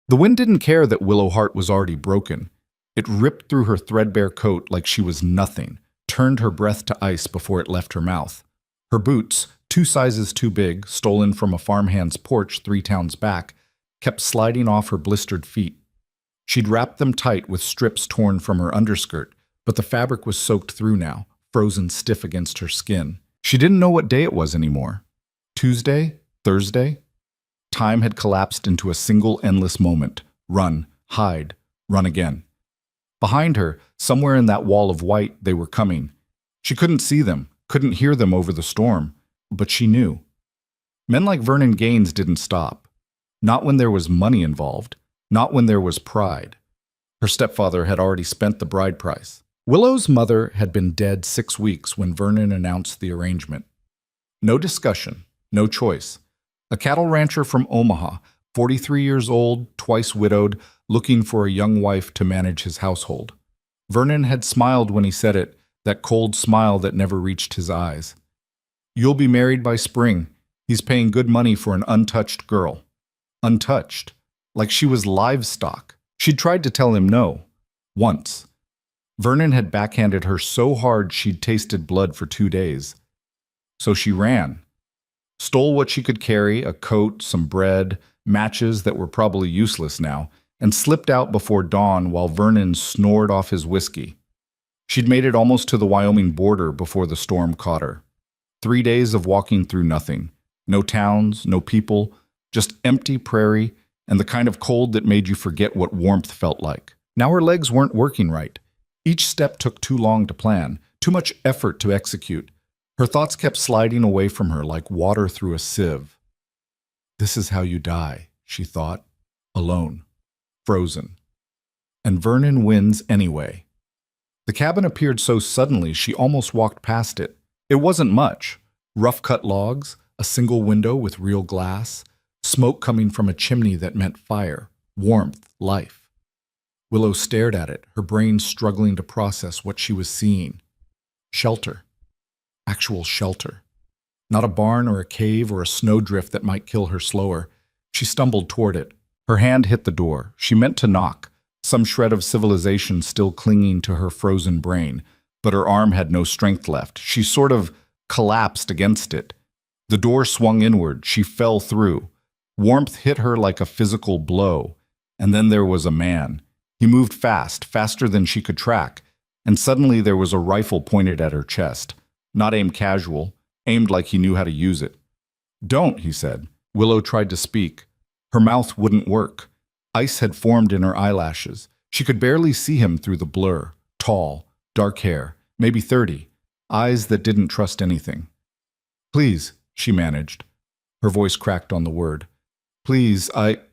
The wind didn't care that Willow Heart was already broken. It ripped through her threadbare coat like she was nothing, turned her breath to ice before it left her mouth. Her boots, 2 sizes too big, stolen from a farmhand's porch 3 towns back, kept sliding off her blistered feet. She'd wrapped them tight with strips torn from her underskirt, but the fabric was soaked through now, frozen stiff against her skin. She didn't know what day it was anymore. Tuesday? Thursday? Time had collapsed into a single endless moment. Run, hide, run again. Behind her, somewhere in that wall of white, they were coming. She couldn't see them, couldn't hear them over the storm, but she knew. Men like Vernon Gaines didn't stop. Not when there was money involved, not when there was pride. Her stepfather had already spent the bride price. Willow's mother had been dead 6 weeks when Vernon announced the arrangement. No discussion, no choice. A cattle rancher from Omaha, 43 years old, twice widowed, looking for a young wife to manage his household. Vernon had smiled when he said it, that cold smile that never reached his eyes. You'll be married by spring. He's paying good money for an untouched girl. Untouched. Like she was livestock. She'd tried to tell him no. Once. Vernon had backhanded her so hard she'd tasted blood for 2 days. So she ran. Stole what she could carry, a coat, some bread, matches that were probably useless now, and slipped out before dawn while Vernon snored off his whiskey. She'd made it almost to the Wyoming border before the storm caught her. 3 days of walking through nothing. No towns, no people, just empty prairie and the kind of cold that made you forget what warmth felt like. Now her legs weren't working right. Each step took too long to plan, too much effort to execute. Her thoughts kept sliding away from her like water through a sieve. This is how you die, she thought, alone, frozen. And Vernon wins anyway. The cabin appeared so suddenly she almost walked past it. It wasn't much. Rough-cut logs, a single window with real glass, smoke coming from a chimney that meant fire, warmth, life. Willow stared at it, her brain struggling to process what she was seeing. Shelter. Actual shelter. Not a barn or a cave or a snowdrift that might kill her slower. She stumbled toward it. Her hand hit the door. She meant to knock, some shred of civilization still clinging to her frozen brain, but her arm had no strength left. She sort of collapsed against it. The door swung inward. She fell through. Warmth hit her like a physical blow. And then there was a man. He moved fast, faster than she could track, and suddenly there was a rifle pointed at her chest. Not aimed casual, aimed like he knew how to use it. Don't, he said. Willow tried to speak. Her mouth wouldn't work. Ice had formed in her eyelashes. She could barely see him through the blur. Tall, dark hair, maybe 30, eyes that didn't trust anything. Please, she managed. Her voice cracked on the word. Please, Her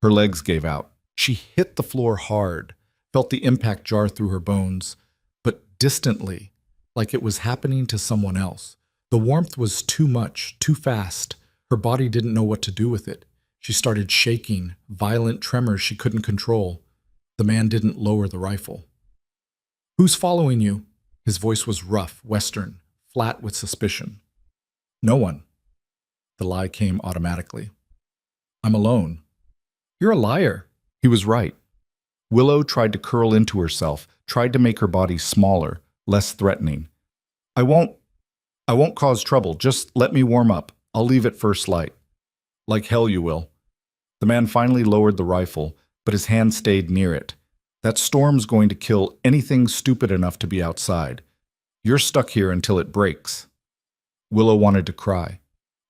legs gave out. She hit the floor hard, felt the impact jar through her bones, but distantly, like it was happening to someone else. The warmth was too much, too fast. Her body didn't know what to do with it. She started shaking, violent tremors she couldn't control. The man didn't lower the rifle. Who's following you? His voice was rough, Western, flat with suspicion. No one. The lie came automatically. I'm alone. You're a liar. He was right. Willow tried to curl into herself, tried to make her body smaller, less threatening. I won't cause trouble. Just let me warm up. I'll leave at first light. Like hell you will. The man finally lowered the rifle, but his hand stayed near it. That storm's going to kill anything stupid enough to be outside. You're stuck here until it breaks. Willow wanted to cry.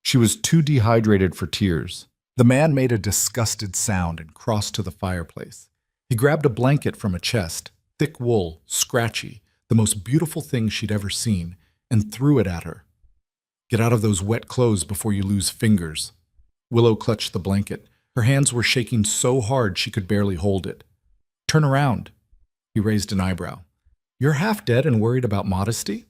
She was too dehydrated for tears. The man made a disgusted sound and crossed to the fireplace. He grabbed a blanket from a chest, thick wool, scratchy, the most beautiful thing she'd ever seen, and threw it at her. Get out of those wet clothes before you lose fingers. Willow clutched the blanket. Her hands were shaking so hard she could barely hold it. Turn around. He raised an eyebrow. You're half dead and worried about modesty?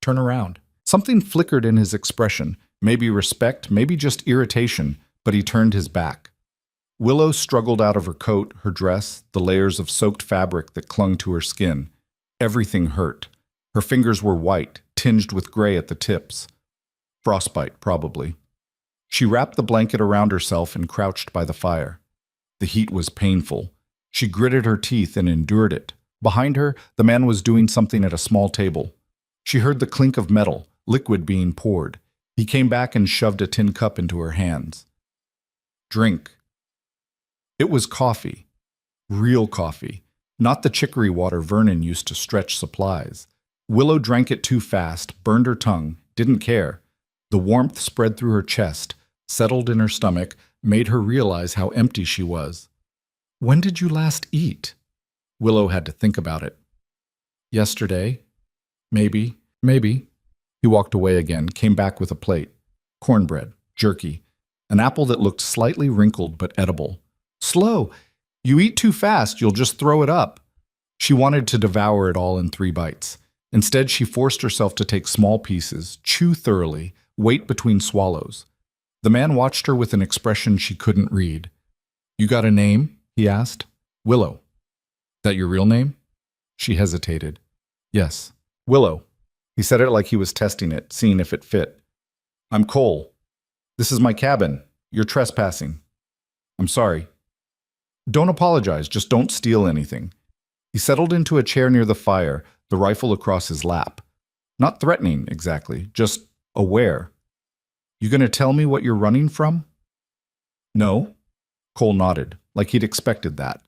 Turn around. Something flickered in his expression, maybe respect, maybe just irritation, but he turned his back. Willow struggled out of her coat, her dress, the layers of soaked fabric that clung to her skin. Everything hurt. Her fingers were white, tinged with gray at the tips. Frostbite, probably. She wrapped the blanket around herself and crouched by the fire. The heat was painful. She gritted her teeth and endured it. Behind her, the man was doing something at a small table. She heard the clink of metal, liquid being poured. He came back and shoved a tin cup into her hands. Drink. It was coffee. Real coffee. Not the chicory water Vernon used to stretch supplies. Willow drank it too fast, burned her tongue, didn't care. The warmth spread through her chest, settled in her stomach, made her realize how empty she was. When did you last eat? Willow had to think about it. Yesterday. Maybe. He walked away again, came back with a plate. Cornbread, jerky, an apple that looked slightly wrinkled but edible. Slow. You eat too fast, you'll just throw it up. She wanted to devour it all in 3 bites. Instead, she forced herself to take small pieces, chew thoroughly, wait between swallows. The man watched her with an expression she couldn't read. You got a name? He asked. Willow. That your real name? She hesitated. Yes. Willow. He said it like he was testing it, seeing if it fit. I'm Cole. This is my cabin. You're trespassing. I'm sorry. Don't apologize, just don't steal anything. He settled into a chair near the fire, the rifle across his lap. Not threatening, exactly, just aware. You gonna tell me what you're running from? No. Cole nodded, like he'd expected that.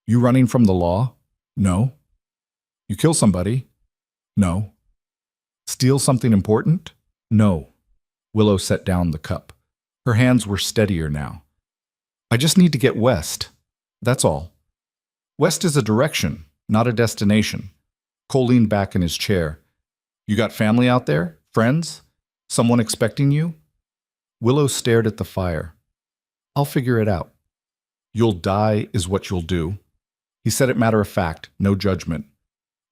You running from the law? No. You kill somebody? No. Steal something important? No. Willow set down the cup. Her hands were steadier now. I just need to get west. That's all. West is a direction, not a destination. Cole leaned back in his chair. You got family out there? Friends? Someone expecting you? Willow stared at the fire. I'll figure it out. You'll die is what you'll do. He said it matter of fact, no judgment.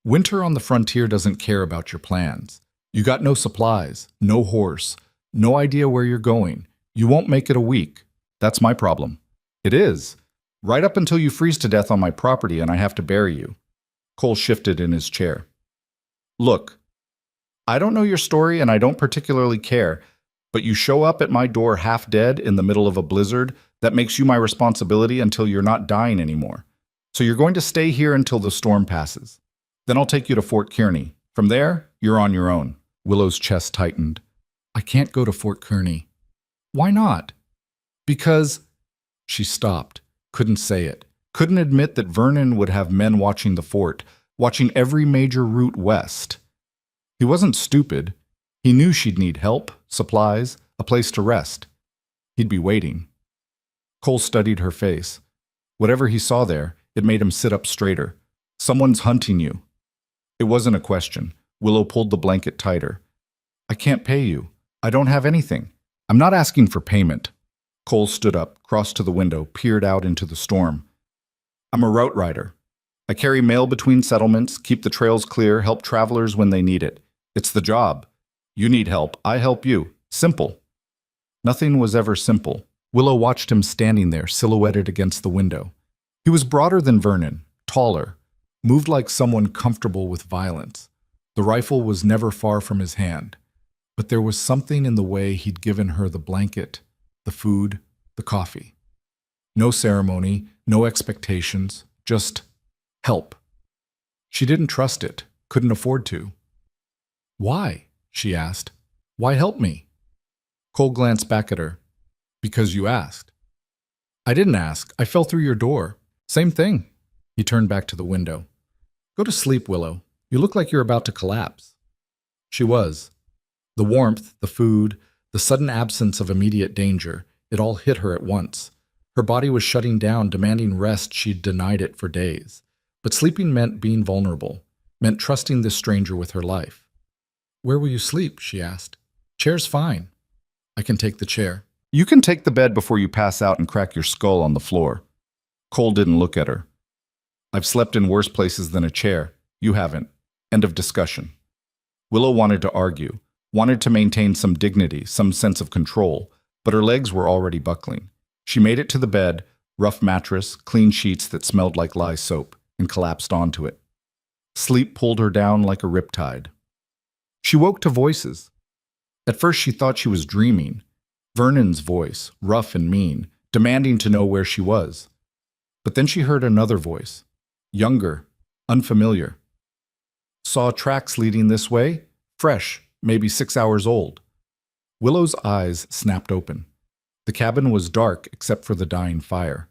Winter on the frontier doesn't care about your plans. You got no supplies, no horse, no idea where you're going. You won't make it a week. That's my problem. It is. Right up until you freeze to death on my property and I have to bury you. Cole shifted in his chair. Look, I don't know your story and I don't particularly care, but you show up at my door half dead in the middle of a blizzard, that makes you my responsibility until you're not dying anymore. So you're going to stay here until the storm passes. Then I'll take you to Fort Kearney. From there, you're on your own. Willow's chest tightened. I can't go to Fort Kearney. Why not? Because... She stopped, couldn't say it, couldn't admit that Vernon would have men watching the fort, watching every major route west. He wasn't stupid. He knew she'd need help, supplies, a place to rest. He'd be waiting. Cole studied her face. Whatever he saw there, it made him sit up straighter. Someone's hunting you. It wasn't a question. Willow pulled the blanket tighter. I can't pay you. I don't have anything. I'm not asking for payment. Cole stood up, crossed to the window, peered out into the storm. I'm a route rider. I carry mail between settlements, keep the trails clear, help travelers when they need it. It's the job. You need help. I help you. Simple. Nothing was ever simple. Willow watched him standing there, silhouetted against the window. He was broader than Vernon, taller, moved like someone comfortable with violence. The rifle was never far from his hand. But there was something in the way he'd given her the blanket, the food, the coffee. No ceremony, no expectations, just help. She didn't trust it, couldn't afford to. Why? She asked. Why help me? Cole glanced back at her. Because you asked. I didn't ask. I fell through your door. Same thing. He turned back to the window. Go to sleep, Willow. You look like you're about to collapse. She was. The warmth, the food, the sudden absence of immediate danger, it all hit her at once. Her body was shutting down, demanding rest she'd denied it for days. But sleeping meant being vulnerable, meant trusting this stranger with her life. Where will you sleep? She asked. Chair's fine. I can take the chair. You can take the bed before you pass out and crack your skull on the floor. Cole didn't look at her. I've slept in worse places than a chair. You haven't. End of discussion. Willow wanted to argue, wanted to maintain some dignity, some sense of control, but her legs were already buckling. She made it to the bed, rough mattress, clean sheets that smelled like lye soap, and collapsed onto it. Sleep pulled her down like a riptide. She woke to voices. At first she thought she was dreaming. Vernon's voice, rough and mean, demanding to know where she was. But then she heard another voice, younger, unfamiliar. Saw tracks leading this way, fresh, maybe 6 hours old. Willow's eyes snapped open. The cabin was dark except for the dying fire.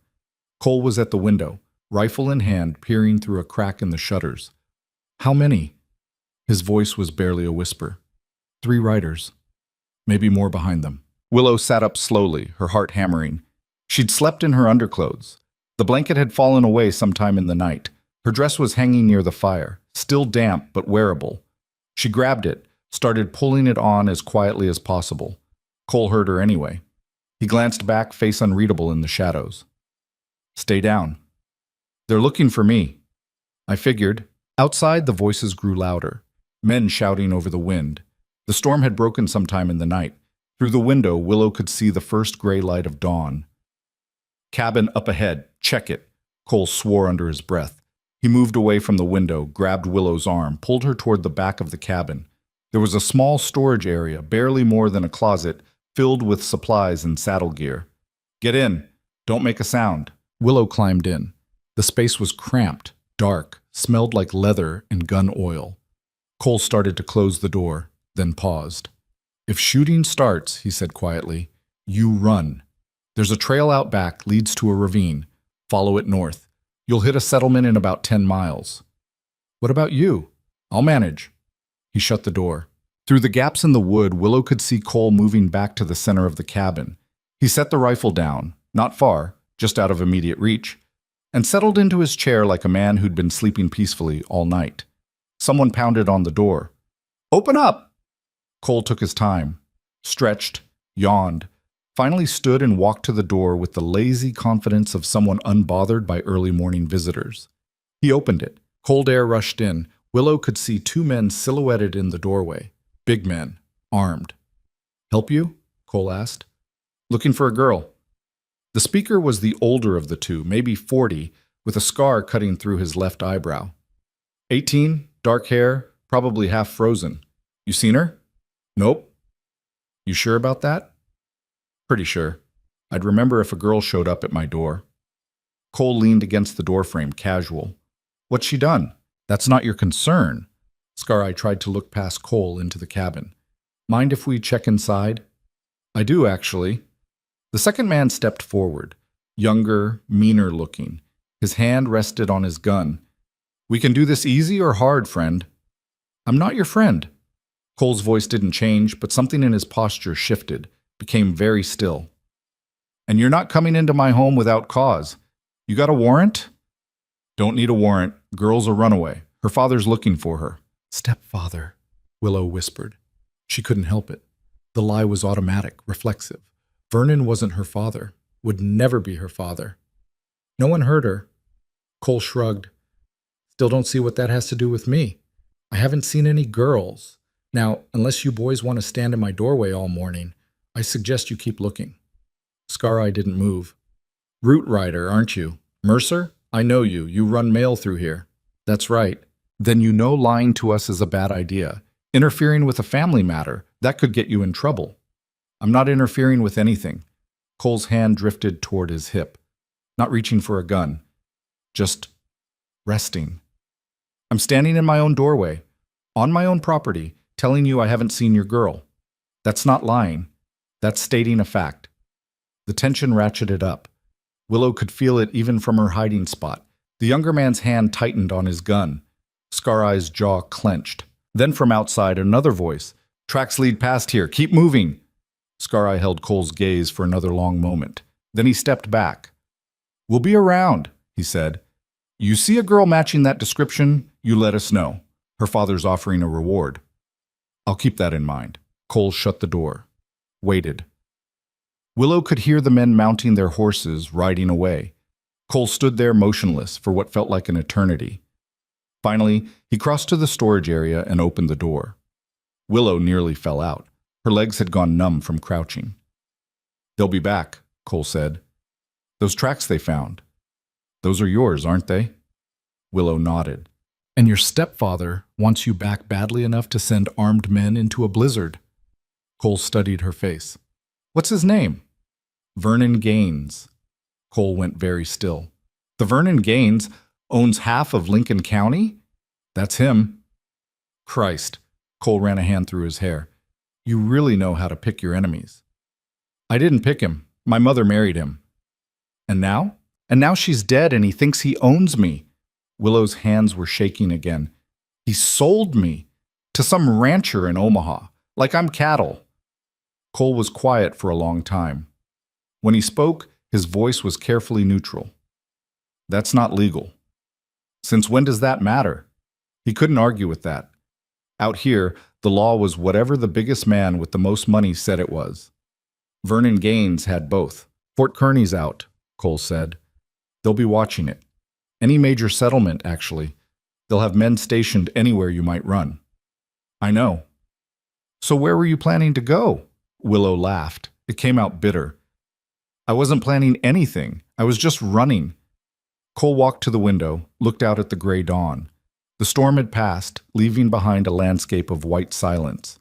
Cole was at the window, rifle in hand, peering through a crack in the shutters. How many? His voice was barely a whisper. 3 riders. Maybe more behind them. Willow sat up slowly, her heart hammering. She'd slept in her underclothes. The blanket had fallen away sometime in the night. Her dress was hanging near the fire, still damp but wearable. She grabbed it, started pulling it on as quietly as possible. Cole heard her anyway. He glanced back, face unreadable in the shadows. Stay down. They're looking for me. I figured. Outside, the voices grew louder, men shouting over the wind. The storm had broken sometime in the night. Through the window, Willow could see the first gray light of dawn. Cabin up ahead. Check it. Cole swore under his breath. He moved away from the window, grabbed Willow's arm, pulled her toward the back of the cabin. There was a small storage area, barely more than a closet, filled with supplies and saddle gear. Get in. Don't make a sound. Willow climbed in. The space was cramped, dark, smelled like leather and gun oil. Cole started to close the door, then paused. If shooting starts, he said quietly, you run. There's a trail out back, leads to a ravine. Follow it north. You'll hit a settlement in about 10 miles. What about you? I'll manage. He shut the door. Through the gaps in the wood, Willow could see Cole moving back to the center of the cabin. He set the rifle down, not far, just out of immediate reach, and settled into his chair like a man who'd been sleeping peacefully all night. Someone pounded on the door. Open up! Cole took his time, stretched, yawned, finally stood and walked to the door with the lazy confidence of someone unbothered by early morning visitors. He opened it. Cold air rushed in. Willow could see 2 men silhouetted in the doorway. Big men, armed. Help you? Cole asked. Looking for a girl. The speaker was the older of the 2, maybe 40, with a scar cutting through his left eyebrow. 18, dark hair, probably half frozen. You seen her? Nope. You sure about that? Pretty sure. I'd remember if a girl showed up at my door. Cole leaned against the doorframe, casual. What's she done? That's not your concern. Scar-Eye tried to look past Cole into the cabin. Mind if we check inside? I do, actually. The second man stepped forward, younger, meaner looking. His hand rested on his gun. We can do this easy or hard, friend. I'm not your friend. Cole's voice didn't change, but something in his posture shifted, became very still. And you're not coming into my home without cause. You got a warrant? Don't need a warrant. Girl's a runaway. Her father's looking for her. Stepfather, Willow whispered. She couldn't help it. The lie was automatic, reflexive. Vernon wasn't her father, would never be her father. No one heard her. Cole shrugged. Still don't see what that has to do with me. I haven't seen any girls. Now, unless you boys want to stand in my doorway all morning, I suggest you keep looking. Scar-Eye didn't move. Route rider, aren't you? Mercer? I know you. You run mail through here. That's right. Then you know lying to us is a bad idea. Interfering with a family matter, that could get you in trouble. I'm not interfering with anything. Cole's hand drifted toward his hip. Not reaching for a gun. Just resting. I'm standing in my own doorway, on my own property, telling you I haven't seen your girl. That's not lying. That's stating a fact. The tension ratcheted up. Willow could feel it even from her hiding spot. The younger man's hand tightened on his gun. Scar-Eye's jaw clenched. Then from outside, another voice. Tracks lead past here. Keep moving. Scar-Eye held Cole's gaze for another long moment. Then he stepped back. We'll be around, he said. You see a girl matching that description, you let us know. Her father's offering a reward. I'll keep that in mind. Cole shut the door. Waited. Willow could hear the men mounting their horses, riding away. Cole stood there motionless for what felt like an eternity. Finally, he crossed to the storage area and opened the door. Willow nearly fell out. Her legs had gone numb from crouching. They'll be back, Cole said. Those tracks they found. Those are yours, aren't they? Willow nodded. And your stepfather wants you back badly enough to send armed men into a blizzard. Cole studied her face. What's his name? Vernon Gaines. Cole went very still. The Vernon Gaines owns half of Lincoln County? That's him. Christ. Cole ran a hand through his hair. You really know how to pick your enemies. I didn't pick him. My mother married him. And now? And now she's dead and he thinks he owns me. Willow's hands were shaking again. He sold me to some rancher in Omaha, like I'm cattle. Cole was quiet for a long time. When he spoke, his voice was carefully neutral. That's not legal. Since when does that matter? He couldn't argue with that. Out here, the law was whatever the biggest man with the most money said it was. Vernon Gaines had both. Fort Kearney's out, Cole said. They'll be watching it. Any major settlement, actually. They'll have men stationed anywhere you might run. I know. So where were you planning to go? Willow laughed. It came out bitter. I wasn't planning anything. I was just running. Cole walked to the window, looked out at the gray dawn. The storm had passed, leaving behind a landscape of white silence.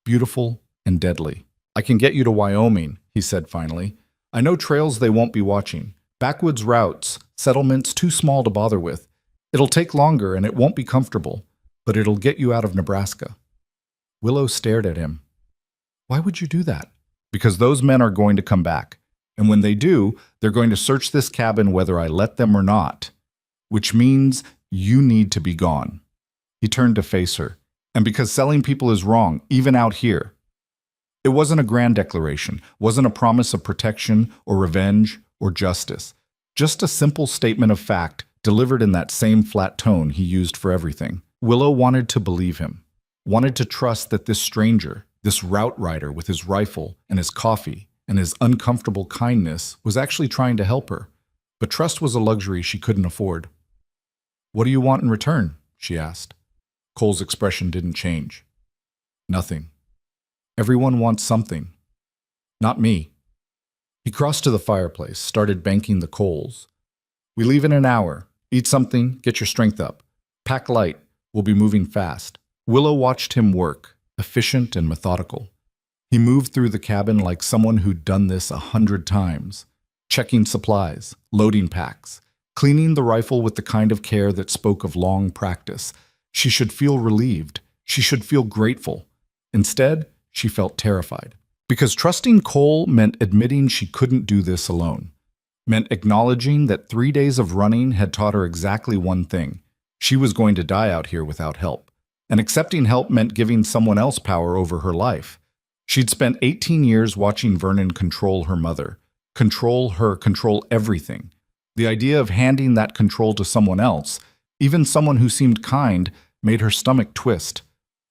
Beautiful and deadly. I can get you to Wyoming, he said finally. I know trails they won't be watching. Backwoods routes, settlements too small to bother with. It'll take longer and it won't be comfortable, but it'll get you out of Nebraska. Willow stared at him. Why would you do that? Because those men are going to come back. And when they do, they're going to search this cabin whether I let them or not. Which means you need to be gone. He turned to face her. And because selling people is wrong, even out here. It wasn't a grand declaration, wasn't a promise of protection or revenge or justice. Just a simple statement of fact delivered in that same flat tone he used for everything. Willow wanted to believe him, wanted to trust that this stranger, this route rider with his rifle and his coffee and his uncomfortable kindness was actually trying to help her. But trust was a luxury she couldn't afford. What do you want in return? She asked. Cole's expression didn't change. Nothing. Everyone wants something. Not me. He crossed to the fireplace, started banking the coals. We leave in an hour. Eat something, get your strength up. Pack light. We'll be moving fast. Willow watched him work, efficient and methodical. He moved through the cabin like someone who'd done this 100 times, checking supplies, loading packs, cleaning the rifle with the kind of care that spoke of long practice. She should feel relieved. She should feel grateful. Instead, she felt terrified. Because trusting Cole meant admitting she couldn't do this alone. Meant acknowledging that 3 days of running had taught her exactly one thing. She was going to die out here without help. And accepting help meant giving someone else power over her life. She'd spent 18 years watching Vernon control her mother. Control her, control everything. The idea of handing that control to someone else, even someone who seemed kind, made her stomach twist.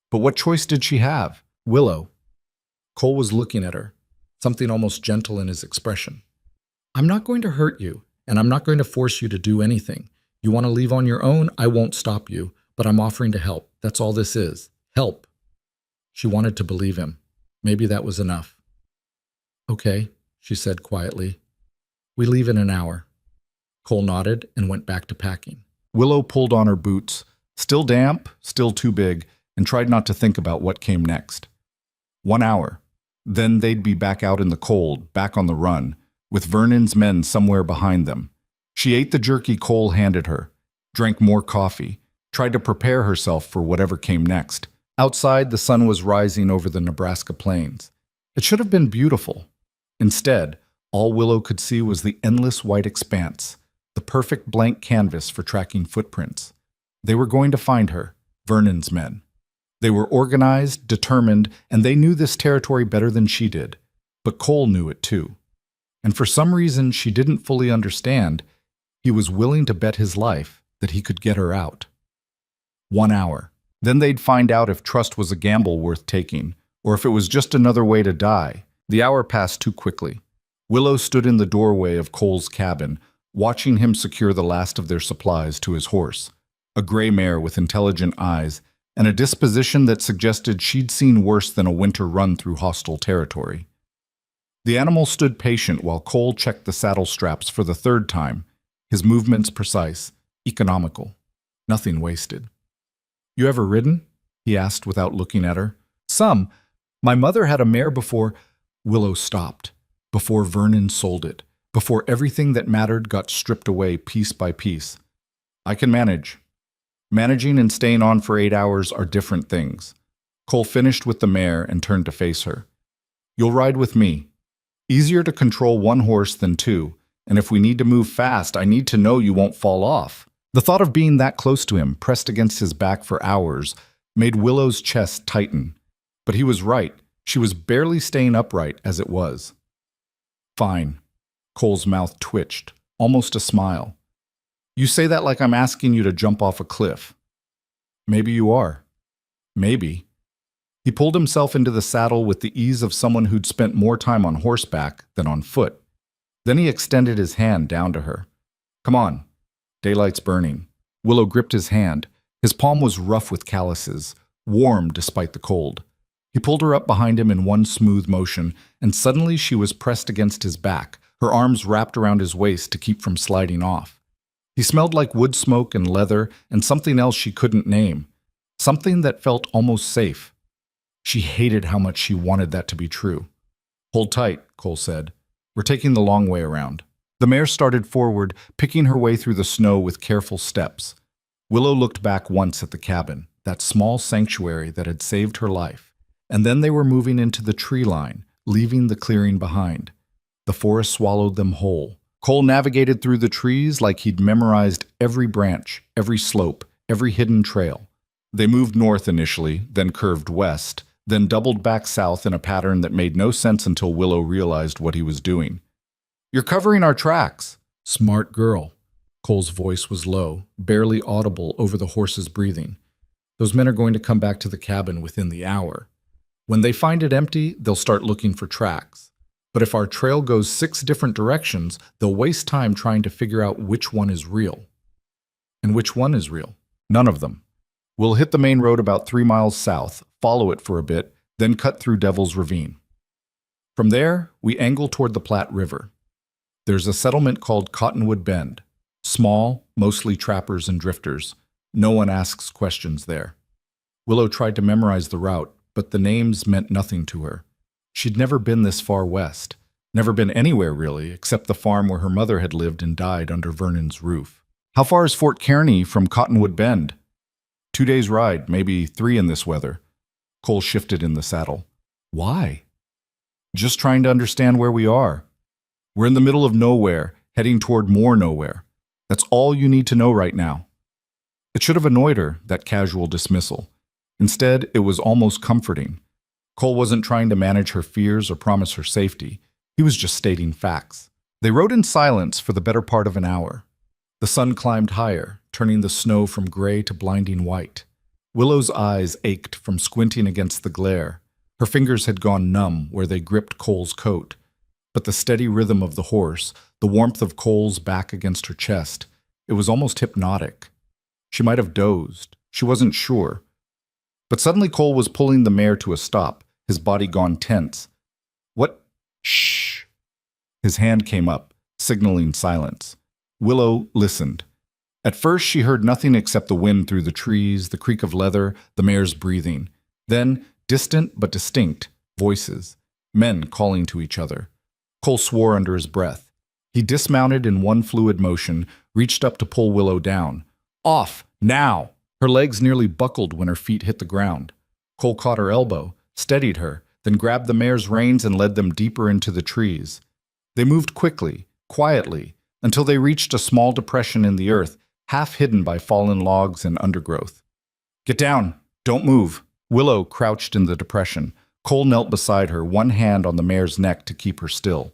But what choice did she have? Willow. Cole was looking at her, something almost gentle in his expression. I'm not going to hurt you, and I'm not going to force you to do anything. You want to leave on your own, I won't stop you, but I'm offering to help. That's all this is. Help. She wanted to believe him. Maybe that was enough. Okay, she said quietly. We leave in an hour. Cole nodded and went back to packing. Willow pulled on her boots, still damp, still too big, and tried not to think about what came next. 1 hour. Then they'd be back out in the cold, back on the run, with Vernon's men somewhere behind them. She ate the jerky Cole handed her, drank more coffee, tried to prepare herself for whatever came next. Outside, the sun was rising over the Nebraska plains. It should have been beautiful. Instead, all Willow could see was the endless white expanse, the perfect blank canvas for tracking footprints. They were going to find her, Vernon's men. They were organized, determined, and they knew this territory better than she did. But Cole knew it too. And for some reason she didn't fully understand, he was willing to bet his life that he could get her out. 1 hour. Then they'd find out if trust was a gamble worth taking, or if it was just another way to die. The hour passed too quickly. Willow stood in the doorway of Cole's cabin, watching him secure the last of their supplies to his horse, a gray mare with intelligent eyes, and a disposition that suggested she'd seen worse than a winter run through hostile territory. The animal stood patient while Cole checked the saddle straps for the 3rd time, his movements precise, economical, nothing wasted. You ever ridden? He asked without looking at her. Some. My mother had a mare before. Willow stopped, before Vernon sold it, before everything that mattered got stripped away piece by piece. I can manage. Managing and staying on for 8 hours are different things. Cole finished with the mare and turned to face her. You'll ride with me. Easier to control one horse than two, and if we need to move fast, I need to know you won't fall off. The thought of being that close to him, pressed against his back for hours, made Willow's chest tighten. But he was right. She was barely staying upright as it was. Fine. Cole's mouth twitched, almost a smile. You say that like I'm asking you to jump off a cliff. Maybe you are. Maybe. He pulled himself into the saddle with the ease of someone who'd spent more time on horseback than on foot. Then he extended his hand down to her. Come on. Daylight's burning. Willow gripped his hand. His palm was rough with calluses, warm despite the cold. He pulled her up behind him in one smooth motion, and suddenly she was pressed against his back, her arms wrapped around his waist to keep from sliding off. He smelled like wood smoke and leather and something else she couldn't name, something that felt almost safe. She hated how much she wanted that to be true. Hold tight, Cole said. We're taking the long way around. The mare started forward, picking her way through the snow with careful steps. Willow looked back once at the cabin, that small sanctuary that had saved her life, and then they were moving into the tree line, leaving the clearing behind. The forest swallowed them whole. Cole navigated through the trees like he'd memorized every branch, every slope, every hidden trail. They moved north initially, then curved west, then doubled back south in a pattern that made no sense until Willow realized what he was doing. You're covering our tracks. Smart girl. Cole's voice was low, barely audible over the horse's breathing. Those men are going to come back to the cabin within the hour. When they find it empty, they'll start looking for tracks. But if our trail goes 6 different directions, they'll waste time trying to figure out which one is real. And which one is real? None of them. We'll hit the main road about 3 miles south, follow it for a bit, then cut through Devil's Ravine. From there, we angle toward the Platte River. There's a settlement called Cottonwood Bend. Small, mostly trappers and drifters. No one asks questions there. Willow tried to memorize the route, but the names meant nothing to her. She'd never been this far west. Never been anywhere, really, except the farm where her mother had lived and died under Vernon's roof. How far is Fort Kearney from Cottonwood Bend? 2 days' ride, maybe 3 in this weather. Cole shifted in the saddle. Why? Just trying to understand where we are. We're in the middle of nowhere, heading toward more nowhere. That's all you need to know right now. It should have annoyed her, that casual dismissal. Instead, it was almost comforting. Cole wasn't trying to manage her fears or promise her safety. He was just stating facts. They rode in silence for the better part of an hour. The sun climbed higher, turning the snow from gray to blinding white. Willow's eyes ached from squinting against the glare. Her fingers had gone numb where they gripped Cole's coat. But the steady rhythm of the horse, the warmth of Cole's back against her chest, it was almost hypnotic. She might have dozed. She wasn't sure. But suddenly Cole was pulling the mare to a stop, his body gone tense. What? Shh. His hand came up, signaling silence. Willow listened. At first she heard nothing except the wind through the trees, the creak of leather, the mare's breathing. Then, distant but distinct, voices. Men calling to each other. Cole swore under his breath. He dismounted in one fluid motion, reached up to pull Willow down. Off! Now! Her legs nearly buckled when her feet hit the ground. Cole caught her elbow, steadied her, then grabbed the mare's reins and led them deeper into the trees. They moved quickly, quietly, until they reached a small depression in the earth, half hidden by fallen logs and undergrowth. Get down! Don't move! Willow crouched in the depression. Cole knelt beside her, one hand on the mare's neck to keep her still.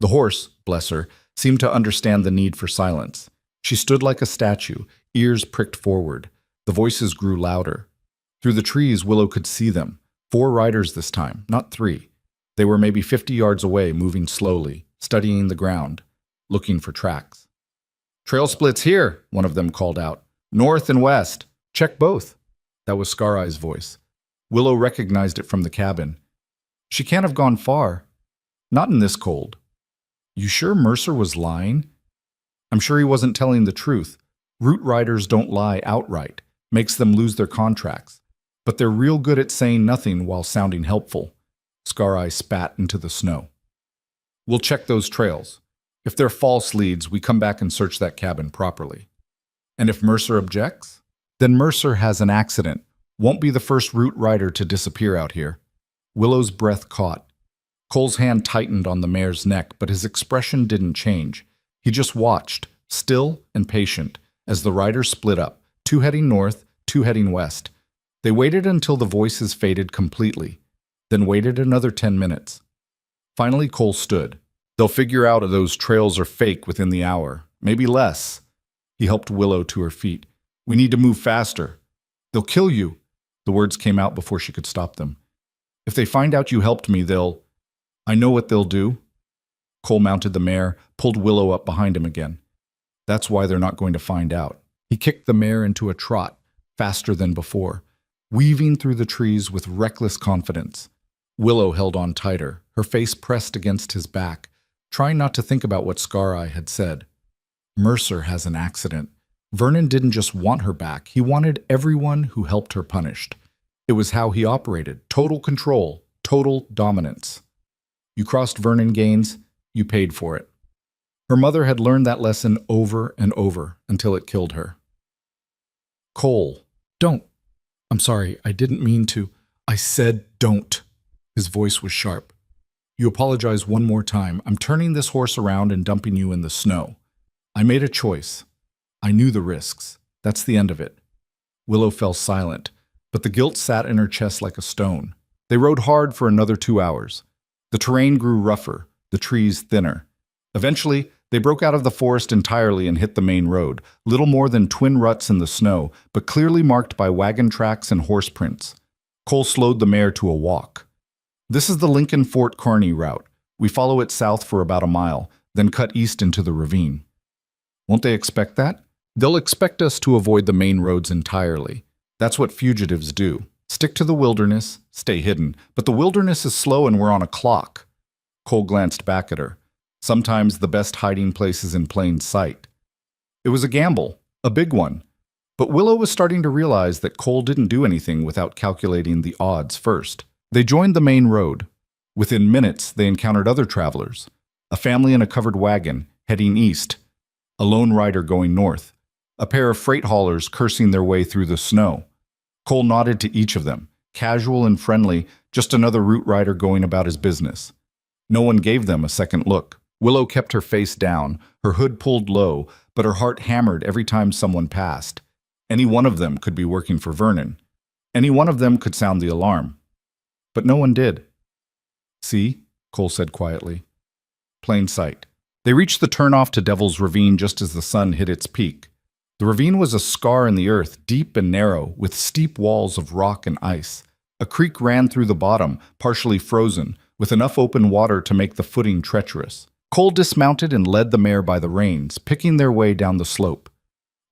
The horse, bless her, seemed to understand the need for silence. She stood like a statue, ears pricked forward. The voices grew louder. Through the trees, Willow could see them. 4 riders this time, not 3. They were maybe 50 yards away, moving slowly, studying the ground, looking for tracks. Trail splits here, one of them called out. North and west. Check both. That was Scar Eye's voice. Willow recognized it from the cabin. She can't have gone far. Not in this cold. You sure Mercer was lying? I'm sure he wasn't telling the truth. Route riders don't lie outright. Makes them lose their contracts. But they're real good at saying nothing while sounding helpful. Scar Eye spat into the snow. We'll check those trails. If they're false leads, we come back and search that cabin properly. And if Mercer objects? Then Mercer has an accident. Won't be the first route rider to disappear out here. Willow's breath caught. Cole's hand tightened on the mare's neck, but his expression didn't change. He just watched, still and patient, as the riders split up, two heading north, two heading west. They waited until the voices faded completely, then waited another 10 minutes. Finally, Cole stood. They'll figure out if those trails are fake within the hour, maybe less. He helped Willow to her feet. We need to move faster. They'll kill you. The words came out before she could stop them. If they find out you helped me, they'll... I know what they'll do. Cole mounted the mare, pulled Willow up behind him again. That's why they're not going to find out. He kicked the mare into a trot, faster than before, weaving through the trees with reckless confidence. Willow held on tighter, her face pressed against his back, trying not to think about what Scar-Eye had said. Mercer has an accident. Vernon didn't just want her back, he wanted everyone who helped her punished. It was how he operated. Total control, total dominance. You crossed Vernon Gaines, you paid for it. Her mother had learned that lesson over and over until it killed her. Cole, don't. I'm sorry, I didn't mean to. I said don't. His voice was sharp. You apologize one more time. I'm turning this horse around and dumping you in the snow. I made a choice. I knew the risks. That's the end of it. Willow fell silent, but the guilt sat in her chest like a stone. They rode hard for another 2 hours. The terrain grew rougher, the trees thinner. Eventually, they broke out of the forest entirely and hit the main road, little more than twin ruts in the snow, but clearly marked by wagon tracks and horse prints. Cole slowed the mare to a walk. This is the Lincoln Fort Kearney route. We follow it south for about a mile, then cut east into the ravine. Won't they expect that? They'll expect us to avoid the main roads entirely. That's what fugitives do. Stick to the wilderness, stay hidden. But the wilderness is slow and we're on a clock. Cole glanced back at her. Sometimes the best hiding place is in plain sight. It was a gamble, a big one. But Willow was starting to realize that Cole didn't do anything without calculating the odds first. They joined the main road. Within minutes, they encountered other travelers. A family in a covered wagon, heading east. A lone rider going north. A pair of freight haulers cursing their way through the snow. Cole nodded to each of them, casual and friendly, just another route rider going about his business. No one gave them a second look. Willow kept her face down, her hood pulled low, but her heart hammered every time someone passed. Any one of them could be working for Vernon. Any one of them could sound the alarm. But no one did. See, Cole said quietly. Plain sight. They reached the turnoff to Devil's Ravine just as the sun hit its peak. The ravine was a scar in the earth, deep and narrow, with steep walls of rock and ice. A creek ran through the bottom, partially frozen, with enough open water to make the footing treacherous. Cole dismounted and led the mare by the reins, picking their way down the slope.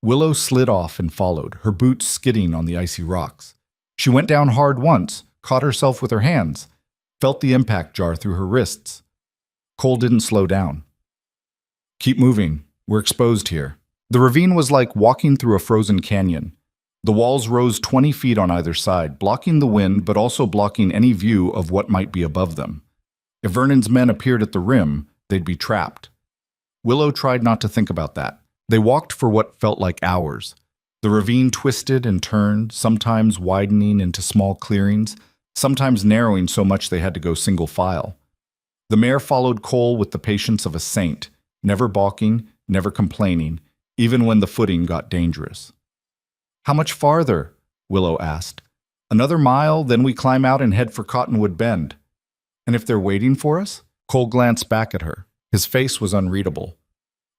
Willow slid off and followed, her boots skidding on the icy rocks. She went down hard once, caught herself with her hands, felt the impact jar through her wrists. Cole didn't slow down. Keep moving. We're exposed here. The ravine was like walking through a frozen canyon. The walls rose 20 feet on either side, blocking the wind but also blocking any view of what might be above them. If Vernon's men appeared at the rim, they'd be trapped. Willow tried not to think about that. They walked for what felt like hours. The ravine twisted and turned, sometimes widening into small clearings, sometimes narrowing so much they had to go single file. The mare followed Cole with the patience of a saint, never balking, never complaining, even when the footing got dangerous. How much farther? Willow asked. Another mile, then we climb out and head for Cottonwood Bend. And if they're waiting for us? Cole glanced back at her. His face was unreadable.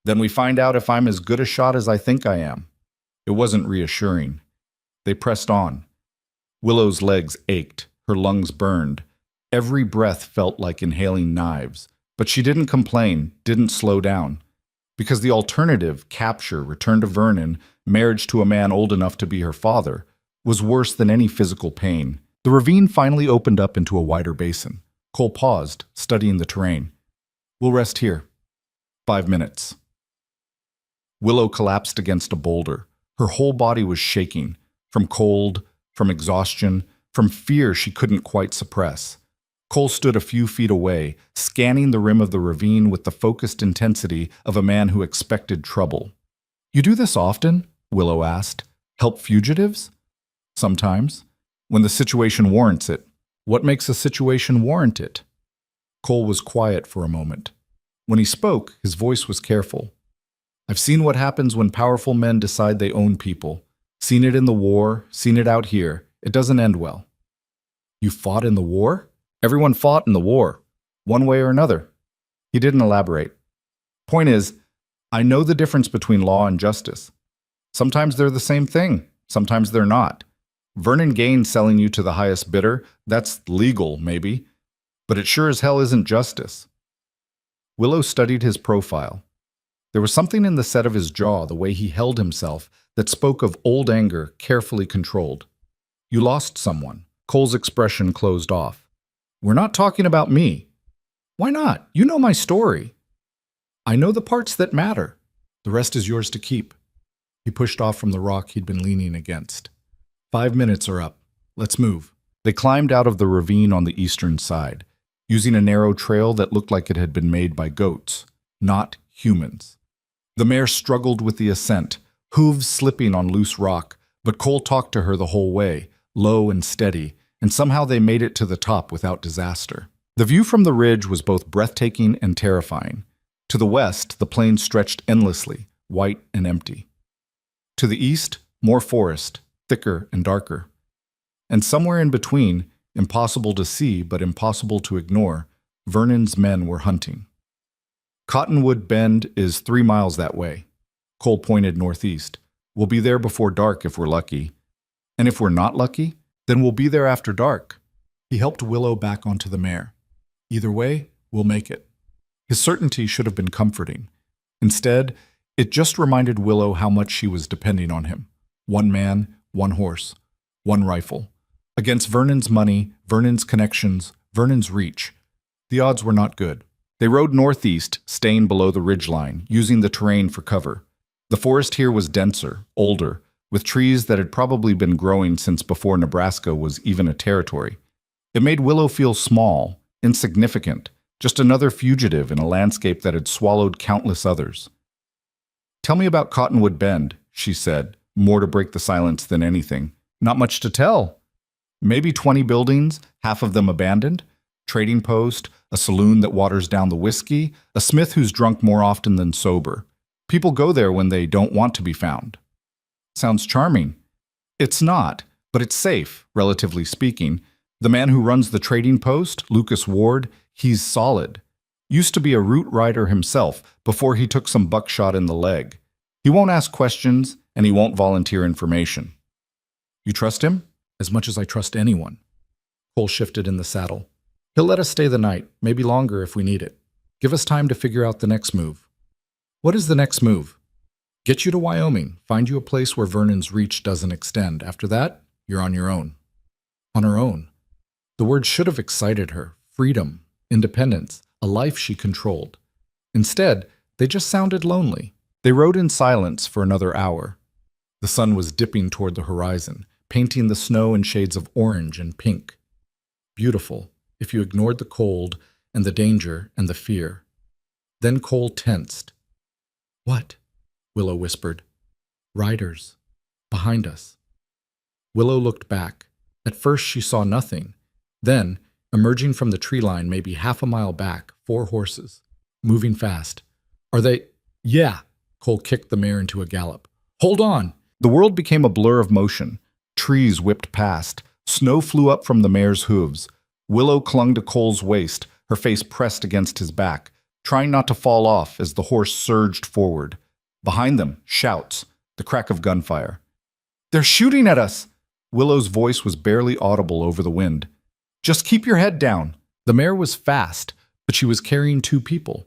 Then we find out if I'm as good a shot as I think I am. It wasn't reassuring. They pressed on. Willow's legs ached, her lungs burned. Every breath felt like inhaling knives. But she didn't complain, didn't slow down. Because the alternative, capture, return to Vernon, marriage to a man old enough to be her father, was worse than any physical pain. The ravine finally opened up into a wider basin. Cole paused, studying the terrain. We'll rest here. 5 minutes. Willow collapsed against a boulder. Her whole body was shaking, from cold, from exhaustion, from fear she couldn't quite suppress. Cole stood a few feet away, scanning the rim of the ravine with the focused intensity of a man who expected trouble. "You do this often?" Willow asked. "Help fugitives?" "Sometimes. When the situation warrants it." "What makes a situation warrant it?" Cole was quiet for a moment. When he spoke, his voice was careful. "I've seen what happens when powerful men decide they own people. Seen it in the war, seen it out here. It doesn't end well." "You fought in the war?" "Everyone fought in the war, one way or another." He didn't elaborate. "Point is, I know the difference between law and justice. Sometimes they're the same thing, sometimes they're not. Vernon Gaines selling you to the highest bidder, that's legal, maybe, but it sure as hell isn't justice." Willow studied his profile. There was something in the set of his jaw, the way he held himself, that spoke of old anger carefully controlled. "You lost someone." Cole's expression closed off. "We're not talking about me." "Why not? You know my story." "I know the parts that matter. The rest is yours to keep." He pushed off from the rock he'd been leaning against. 5 minutes are up. Let's move." They climbed out of the ravine on the eastern side, using a narrow trail that looked like it had been made by goats, not humans. The mare struggled with the ascent, hooves slipping on loose rock, but Cole talked to her the whole way, low and steady, and somehow they made it to the top without disaster. The view from the ridge was both breathtaking and terrifying. To the west, the plain stretched endlessly, white and empty. To the east, more forest, thicker and darker. And somewhere in between, impossible to see but impossible to ignore, Vernon's men were hunting. "Cottonwood Bend is 3 miles that way." Cole pointed northeast. "We'll be there before dark if we're lucky. And if we're not lucky, then we'll be there after dark." He helped Willow back onto the mare. "Either way, we'll make it." His certainty should have been comforting. Instead, it just reminded Willow how much she was depending on him. One man, one horse, one rifle. Against Vernon's money, Vernon's connections, Vernon's reach. The odds were not good. They rode northeast, staying below the ridgeline, using the terrain for cover. The forest here was denser, older, with trees that had probably been growing since before Nebraska was even a territory. It made Willow feel small, insignificant, just another fugitive in a landscape that had swallowed countless others. "Tell me about Cottonwood Bend," she said, more to break the silence than anything. "Not much to tell. Maybe 20 buildings, half of them abandoned. Trading post, a saloon that waters down the whiskey, a smith who's drunk more often than sober. People go there when they don't want to be found." Sounds charming. It's not, but it's safe, relatively speaking. The man who runs the trading post, Lucas Ward, he's solid. Used to be a route rider himself before he took some buckshot in the leg. He won't ask questions, and he won't volunteer information. "You trust him?" "As much as I trust anyone." Cole shifted in the saddle. "He'll let us stay the night, maybe longer if we need it. Give us time to figure out the next move." "What is the next move?" "Get you to Wyoming, find you a place where Vernon's reach doesn't extend. After that, you're on your own." On her own. The word should have excited her. Freedom, independence, a life she controlled. Instead, they just sounded lonely. They rode in silence for another hour. The sun was dipping toward the horizon, painting the snow in shades of orange and pink. Beautiful, if you ignored the cold and the danger and the fear. Then Cole tensed. "What?" Willow whispered. "Riders. Behind us." Willow looked back. At first she saw nothing. Then, emerging from the tree line maybe half a mile back, 4 horses. Moving fast. "Are they—" "Yeah." Cole kicked the mare into a gallop. "Hold on!" The world became a blur of motion. Trees whipped past. Snow flew up from the mare's hooves. Willow clung to Cole's waist, her face pressed against his back, trying not to fall off as the horse surged forward. Behind them, shouts, the crack of gunfire. "They're shooting at us!" Willow's voice was barely audible over the wind. "Just keep your head down." The mare was fast, but she was carrying 2 people.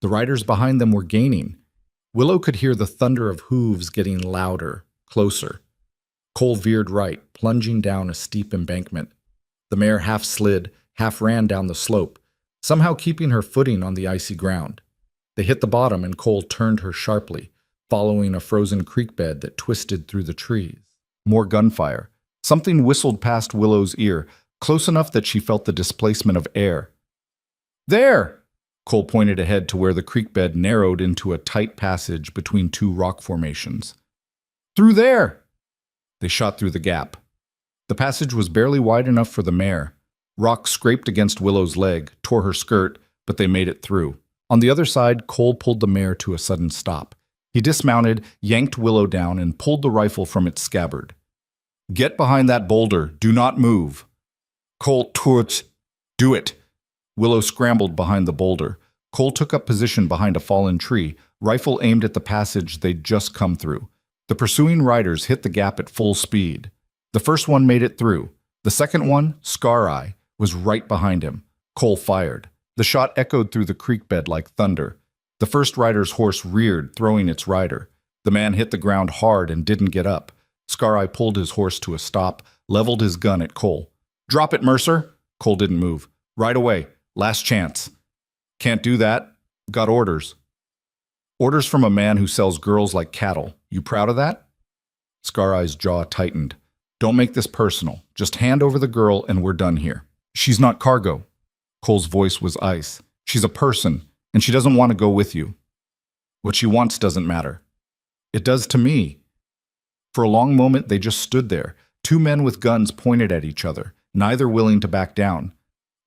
The riders behind them were gaining. Willow could hear the thunder of hooves getting louder, closer. Cole veered right, plunging down a steep embankment. The mare half slid, half ran down the slope, somehow keeping her footing on the icy ground. They hit the bottom and Cole turned her sharply, following a frozen creek bed that twisted through the trees. More gunfire. Something whistled past Willow's ear. close enough that she felt the displacement of air. There! Cole pointed ahead to where the creek bed narrowed into a tight passage between two rock formations. Through there! They shot through the gap. The passage was barely wide enough for the mare. Rock scraped against Willow's leg, tore her skirt, but they made it through. On the other side, Cole pulled the mare to a sudden stop. He dismounted, yanked Willow down, and pulled the rifle from its scabbard. Get behind that boulder. Do not move. Cole, towards. Do it. Willow scrambled behind the boulder. Cole took up position behind a fallen tree, rifle aimed at the passage they'd just come through. The pursuing riders hit the gap at full speed. The first one made it through. The second one, Scar Eye, was right behind him. Cole fired. The shot echoed through the creek bed like thunder. The first rider's horse reared, throwing its rider. The man hit the ground hard and didn't get up. Scar Eye pulled his horse to a stop, leveled his gun at Cole. Drop it, Mercer! Cole didn't move. Right away. Last chance. Can't do that. Got orders. Orders from a man who sells girls like cattle. You proud of that? Scar Eye's jaw tightened. Don't make this personal. Just hand over the girl and we're done here. She's not cargo. Cole's voice was ice. She's a person, and she doesn't want to go with you. What she wants doesn't matter. It does to me. For a long moment, they just stood there, two men with guns pointed at each other, neither willing to back down.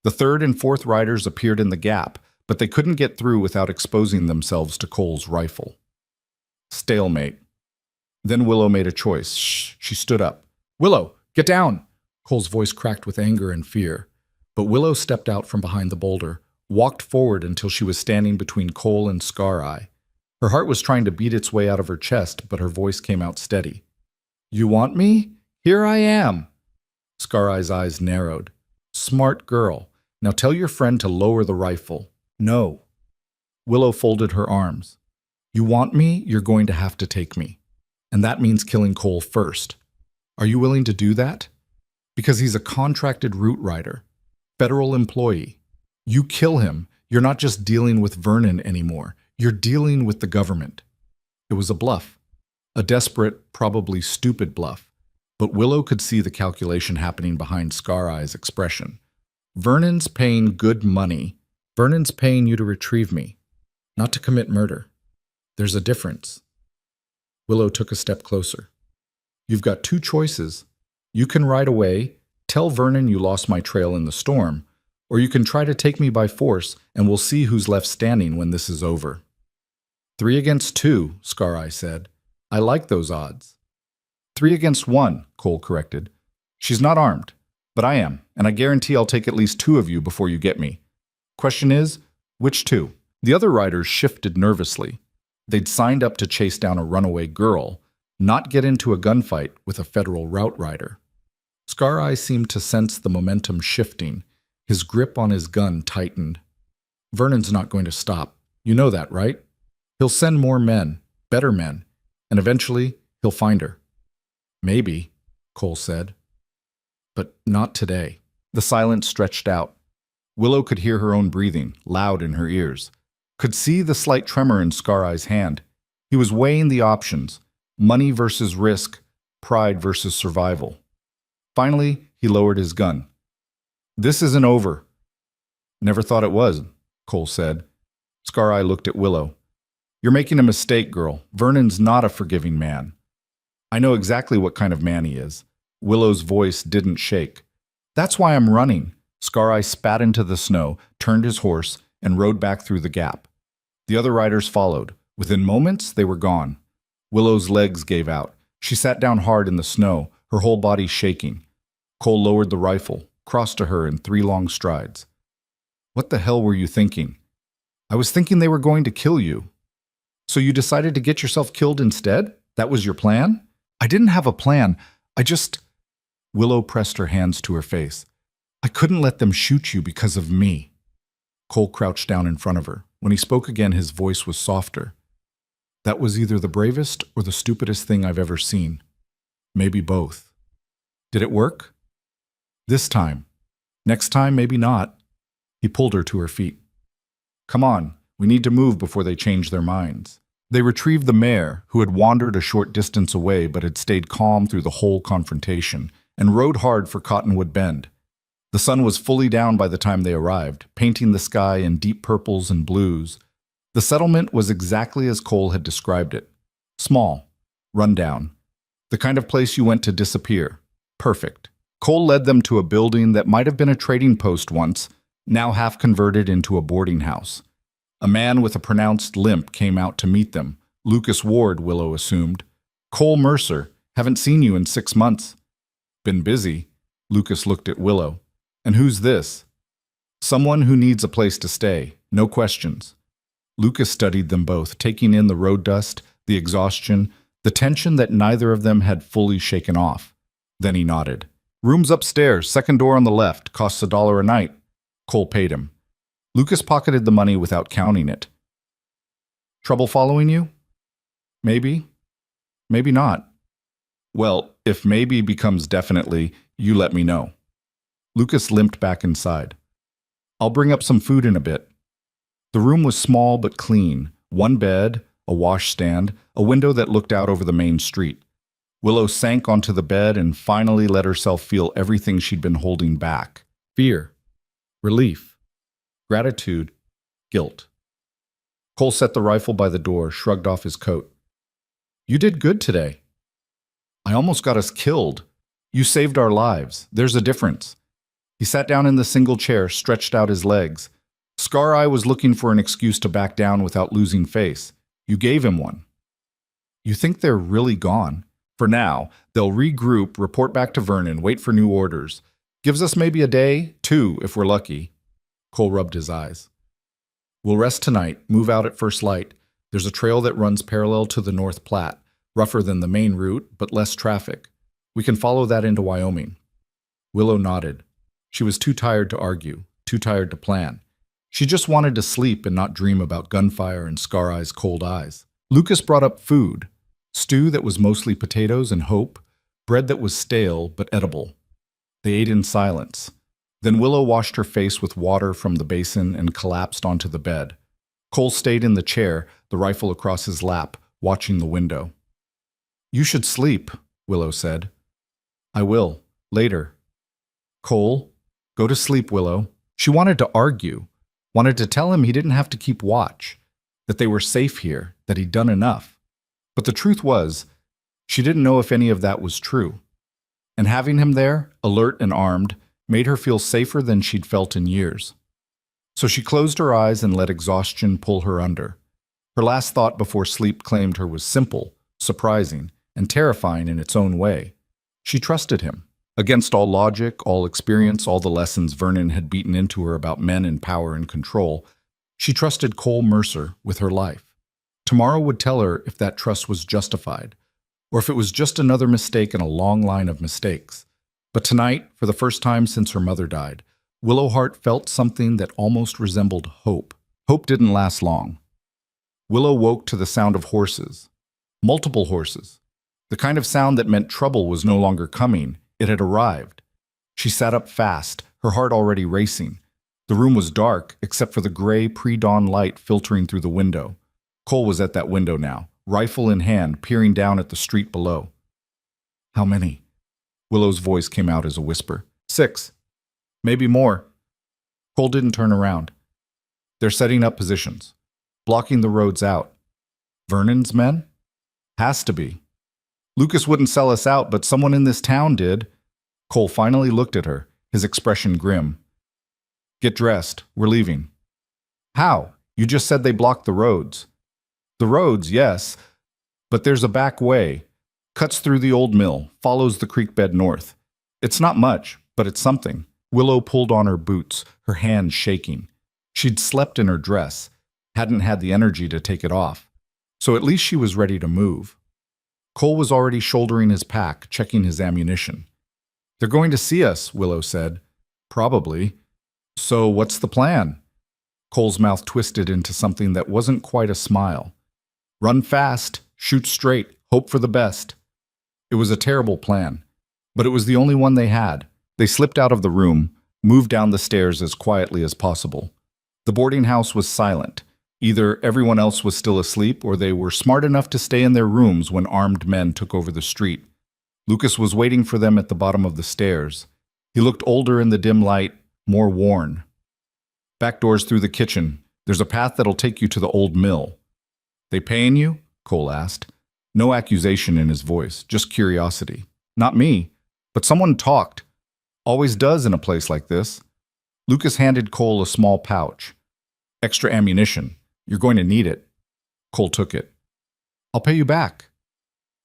The third and fourth riders appeared in the gap, but they couldn't get through without exposing themselves to Cole's rifle. Stalemate. Then Willow made a choice. Shh, she stood up. Willow, get down! Cole's voice cracked with anger and fear. But Willow stepped out from behind the boulder, walked forward until she was standing between Cole and Scar Eye. Her heart was trying to beat its way out of her chest, but her voice came out steady. You want me? Here I am. Scar Eye's eyes narrowed. Smart girl. Now tell your friend to lower the rifle. No. Willow folded her arms. You want me? You're going to have to take me. And that means killing Cole first. Are you willing to do that? Because he's a contracted route rider, federal employee. You kill him, you're not just dealing with Vernon anymore. You're dealing with the government. It was a bluff. A desperate, probably stupid bluff. But Willow could see the calculation happening behind Scar Eye's expression. Vernon's paying good money. Vernon's paying you to retrieve me, not to commit murder. There's a difference. Willow took a step closer. You've got two choices. You can ride away, tell Vernon you lost my trail in the storm, or you can try to take me by force and we'll see who's left standing when this is over. 3 against 2, Scar Eye said. I like those odds. 3 against 1, Cole corrected. She's not armed, but I am, and I guarantee I'll take at least 2 of you before you get me. Question is, which 2? The other riders shifted nervously. They'd signed up to chase down a runaway girl, not get into a gunfight with a federal route rider. Scar Eye seemed to sense the momentum shifting. His grip on his gun tightened. Vernon's not going to stop. You know that, right? He'll send more men, better men, and eventually he'll find her. Maybe, Cole said. But not today. The silence stretched out. Willow could hear her own breathing, loud in her ears. Could see the slight tremor in Scar Eye's hand. He was weighing the options. Money versus risk, pride versus survival. Finally, he lowered his gun. This isn't over. Never thought it was, Cole said. Scar Eye looked at Willow. You're making a mistake, girl. Vernon's not a forgiving man. I know exactly what kind of man he is. Willow's voice didn't shake. That's why I'm running. Scar Eye spat into the snow, turned his horse, and rode back through the gap. The other riders followed. Within moments, they were gone. Willow's legs gave out. She sat down hard in the snow, her whole body shaking. Cole lowered the rifle, crossed to her in 3 long strides. What the hell were you thinking? I was thinking they were going to kill you. So you decided to get yourself killed instead? That was your plan? I didn't have a plan. Willow pressed her hands to her face. I couldn't let them shoot you because of me. Cole crouched down in front of her. When he spoke again, his voice was softer. That was either the bravest or the stupidest thing I've ever seen. Maybe both. Did it work? This time. Next time, maybe not. He pulled her to her feet. Come on, we need to move before they change their minds. They retrieved the mare, who had wandered a short distance away but had stayed calm through the whole confrontation, and rode hard for Cottonwood Bend. The The sun was fully down by the time they arrived, painting the sky in deep purples and blues. The settlement was exactly as Cole had described it. Small, run down. The kind of place you went to disappear. Perfect. Cole led them to a building that might have been a trading post once, now half converted into a boarding house. A man with a pronounced limp came out to meet them. Lucas Ward, Willow assumed. Cole Mercer, haven't seen you in 6 months. Been busy. Lucas looked at Willow. And who's this? Someone who needs a place to stay, no questions. Lucas studied them both, taking in the road dust, the exhaustion, the tension that neither of them had fully shaken off. Then he nodded. Room's upstairs, second door on the left, costs $1 a night. Cole paid him. Lucas pocketed the money without counting it. Trouble following you? Maybe. Maybe not. Well, if maybe becomes definitely, you let me know. Lucas limped back inside. I'll bring up some food in a bit. The room was small but clean. One bed, a washstand, a window that looked out over the main street. Willow sank onto the bed and finally let herself feel everything she'd been holding back. Fear, relief, gratitude, guilt. Cole set the rifle by the door, shrugged off his coat. You did good today. I almost got us killed. You saved our lives. There's a difference. He sat down in the single chair, stretched out his legs. Scar Eye was looking for an excuse to back down without losing face. You gave him one. You think they're really gone? For now, they'll regroup, report back to Vernon, wait for new orders. Gives us maybe a day, 2, if we're lucky. Cole rubbed his eyes. We'll rest tonight, move out at first light. There's a trail that runs parallel to the North Platte, rougher than the main route, but less traffic. We can follow that into Wyoming. Willow nodded. She was too tired to argue, too tired to plan. She just wanted to sleep and not dream about gunfire and Scar Eye's cold eyes. Lucas brought up food. Stew that was mostly potatoes and hope, bread that was stale but edible. They ate in silence. Then Willow washed her face with water from the basin and collapsed onto the bed. Cole stayed in the chair, the rifle across his lap, watching the window. You should sleep, Willow said. I will, later. Cole, go to sleep, Willow. She wanted to argue, wanted to tell him he didn't have to keep watch, that they were safe here, that he'd done enough. But the truth was, she didn't know if any of that was true. And having him there, alert and armed, made her feel safer than she'd felt in years. So she closed her eyes and let exhaustion pull her under. Her last thought before sleep claimed her was simple, surprising, and terrifying in its own way. She trusted him. Against all logic, all experience, all the lessons Vernon had beaten into her about men in power and control, she trusted Cole Mercer with her life. Tomorrow would tell her if that trust was justified, or if it was just another mistake in a long line of mistakes. But tonight, for the first time since her mother died, Willowheart felt something that almost resembled hope. Hope didn't last long. Willow woke to the sound of horses. Multiple horses. The kind of sound that meant trouble was no longer coming. It had arrived. She sat up fast, her heart already racing. The room was dark, except for the gray pre-dawn light filtering through the window. Cole was at that window now, rifle in hand, peering down at the street below. How many? Willow's voice came out as a whisper. 6. Maybe more. Cole didn't turn around. They're setting up positions, blocking the roads out. Vernon's men? Has to be. Lucas wouldn't sell us out, but someone in this town did. Cole finally looked at her, his expression grim. Get dressed. We're leaving. How? You just said they blocked the roads. The roads, yes, but there's a back way. Cuts through the old mill, follows the creek bed north. It's not much, but it's something. Willow pulled on her boots, her hands shaking. She'd slept in her dress, hadn't had the energy to take it off. So at least she was ready to move. Cole was already shouldering his pack, checking his ammunition. They're going to see us, Willow said. Probably. So what's the plan? Cole's mouth twisted into something that wasn't quite a smile. Run fast, shoot straight, hope for the best. It was a terrible plan, but it was the only one they had. They slipped out of the room, moved down the stairs as quietly as possible. The boarding house was silent. Either everyone else was still asleep or they were smart enough to stay in their rooms when armed men took over the street. Lucas was waiting for them at the bottom of the stairs. He looked older in the dim light, more worn. Back doors through the kitchen. There's a path that'll take you to the old mill. They paying you? Cole asked. No accusation in his voice, just curiosity. Not me, but someone talked. Always does in a place like this. Lucas handed Cole a small pouch. Extra ammunition. You're going to need it. Cole took it. I'll pay you back.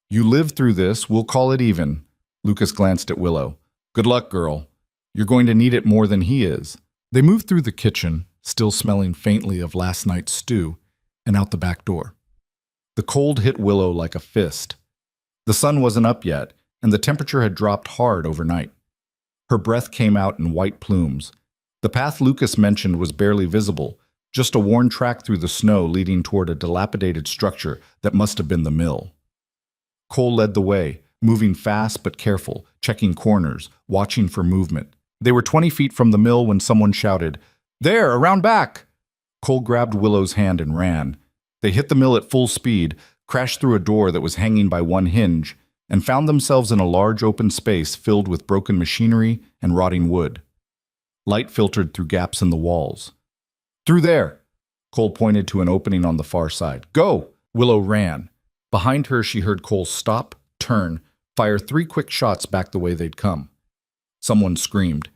You live through this, we'll call it even. Lucas glanced at Willow. Good luck, girl. You're going to need it more than he is. They moved through the kitchen, still smelling faintly of last night's stew, and out the back door. The cold hit Willow like a fist. The sun wasn't up yet, and the temperature had dropped hard overnight. Her breath came out in white plumes. The path Lucas mentioned was barely visible, just a worn track through the snow leading toward a dilapidated structure that must have been the mill. Cole led the way, moving fast but careful, checking corners, watching for movement. They were 20 feet from the mill when someone shouted, "There, around back!" Cole grabbed Willow's hand and ran. They hit the mill at full speed, crashed through a door that was hanging by one hinge, and found themselves in a large open space filled with broken machinery and rotting wood. Light filtered through gaps in the walls. "Through there!" Cole pointed to an opening on the far side. "Go!" Willow ran. Behind her, she heard Cole stop, turn, fire 3 quick shots back the way they'd come. Someone screamed.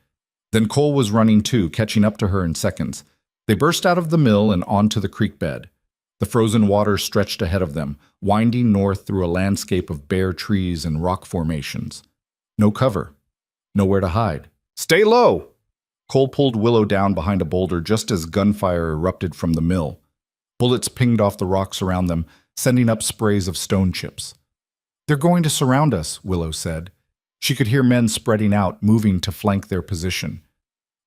Then Cole was running too, catching up to her in seconds. They burst out of the mill and onto the creek bed. The frozen water stretched ahead of them, winding north through a landscape of bare trees and rock formations. No cover. Nowhere to hide. "Stay low!" Cole pulled Willow down behind a boulder just as gunfire erupted from the mill. Bullets pinged off the rocks around them, sending up sprays of stone chips. "They're going to surround us," Willow said. She could hear men spreading out, moving to flank their position.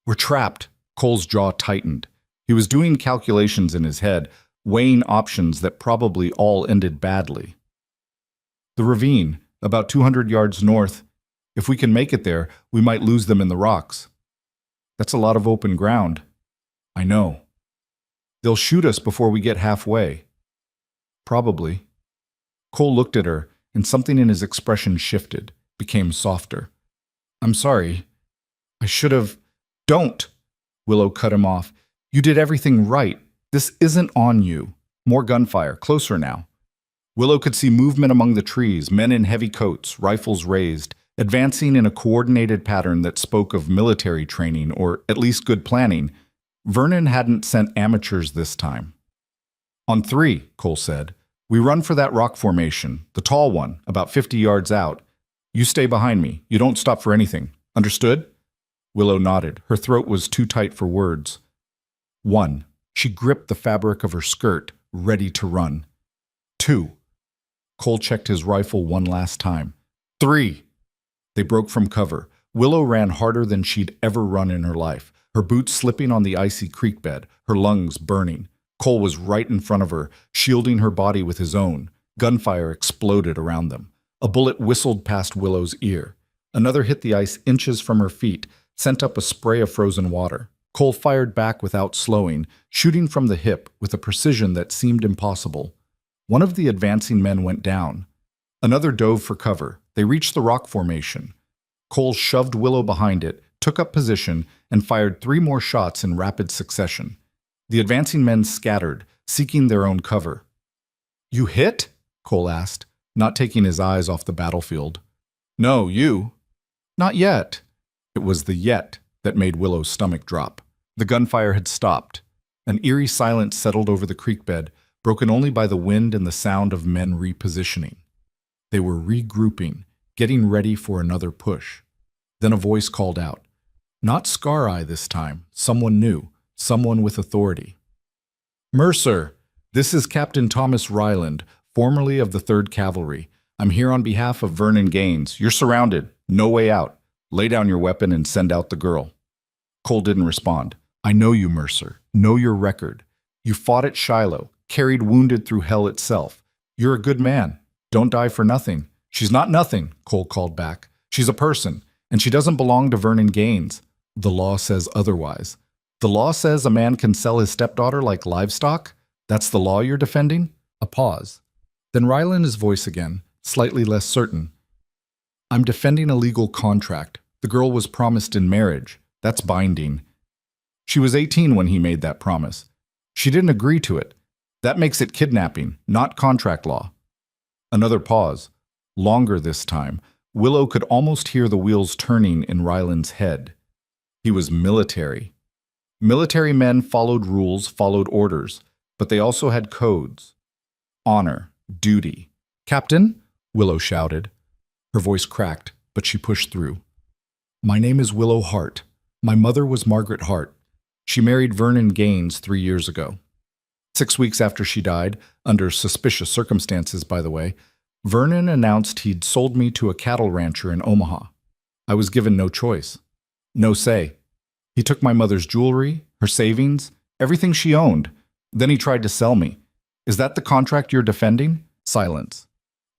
"We're trapped." Cole's jaw tightened. He was doing calculations in his head, weighing options that probably all ended badly. The ravine, about 200 yards north. If we can make it there, we might lose them in the rocks. That's a lot of open ground. I know. They'll shoot us before we get halfway. Probably. Cole looked at her, and something in his expression shifted, became softer. "I'm sorry. I should have—" "Don't!" Willow cut him off. "You did everything right. This isn't on you." More gunfire, closer now. Willow could see movement among the trees, men in heavy coats, rifles raised, advancing in a coordinated pattern that spoke of military training, or at least good planning. Vernon hadn't sent amateurs this time. "On 3, Cole said. "We run for that rock formation, the tall one, about 50 yards out. You stay behind me. You don't stop for anything. Understood?" Willow nodded. Her throat was too tight for words. 1. She gripped the fabric of her skirt, ready to run. 2. Cole checked his rifle one last time. 3. They broke from cover. Willow ran harder than she'd ever run in her life, her boots slipping on the icy creek bed, her lungs burning. Cole was right in front of her, shielding her body with his own. Gunfire exploded around them. A bullet whistled past Willow's ear. Another hit the ice inches from her feet, sent up a spray of frozen water. Cole fired back without slowing, shooting from the hip with a precision that seemed impossible. One of the advancing men went down. Another dove for cover. They reached the rock formation. Cole shoved Willow behind it, took up position, and fired 3 more shots in rapid succession. The advancing men scattered, seeking their own cover. "You hit?" Cole asked, not taking his eyes off the battlefield. "No, you." "Not yet." It was the "yet" that made Willow's stomach drop. The gunfire had stopped. An eerie silence settled over the creek bed, broken only by the wind and the sound of men repositioning. They were regrouping, getting ready for another push. Then a voice called out. Not Scar Eye this time, someone new, someone with authority. "Mercer, this is Captain Thomas Ryland, formerly of the 3rd Cavalry. I'm here on behalf of Vernon Gaines. You're surrounded. No way out. Lay down your weapon and send out the girl." Cole didn't respond. "I know you, Mercer. Know your record. You fought at Shiloh, carried wounded through hell itself. You're a good man. Don't die for nothing." "She's not nothing," Cole called back. "She's a person, and she doesn't belong to Vernon Gaines. The law says otherwise. The law says a man can sell his stepdaughter like livestock? That's the law you're defending?" A pause. Then Ryland's voice again, slightly less certain. "I'm defending a legal contract. The girl was promised in marriage. That's binding. She was 18 when he made that promise. She didn't agree to it. That makes it kidnapping, not contract law. Another pause. Longer this time. Willow could almost hear the wheels turning in Ryland's head. He was military. Military men followed rules, followed orders, but they also had codes. Honor, duty. "Captain," Willow shouted. Her voice cracked, but she pushed through. "My name is Willow Hart. My mother was Margaret Hart. She married Vernon Gaines 3 years ago. 6 weeks after she died, under suspicious circumstances, by the way, Vernon announced he'd sold me to a cattle rancher in Omaha. I was given no choice. No say. He took my mother's jewelry, her savings, everything she owned. Then he tried to sell me. Is that the contract you're defending?" Silence.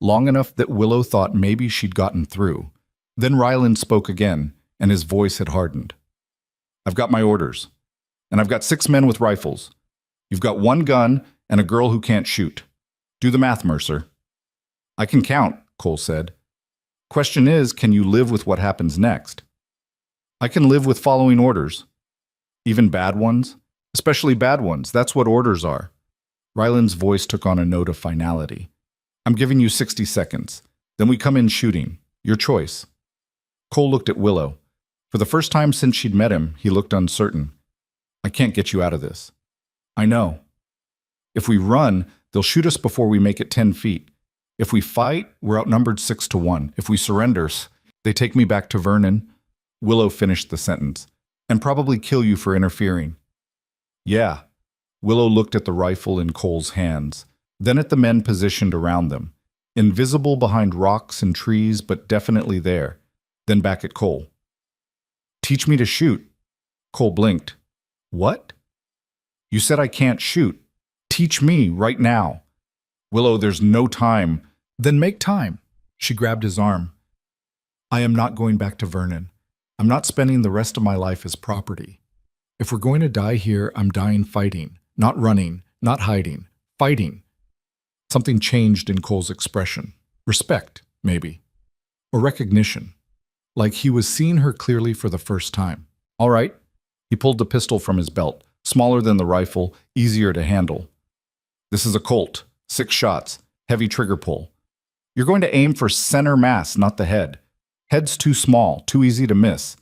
Long enough that Willow thought maybe she'd gotten through. Then Ryland spoke again, and his voice had hardened. "I've got my orders. And I've got 6 men with rifles. You've got 1 gun and a girl who can't shoot. Do the math, Mercer." "I can count," Cole said. "Question is, can you live with what happens next?" "I can live with following orders. Even bad ones? Especially bad ones. That's what orders are." Ryland's voice took on a note of finality. "I'm giving you 60 seconds. Then we come in shooting. Your choice." Cole looked at Willow. For the first time since she'd met him, he looked uncertain. "I can't get you out of this." "I know. If we run, they'll shoot us before we make it 10 feet. If we fight, we're outnumbered 6-1. If we surrender, they take me back to Vernon." Willow finished the sentence. "And probably kill you for interfering." "Yeah." Willow looked at the rifle in Cole's hands, then at the men positioned around them, invisible behind rocks and trees, but definitely there, then back at Cole. "Teach me to shoot." Cole blinked. "What?" "You said I can't shoot. Teach me right now." "Willow, there's no time." "Then make time." She grabbed his arm. "I am not going back to Vernon. I'm not spending the rest of my life as property. If we're going to die here, I'm dying fighting, not running, not hiding, fighting." Something changed in Cole's expression. Respect, maybe. Or recognition. Like he was seeing her clearly for the first time. "All right." He pulled the pistol from his belt, smaller than the rifle, easier to handle. "This is a Colt, 6 shots, heavy trigger pull. You're going to aim for center mass, not the head. Head's too small, too easy to miss.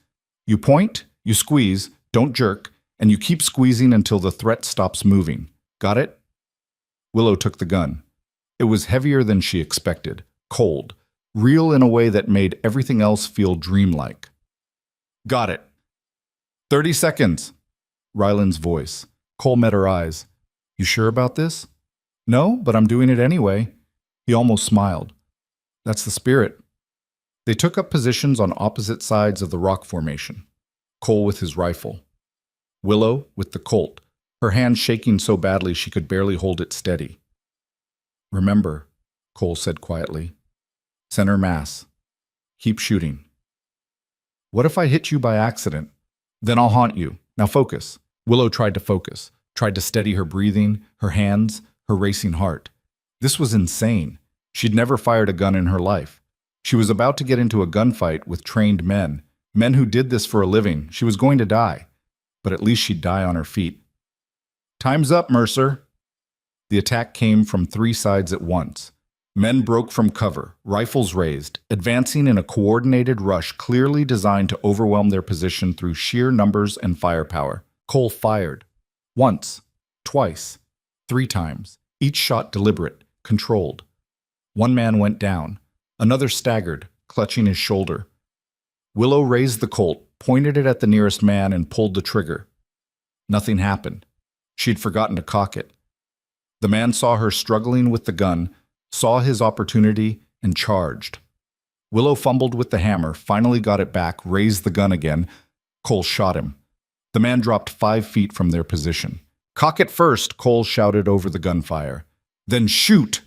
You point, you squeeze, don't jerk, and you keep squeezing until the threat stops moving. Got it?" Willow took the gun. It was heavier than she expected, cold, real in a way that made everything else feel dreamlike. "Got it." 30 seconds. Ryland's voice. Cole met her eyes. "You sure about this?" "No, but I'm doing it anyway." He almost smiled. "That's the spirit." They took up positions on opposite sides of the rock formation. Cole with his rifle. Willow with the Colt, her hand shaking so badly she could barely hold it steady. "Remember," Cole said quietly. "Center mass. Keep shooting." "What if I hit you by accident? Then I'll haunt you. Now focus." Willow tried to focus, tried to steady her breathing, her hands, her racing heart. This was insane. She'd never fired a gun in her life. She was about to get into a gunfight with trained men, men who did this for a living. She was going to die, but at least she'd die on her feet. "Time's up, Mercer." The attack came from 3 sides at once. Men broke from cover, rifles raised, advancing in a coordinated rush clearly designed to overwhelm their position through sheer numbers and firepower. Cole fired. Once, twice, 3 times, each shot deliberate, controlled. One man went down. Another staggered, clutching his shoulder. Willow raised the Colt, pointed it at the nearest man, and pulled the trigger. Nothing happened. She'd forgotten to cock it. The man saw her struggling with the gun, saw his opportunity, and charged. Willow fumbled with the hammer, finally got it back, raised the gun again. Cole shot him. The man dropped 5 feet from their position. "Cock it first," Cole shouted over the gunfire. "Then shoot!"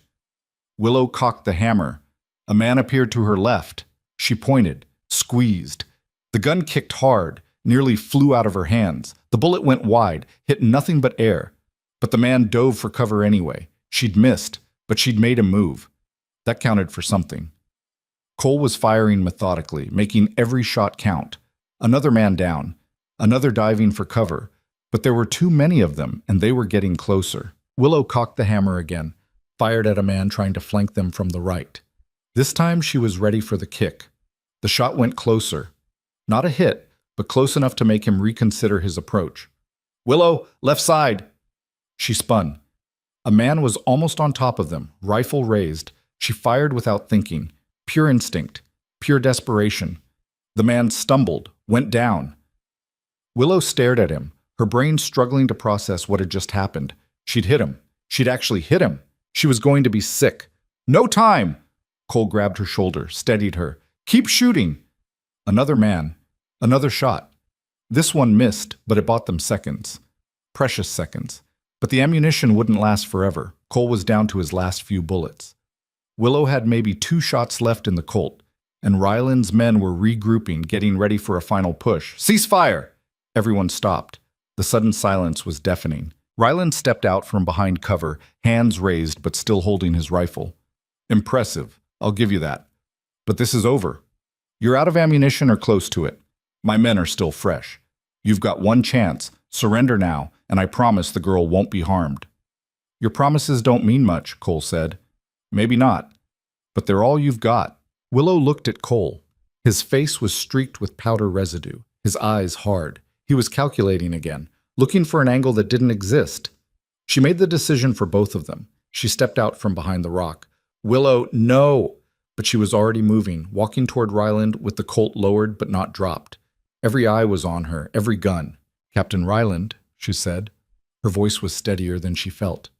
Willow cocked the hammer. A man appeared to her left. She pointed, squeezed. The gun kicked hard, nearly flew out of her hands. The bullet went wide, hit nothing but air. But the man dove for cover anyway. She'd missed, but she'd made him move. That counted for something. Cole was firing methodically, making every shot count. Another man down, another diving for cover, but there were too many of them, and they were getting closer. Willow cocked the hammer again, fired at a man trying to flank them from the right. This time she was ready for the kick. The shot went closer. Not a hit, but close enough to make him reconsider his approach. "Willow, left side!" She spun. A man was almost on top of them, rifle raised. She fired without thinking. Pure instinct. Pure desperation. The man stumbled, went down. Willow stared at him, her brain struggling to process what had just happened. She'd hit him. She'd actually hit him. She was going to be sick. "No time!" Cole grabbed her shoulder, steadied her. "Keep shooting!" Another man. Another shot. This one missed, but it bought them seconds. Precious seconds. But the ammunition wouldn't last forever. Cole was down to his last few bullets. Willow had maybe 2 shots left in the Colt, and Ryland's men were regrouping, getting ready for a final push. "Cease fire!" Everyone stopped. The sudden silence was deafening. Ryland stepped out from behind cover, hands raised but still holding his rifle. "Impressive, I'll give you that. But this is over. You're out of ammunition or close to it. My men are still fresh. You've got one chance. Surrender now, and I promise the girl won't be harmed." "Your promises don't mean much," Cole said. "Maybe not, but they're all you've got." Willow looked at Cole. His face was streaked with powder residue, his eyes hard. He was calculating again, looking for an angle that didn't exist. She made the decision for both of them. She stepped out from behind the rock. "Willow, no!" But she was already moving, walking toward Ryland with the Colt lowered but not dropped. Every eye was on her, every gun. "Captain Ryland," she said. Her voice was steadier than she felt.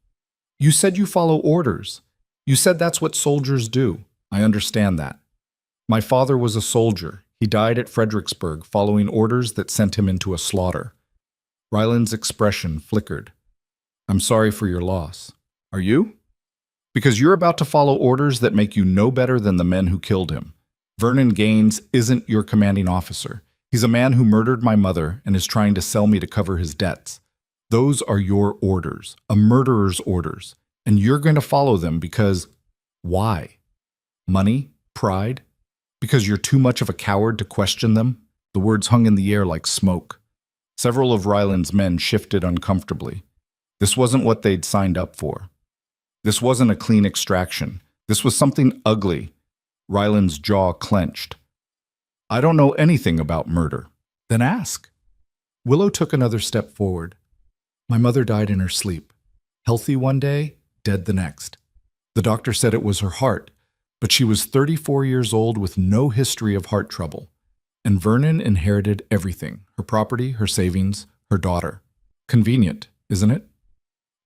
"You said you follow orders. You said that's what soldiers do. I understand that. My father was a soldier. He died at Fredericksburg following orders that sent him into a slaughter." Ryland's expression flickered. "I'm sorry for your loss. Are you? Because you're about to follow orders that make you no better than the men who killed him. Vernon Gaines isn't your commanding officer. He's a man who murdered my mother and is trying to sell me to cover his debts. Those are your orders, a murderer's orders, and you're going to follow them because... why? Money? Pride? Because you're too much of a coward to question them?" The words hung in the air like smoke. Several of Ryland's men shifted uncomfortably. This wasn't what they'd signed up for. This wasn't a clean extraction. This was something ugly. Ryland's jaw clenched. "I don't know anything about murder." "Then ask." Willow took another step forward. "My mother died in her sleep. Healthy one day, dead the next. The doctor said it was her heart, but she was 34 years old with no history of heart trouble. And Vernon inherited everything, her property, her savings, her daughter. Convenient, isn't it?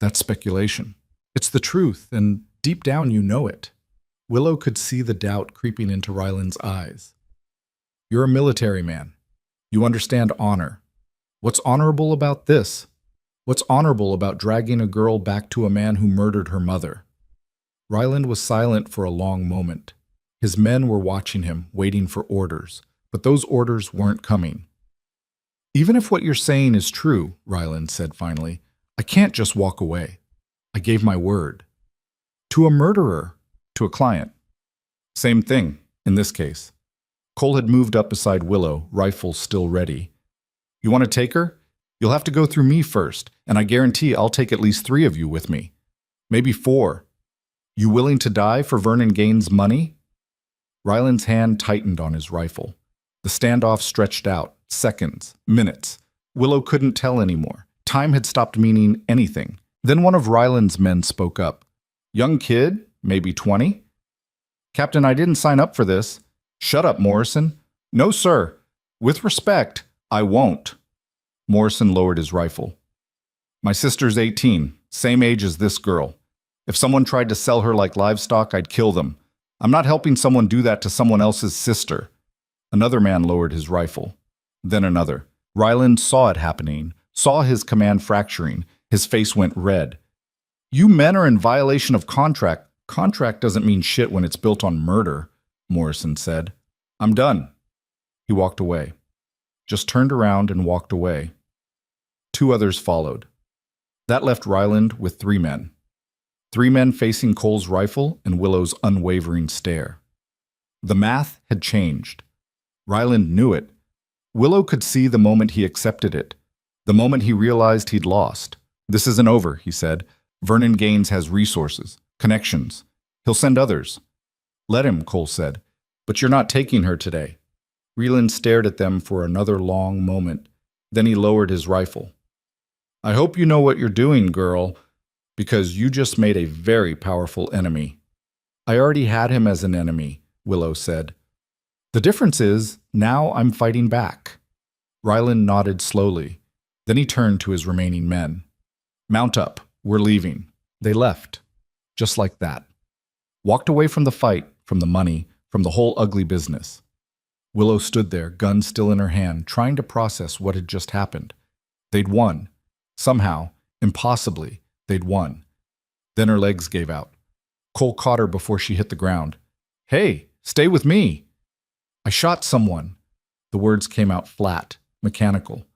That's speculation. It's the truth, and deep down you know it." Willow could see the doubt creeping into Ryland's eyes. "You're a military man. You understand honor. What's honorable about this? What's honorable about dragging a girl back to a man who murdered her mother?" Ryland was silent for a long moment. His men were watching him, waiting for orders, but those orders weren't coming. "Even if what you're saying is true," Ryland said finally, "I can't just walk away. I gave my word. To a murderer, to a client. Same thing, in this case." Cole had moved up beside Willow, rifle still ready. "You want to take her? You'll have to go through me first, and I guarantee I'll take at least 3 of you with me. Maybe 4. You willing to die for Vernon Gaines' money?" Ryland's hand tightened on his rifle. The standoff stretched out, seconds, minutes. Willow couldn't tell anymore. Time had stopped meaning anything. Then one of Ryland's men spoke up. "Young kid, maybe 20? Captain, I didn't sign up for this." "Shut up, Morrison." "No, sir. With respect, I won't." Morrison lowered his rifle. "My sister's 18, same age as this girl. If someone tried to sell her like livestock, I'd kill them. I'm not helping someone do that to someone else's sister." Another man lowered his rifle. Then another. Ryland saw it happening, saw his command fracturing. His face went red. "You men are in violation of contract." "Contract doesn't mean shit when it's built on murder," Morrison said. "I'm done." He walked away. Just turned around and walked away. 2 others followed. That left Ryland with 3 men. 3 men facing Cole's rifle and Willow's unwavering stare. The math had changed. Ryland knew it. Willow could see the moment he accepted it, the moment he realized he'd lost. "This isn't over," he said. "Vernon Gaines has resources, connections. He'll send others." "Let him," Cole said. "But you're not taking her today." Ryland stared at them for another long moment. Then he lowered his rifle. "I hope you know what you're doing, girl, because you just made a very powerful enemy." "I already had him as an enemy," Willow said. "The difference is, now I'm fighting back." Ryland nodded slowly. Then he turned to his remaining men. "Mount up. We're leaving." They left. Just like that. Walked away from the fight, from the money, from the whole ugly business. Willow stood there, gun still in her hand, trying to process what had just happened. They'd won. Somehow, impossibly, they'd won. Then her legs gave out. Cole caught her before she hit the ground. "Hey, stay with me!" "I shot someone." The words came out flat, mechanical.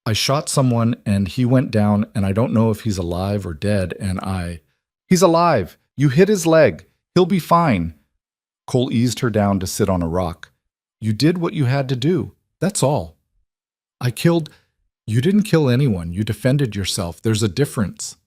"I shot someone and he went down and I don't know if he's alive or dead and I—" "He's alive! You hit his leg! He'll be fine!" Cole eased her down to sit on a rock. "You did what you had to do. That's all." "I killed—" "You didn't kill anyone. You defended yourself. There's a difference."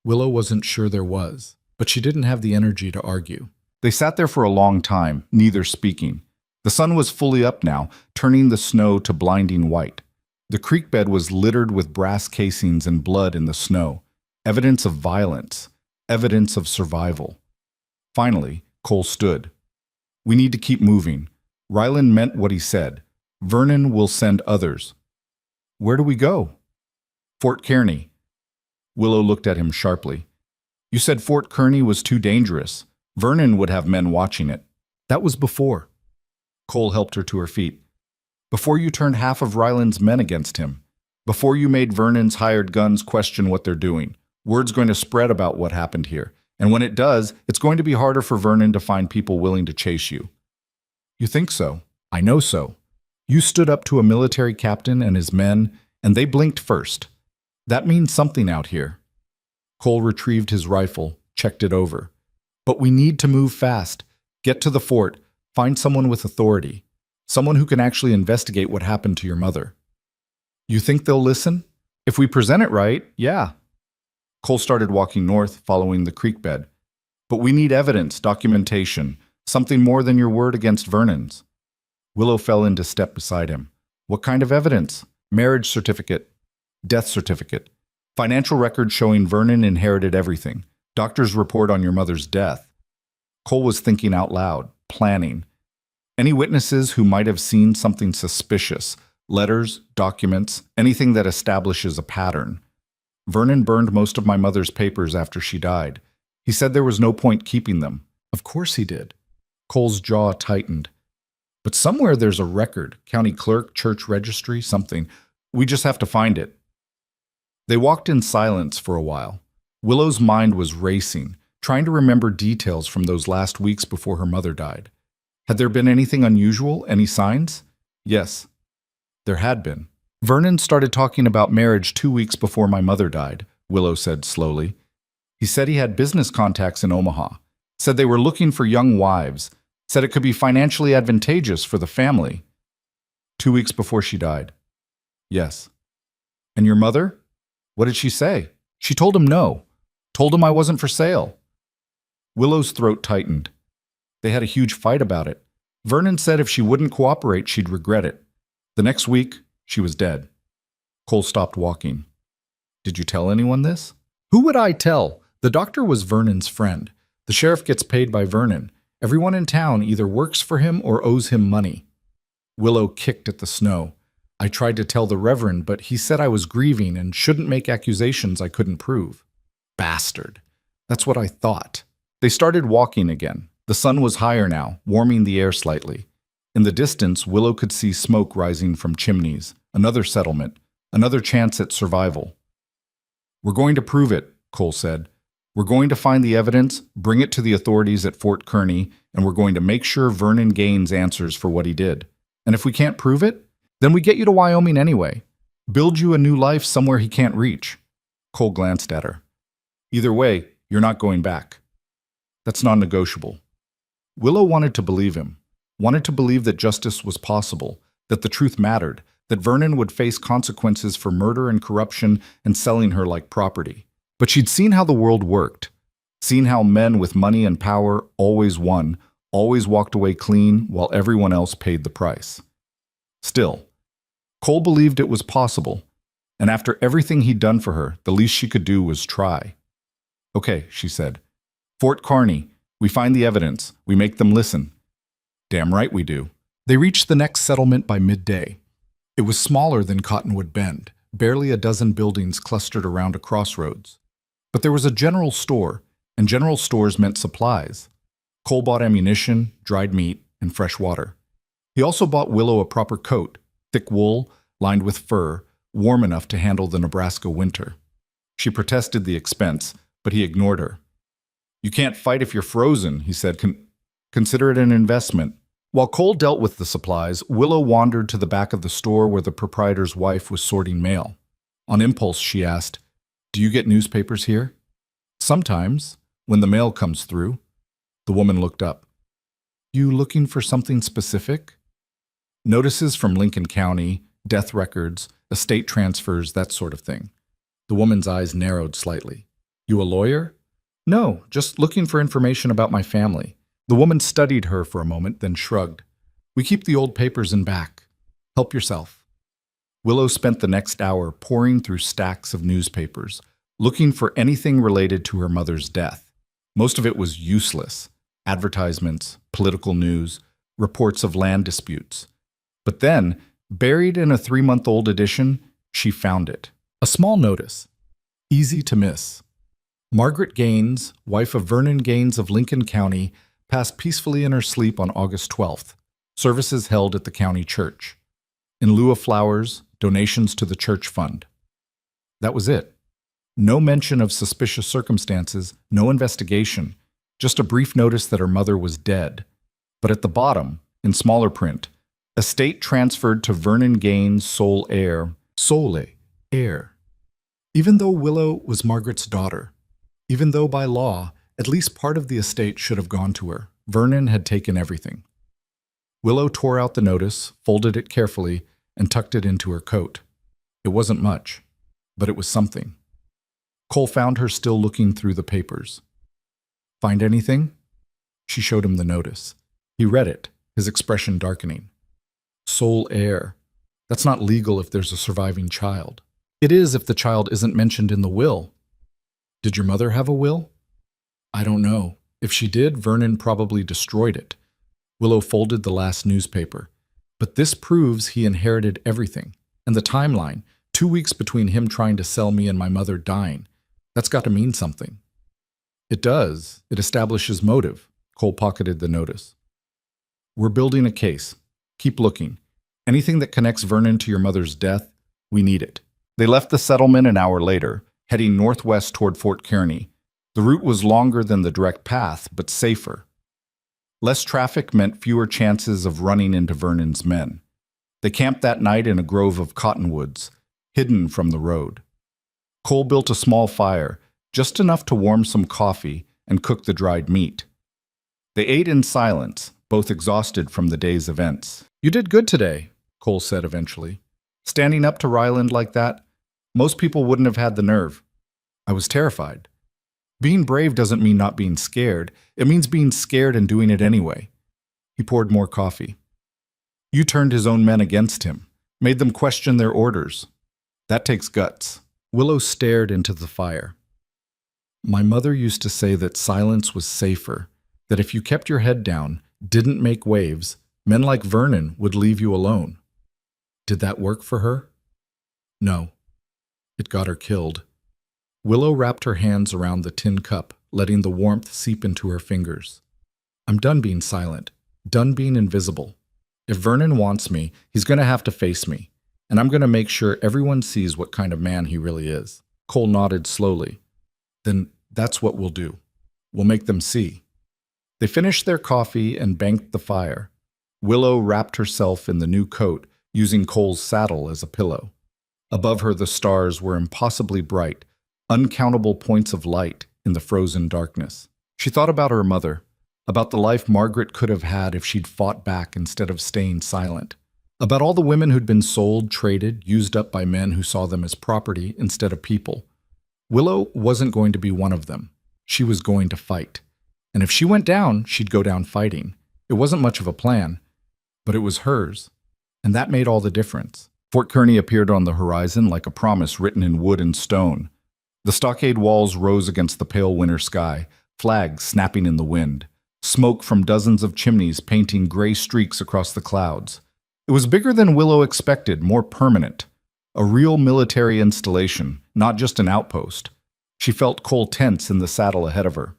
Willow wasn't sure there was, but she didn't have the energy to argue. They sat there for a long time, neither speaking. The sun was fully up now, turning the snow to blinding white. The creek bed was littered with brass casings and blood in the snow. Evidence of violence. Evidence of survival. Finally, Cole stood. "We need to keep moving." Ryland meant what he said. "Vernon will send others." "Where do we go?" "Fort Kearney." Willow looked at him sharply. "You said Fort Kearney was too dangerous. Vernon would have men watching it." "That was before." Cole helped her to her feet. "Before you turned half of Ryland's men against him. Before you made Vernon's hired guns question what they're doing. Word's going to spread about what happened here. And when it does, it's going to be harder for Vernon to find people willing to chase you." "You think so?" "I know so. You stood up to a military captain and his men, and they blinked first. That means something out here." Cole retrieved his rifle, checked it over. "But we need to move fast. Get to the fort. Find someone with authority. Someone who can actually investigate what happened to your mother." "You think they'll listen?" "If we present it right, yeah." Cole started walking north, following the creek bed. "But we need evidence, documentation, something more than your word against Vernon's." Willow fell into step beside him. "What kind of evidence?" "Marriage certificate. Death certificate. Financial records showing Vernon inherited everything. Doctor's report on your mother's death." Cole was thinking out loud, planning. Any witnesses who might have seen something suspicious, letters, documents, anything that establishes a pattern. "Vernon burned most of my mother's papers after she died. He said there was no point keeping them." "Of course he did." Cole's jaw tightened. "But somewhere there's a record, county clerk, church registry, something. We just have to find it." They walked in silence for a while. Willow's mind was racing, trying to remember details from those last weeks before her mother died. Had there been anything unusual, any signs? Yes, there had been. "Vernon started talking about marriage 2 weeks before my mother died," Willow said slowly. "He said he had business contacts in Omaha. Said they were looking for young wives. Said it could be financially advantageous for the family." 2 weeks before she died. "Yes." "And your mother? What did she say?" "She told him no. Told him I wasn't for sale." Willow's throat tightened. They had a huge fight about it. Vernon said if she wouldn't cooperate, she'd regret it. The next week, she was dead. Cole stopped walking. "Did you tell anyone this?" "Who would I tell? The doctor was Vernon's friend. The sheriff gets paid by Vernon. Everyone in town either works for him or owes him money." Willow kicked at the snow. "I tried to tell the Reverend, but he said I was grieving and shouldn't make accusations I couldn't prove." "Bastard. That's what I thought." They started walking again. The sun was higher now, warming the air slightly. In the distance, Willow could see smoke rising from chimneys. Another settlement. Another chance at survival. "We're going to prove it," Cole said. "We're going to find the evidence, bring it to the authorities at Fort Kearney, and we're going to make sure Vernon Gaines answers for what he did. And if we can't prove it, then we get you to Wyoming anyway. Build you a new life somewhere he can't reach." Cole glanced at her. "Either way, you're not going back." "That's non-negotiable." Willow wanted to believe him, wanted to believe that justice was possible, that the truth mattered, that Vernon would face consequences for murder and corruption and selling her like property. But she'd seen how the world worked, seen how men with money and power always won, always walked away clean while everyone else paid the price. Still, Cole believed it was possible, and after everything he'd done for her, the least she could do was try. "Okay," she said. "Fort Kearney. We find the evidence. We make them listen." "Damn right we do." They reached the next settlement by midday. It was smaller than Cottonwood Bend, barely a dozen buildings clustered around a crossroads. But there was a general store, and general stores meant supplies. Cole bought ammunition, dried meat, and fresh water. He also bought Willow a proper coat, thick wool, lined with fur, warm enough to handle the Nebraska winter. She protested the expense, but he ignored her. "You can't fight if you're frozen," he said. Consider it an investment." While Cole dealt with the supplies, Willow wandered to the back of the store where the proprietor's wife was sorting mail. On impulse, she asked, "Do you get newspapers here?" "Sometimes, when the mail comes through." The woman looked up. "You looking for something specific?" "Notices from Lincoln County, death records, estate transfers, that sort of thing." The woman's eyes narrowed slightly. "You a lawyer?" "No, just looking for information about my family." The woman studied her for a moment, then shrugged. "We keep the old papers in back. Help yourself." Willow spent the next hour poring through stacks of newspapers, looking for anything related to her mother's death. Most of it was useless. Advertisements, political news, reports of land disputes. But then, buried in a 3-month-old edition, she found it. A small notice. Easy to miss. Margaret Gaines, wife of Vernon Gaines of Lincoln County, passed peacefully in her sleep on August 12th. Services held at the county church. In lieu of flowers, donations to the church fund. That was it. No mention of suspicious circumstances, no investigation, just a brief notice that her mother was dead. But at the bottom, in smaller print, estate transferred to Vernon Gaines, sole heir. Even though Willow was Margaret's daughter, even though by law, at least part of the estate should have gone to her, Vernon had taken everything. Willow tore out the notice, folded it carefully, and tucked it into her coat. It wasn't much, but it was something. Cole found her still looking through the papers. "Find anything?" She showed him the notice. He read it, his expression darkening. "Sole heir. That's not legal if there's a surviving child." "It is if the child isn't mentioned in the will." "Did your mother have a will?" "I don't know. If she did, Vernon probably destroyed it." Willow folded the last newspaper. "But this proves he inherited everything. And the timeline, 2 weeks between him trying to sell me and my mother dying. That's got to mean something." "It does. It establishes motive." Cole pocketed the notice. "We're building a case. Keep looking. Anything that connects Vernon to your mother's death, we need it." They left the settlement an hour later, heading northwest toward Fort Kearney. The route was longer than the direct path, but safer. Less traffic meant fewer chances of running into Vernon's men. They camped that night in a grove of cottonwoods, hidden from the road. Cole built a small fire, just enough to warm some coffee and cook the dried meat. They ate in silence, both exhausted from the day's events. "You did good today," Cole said eventually. "Standing up to Ryland like that, most people wouldn't have had the nerve." "I was terrified." "Being brave doesn't mean not being scared. It means being scared and doing it anyway." He poured more coffee. "You turned his own men against him, made them question their orders. That takes guts." Willow stared into the fire. "My mother used to say that silence was safer, that if you kept your head down, didn't make waves, men like Vernon would leave you alone." "Did that work for her?" "No. It got her killed." Willow wrapped her hands around the tin cup, letting the warmth seep into her fingers. "I'm done being silent, done being invisible. If Vernon wants me, he's going to have to face me, and I'm going to make sure everyone sees what kind of man he really is." Cole nodded slowly. "Then that's what we'll do. We'll make them see." They finished their coffee and banked the fire. Willow wrapped herself in the new coat, using Cole's saddle as a pillow. Above her the stars were impossibly bright, uncountable points of light in the frozen darkness. She thought about her mother, About the life Margaret could have had if she'd fought back instead of staying silent. About all the women who'd been sold, traded, used up by men who saw them as property instead of people. Willow wasn't going to be one of them. She was going to fight. And if she went down, she'd go down fighting. It wasn't much of a plan, but it was hers. And that made all the difference. Fort Kearny appeared on the horizon like a promise written in wood and stone. The stockade walls rose against the pale winter sky, flags snapping in the wind, smoke from dozens of chimneys painting gray streaks across the clouds. It was bigger than Willow expected, more permanent. A real military installation, not just an outpost. She felt Cole tense in the saddle ahead of her.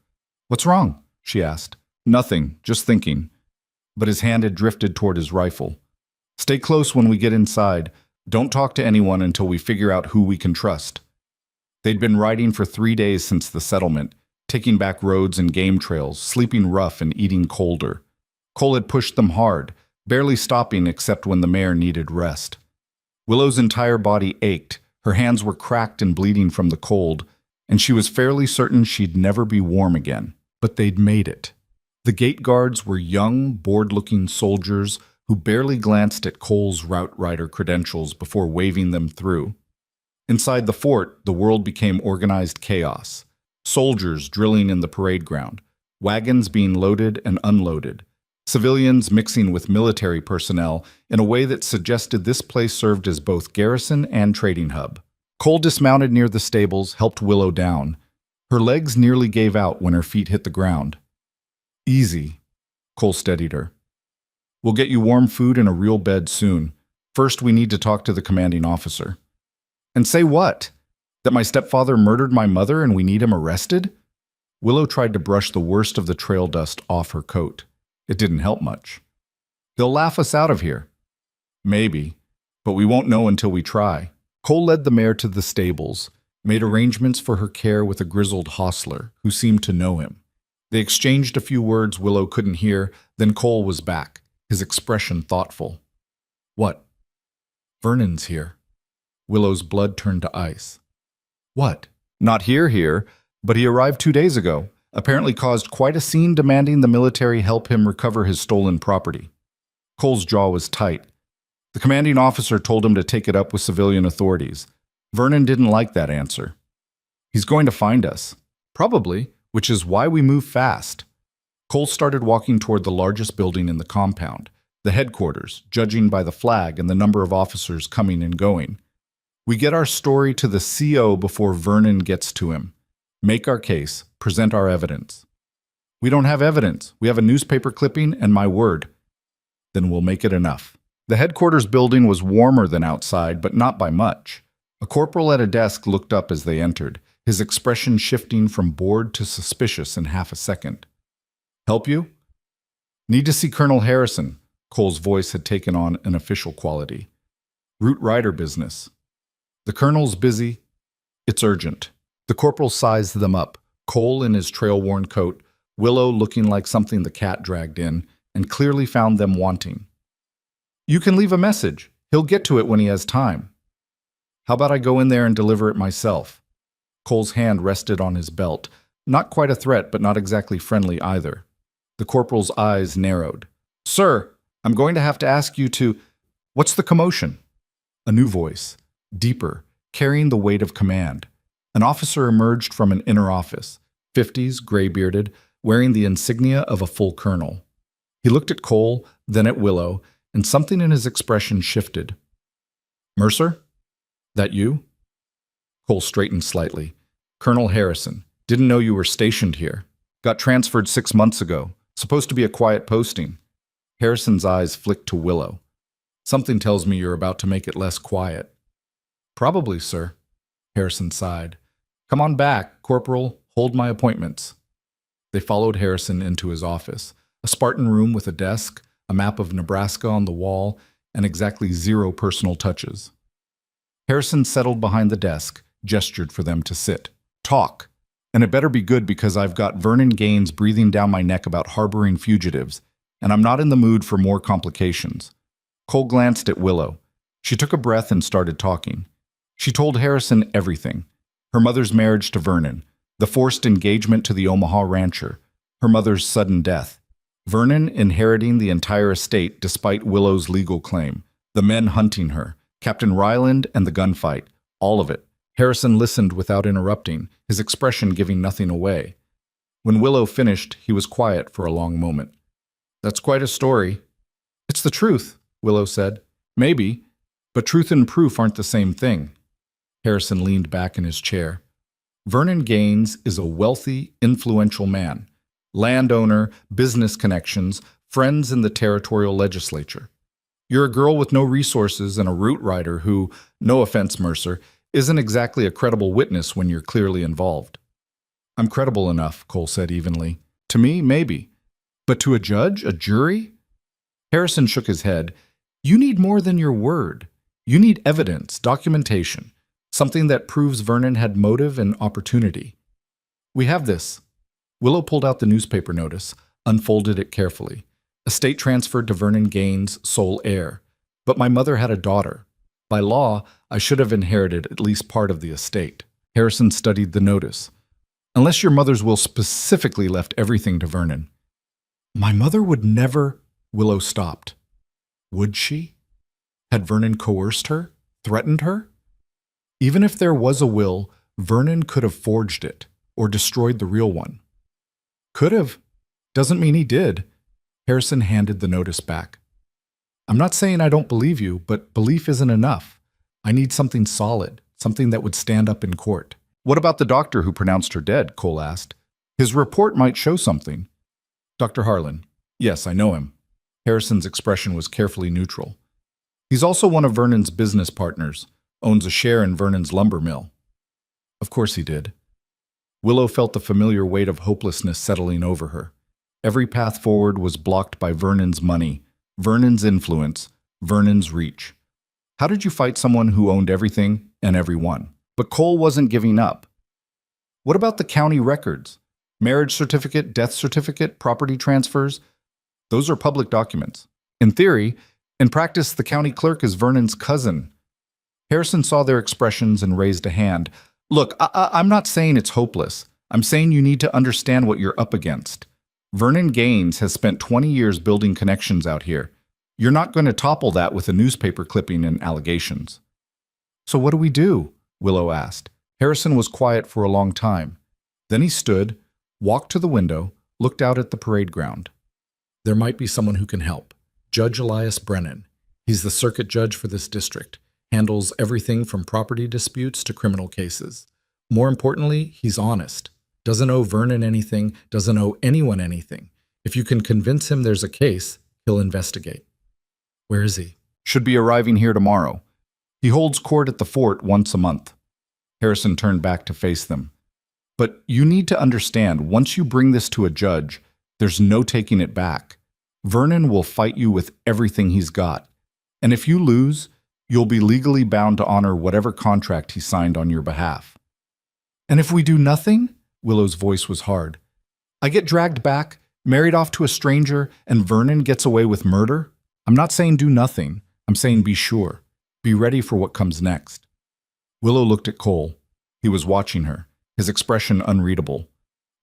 "What's wrong?" she asked. "Nothing, just thinking." But his hand had drifted toward his rifle. "Stay close when we get inside. Don't talk to anyone until we figure out who we can trust." They'd been riding for 3 days since the settlement, taking back roads and game trails, sleeping rough and eating colder. Cole had pushed them hard, barely stopping except when the mare needed rest. Willow's entire body ached, her hands were cracked and bleeding from the cold, and she was fairly certain she'd never be warm again. But they'd made it. The gate guards were young, bored-looking soldiers who barely glanced at Cole's route rider credentials before waving them through. Inside the fort, the world became organized chaos. Soldiers drilling in the parade ground, wagons being loaded and unloaded, civilians mixing with military personnel in a way that suggested this place served as both garrison and trading hub. Cole dismounted near the stables, helped Willow down. Her legs nearly gave out when her feet hit the ground. "Easy," Cole steadied her. "We'll get you warm food and a real bed soon. First, we need to talk to the commanding officer." "And say what? That my stepfather murdered my mother and we need him arrested?" Willow tried to brush the worst of the trail dust off her coat. It didn't help much. "They'll laugh us out of here." "Maybe, but we won't know until we try." Cole led the mare to the stables, made arrangements for her care with a grizzled hostler who seemed to know him. They exchanged a few words Willow couldn't hear, then Cole was back, his expression thoughtful. "What?" "Vernon's here." Willow's blood turned to ice. "What?" "Not here, but he arrived 2 days ago. Apparently caused quite a scene demanding the military help him recover his stolen property." Cole's jaw was tight. The commanding officer told him to take it up with civilian authorities. Vernon didn't like that answer. "He's going to find us." "Probably, which is why we move fast." Cole started walking toward the largest building in the compound, the headquarters, judging by the flag and the number of officers coming and going. "We get our story to the CO before Vernon gets to him. Make our case, present our evidence." "We don't have evidence. We have a newspaper clipping and my word." "Then we'll make it enough." The headquarters building was warmer than outside, but not by much. A corporal at a desk looked up as they entered, his expression shifting from bored to suspicious in half a second. "Help you?" "Need to see Colonel Harrison." Cole's voice had taken on an official quality. "Route rider business." "The colonel's busy. It's urgent." The corporal sized them up, Cole in his trail-worn coat, Willow looking like something the cat dragged in, and clearly found them wanting. "You can leave a message. He'll get to it when he has time." "How about I go in there and deliver it myself?" Cole's hand rested on his belt, not quite a threat, but not exactly friendly either. The corporal's eyes narrowed. "Sir, I'm going to have to ask you to—" "What's the commotion?" A new voice, deeper, carrying the weight of command. An officer emerged from an inner office, 50s, gray-bearded, wearing the insignia of a full colonel. He looked at Cole, then at Willow, and something in his expression shifted. "Mercer? That you?" Cole straightened slightly. "Colonel Harrison. Didn't know you were stationed here. Got transferred 6 months ago. Supposed to be a quiet posting." Harrison's eyes flicked to Willow. "Something tells me you're about to make it less quiet." "Probably, sir." Harrison sighed. "Come on back, Corporal. Hold my appointments." They followed Harrison into his office, a Spartan room with a desk, a map of Nebraska on the wall, and exactly 0 personal touches. Harrison settled behind the desk, gestured for them to sit. "Talk. And it better be good because I've got Vernon Gaines breathing down my neck about harboring fugitives, and I'm not in the mood for more complications." Cole glanced at Willow. She took a breath and started talking. She told Harrison everything. Her mother's marriage to Vernon, the forced engagement to the Omaha rancher, Her mother's sudden death. Vernon inheriting the entire estate despite Willow's legal claim. The men hunting her. Captain Ryland and the gunfight. All of it. Harrison listened without interrupting, his expression giving nothing away. When Willow finished, he was quiet for a long moment. That's quite a story. It's the truth, Willow said. Maybe, but truth and proof aren't the same thing. Harrison leaned back in his chair. Vernon Gaines is a wealthy, influential man. Landowner, business connections, friends in the territorial legislature. You're a girl with no resources and a route rider who, no offense, Mercer, isn't exactly a credible witness when you're clearly involved. I'm credible enough, Cole said evenly. To me, maybe. But to a judge, a jury? Harrison shook his head. You need more than your word. You need evidence, documentation, something that proves Vernon had motive and opportunity. We have this. Willow pulled out the newspaper notice, unfolded it carefully. Estate transferred to Vernon Gaines, sole heir. But my mother had a daughter. By law, I should have inherited at least part of the estate. Harrison studied the notice. Unless your mother's will specifically left everything to Vernon. My mother would never... Willow stopped. Would she? Had Vernon coerced her? Threatened her? Even if there was a will, Vernon could have forged it, or destroyed the real one. Could have. Doesn't mean he did. Harrison handed the notice back. I'm not saying I don't believe you, but belief isn't enough. I need something solid, something that would stand up in court. What about the doctor who pronounced her dead? Cole asked. His report might show something. Dr. Harlan. Yes, I know him. Harrison's expression was carefully neutral. He's also one of Vernon's business partners, owns a share in Vernon's lumber mill. Of course he did. Willow felt the familiar weight of hopelessness settling over her. Every path forward was blocked by Vernon's money, Vernon's influence, Vernon's reach. How did you fight someone who owned everything and everyone? But Cole wasn't giving up. What about the county records? Marriage certificate, death certificate, property transfers? Those are public documents. In theory, in practice, the county clerk is Vernon's cousin. Harrison saw their expressions and raised a hand. Look, I'm not saying it's hopeless. I'm saying you need to understand what you're up against. Vernon Gaines has spent 20 years building connections out here. You're not going to topple that with a newspaper clipping and allegations. So what do we do? Willow asked. Harrison was quiet for a long time. Then he stood, walked to the window, looked out at the parade ground. There might be someone who can help. Judge Elias Brennan. He's the circuit judge for this district. Handles everything from property disputes to criminal cases. More importantly, he's honest. Doesn't owe Vernon anything, doesn't owe anyone anything. If you can convince him there's a case, he'll investigate. Where is he? Should be arriving here tomorrow. He holds court at the fort once a month. Harrison turned back to face them. But you need to understand, once you bring this to a judge, there's no taking it back. Vernon will fight you with everything he's got. And if you lose, you'll be legally bound to honor whatever contract he signed on your behalf. And if we do nothing? Willow's voice was hard. I get dragged back, married off to a stranger, and Vernon gets away with murder? I'm not saying do nothing. I'm saying be sure. Be ready for what comes next. Willow looked at Cole. He was watching her, his expression unreadable.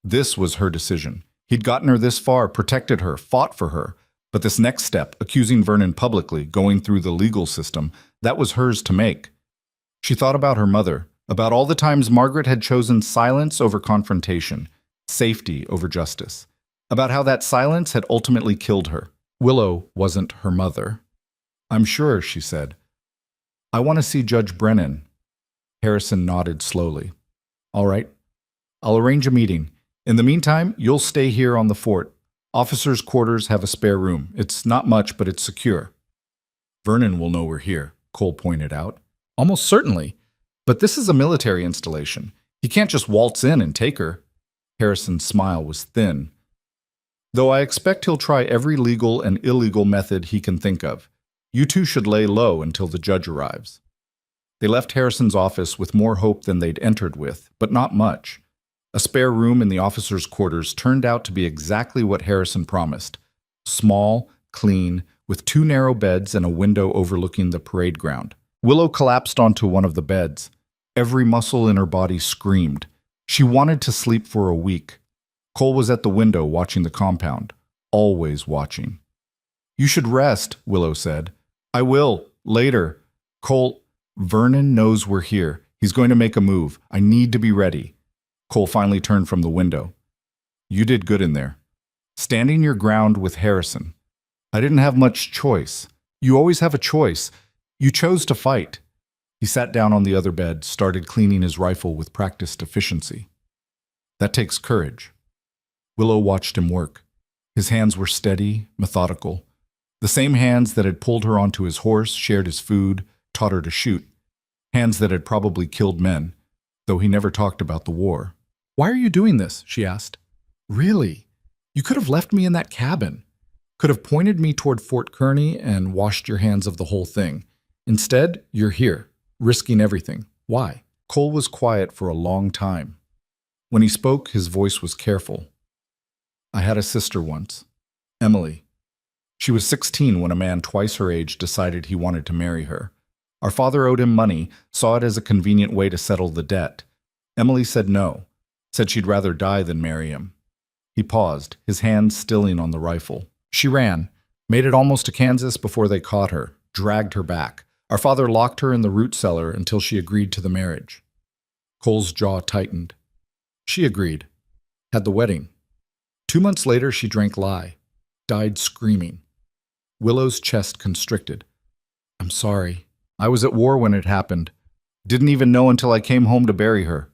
This was her decision. He'd gotten her this far, protected her, fought for her. But this next step, accusing Vernon publicly, going through the legal system, that was hers to make. She thought about her mother, about all the times Margaret had chosen silence over confrontation, safety over justice, about how that silence had ultimately killed her. Willow wasn't her mother. I'm sure, she said. I want to see Judge Brennan. Harrison nodded slowly. All right. I'll arrange a meeting. In the meantime, you'll stay here on the fort. Officers' quarters have a spare room. It's not much, but it's secure. Vernon will know we're here, Cole pointed out. Almost certainly. But this is a military installation. He can't just waltz in and take her. Harrison's smile was thin. Though I expect he'll try every legal and illegal method he can think of. You two should lay low until the judge arrives. They left Harrison's office with more hope than they'd entered with, but not much. A spare room in the officers' quarters turned out to be exactly what Harrison promised. Small, clean, with 2 narrow beds and a window overlooking the parade ground. Willow collapsed onto one of the beds. Every muscle in her body screamed. She wanted to sleep for a week. Cole was at the window watching the compound, always watching. You should rest, Willow said. I will, later. Cole, Vernon knows we're here. He's going to make a move. I need to be ready. Cole finally turned from the window. You did good in there. Standing your ground with Harrison. I didn't have much choice. You always have a choice. You chose to fight. He sat down on the other bed, started cleaning his rifle with practiced efficiency. That takes courage. Willow watched him work. His hands were steady, methodical. The same hands that had pulled her onto his horse, shared his food, taught her to shoot. Hands that had probably killed men, though he never talked about the war. Why are you doing this? She asked. Really? You could have left me in that cabin. Could have pointed me toward Fort Kearney and washed your hands of the whole thing. Instead, you're here, risking everything. Why? Cole was quiet for a long time. When he spoke, his voice was careful. I had a sister once, Emily. She was 16 when a man twice her age decided he wanted to marry her. Our father owed him money, saw it as a convenient way to settle the debt. Emily said no, said she'd rather die than marry him. He paused, his hand stilling on the rifle. She ran, made it almost to Kansas before they caught her, dragged her back. Our father locked her in the root cellar until she agreed to the marriage. Cole's jaw tightened. She agreed. Had the wedding. 2 months later, she drank lye. Died screaming. Willow's chest constricted. I'm sorry. I was at war when it happened. Didn't even know until I came home to bury her.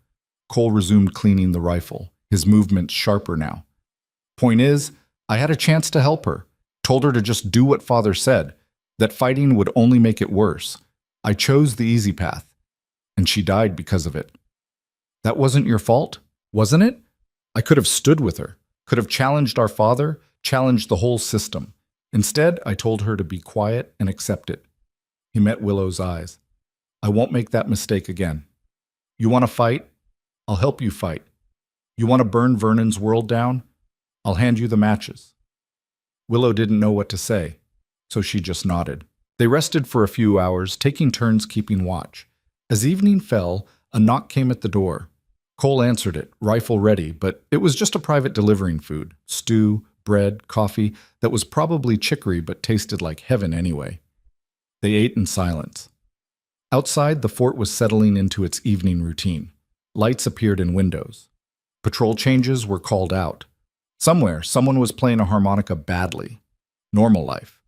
Cole resumed cleaning the rifle, his movements sharper now. Point is, I had a chance to help her. Told her to just do what father said, that fighting would only make it worse. I chose the easy path, and she died because of it. That wasn't your fault, wasn't it? I could have stood with her, could have challenged our father, challenged the whole system. Instead, I told her to be quiet and accept it. He met Willow's eyes. I won't make that mistake again. You want to fight? I'll help you fight. You want to burn Vernon's world down? I'll hand you the matches. Willow didn't know what to say, so she just nodded. They rested for a few hours, taking turns keeping watch. As evening fell, a knock came at the door. Cole answered it, rifle ready, but it was just a private delivering food. Stew, bread, coffee, that was probably chicory but tasted like heaven anyway. They ate in silence. Outside, the fort was settling into its evening routine. Lights appeared in windows. Patrol changes were called out. Somewhere, someone was playing a harmonica badly. Normal life.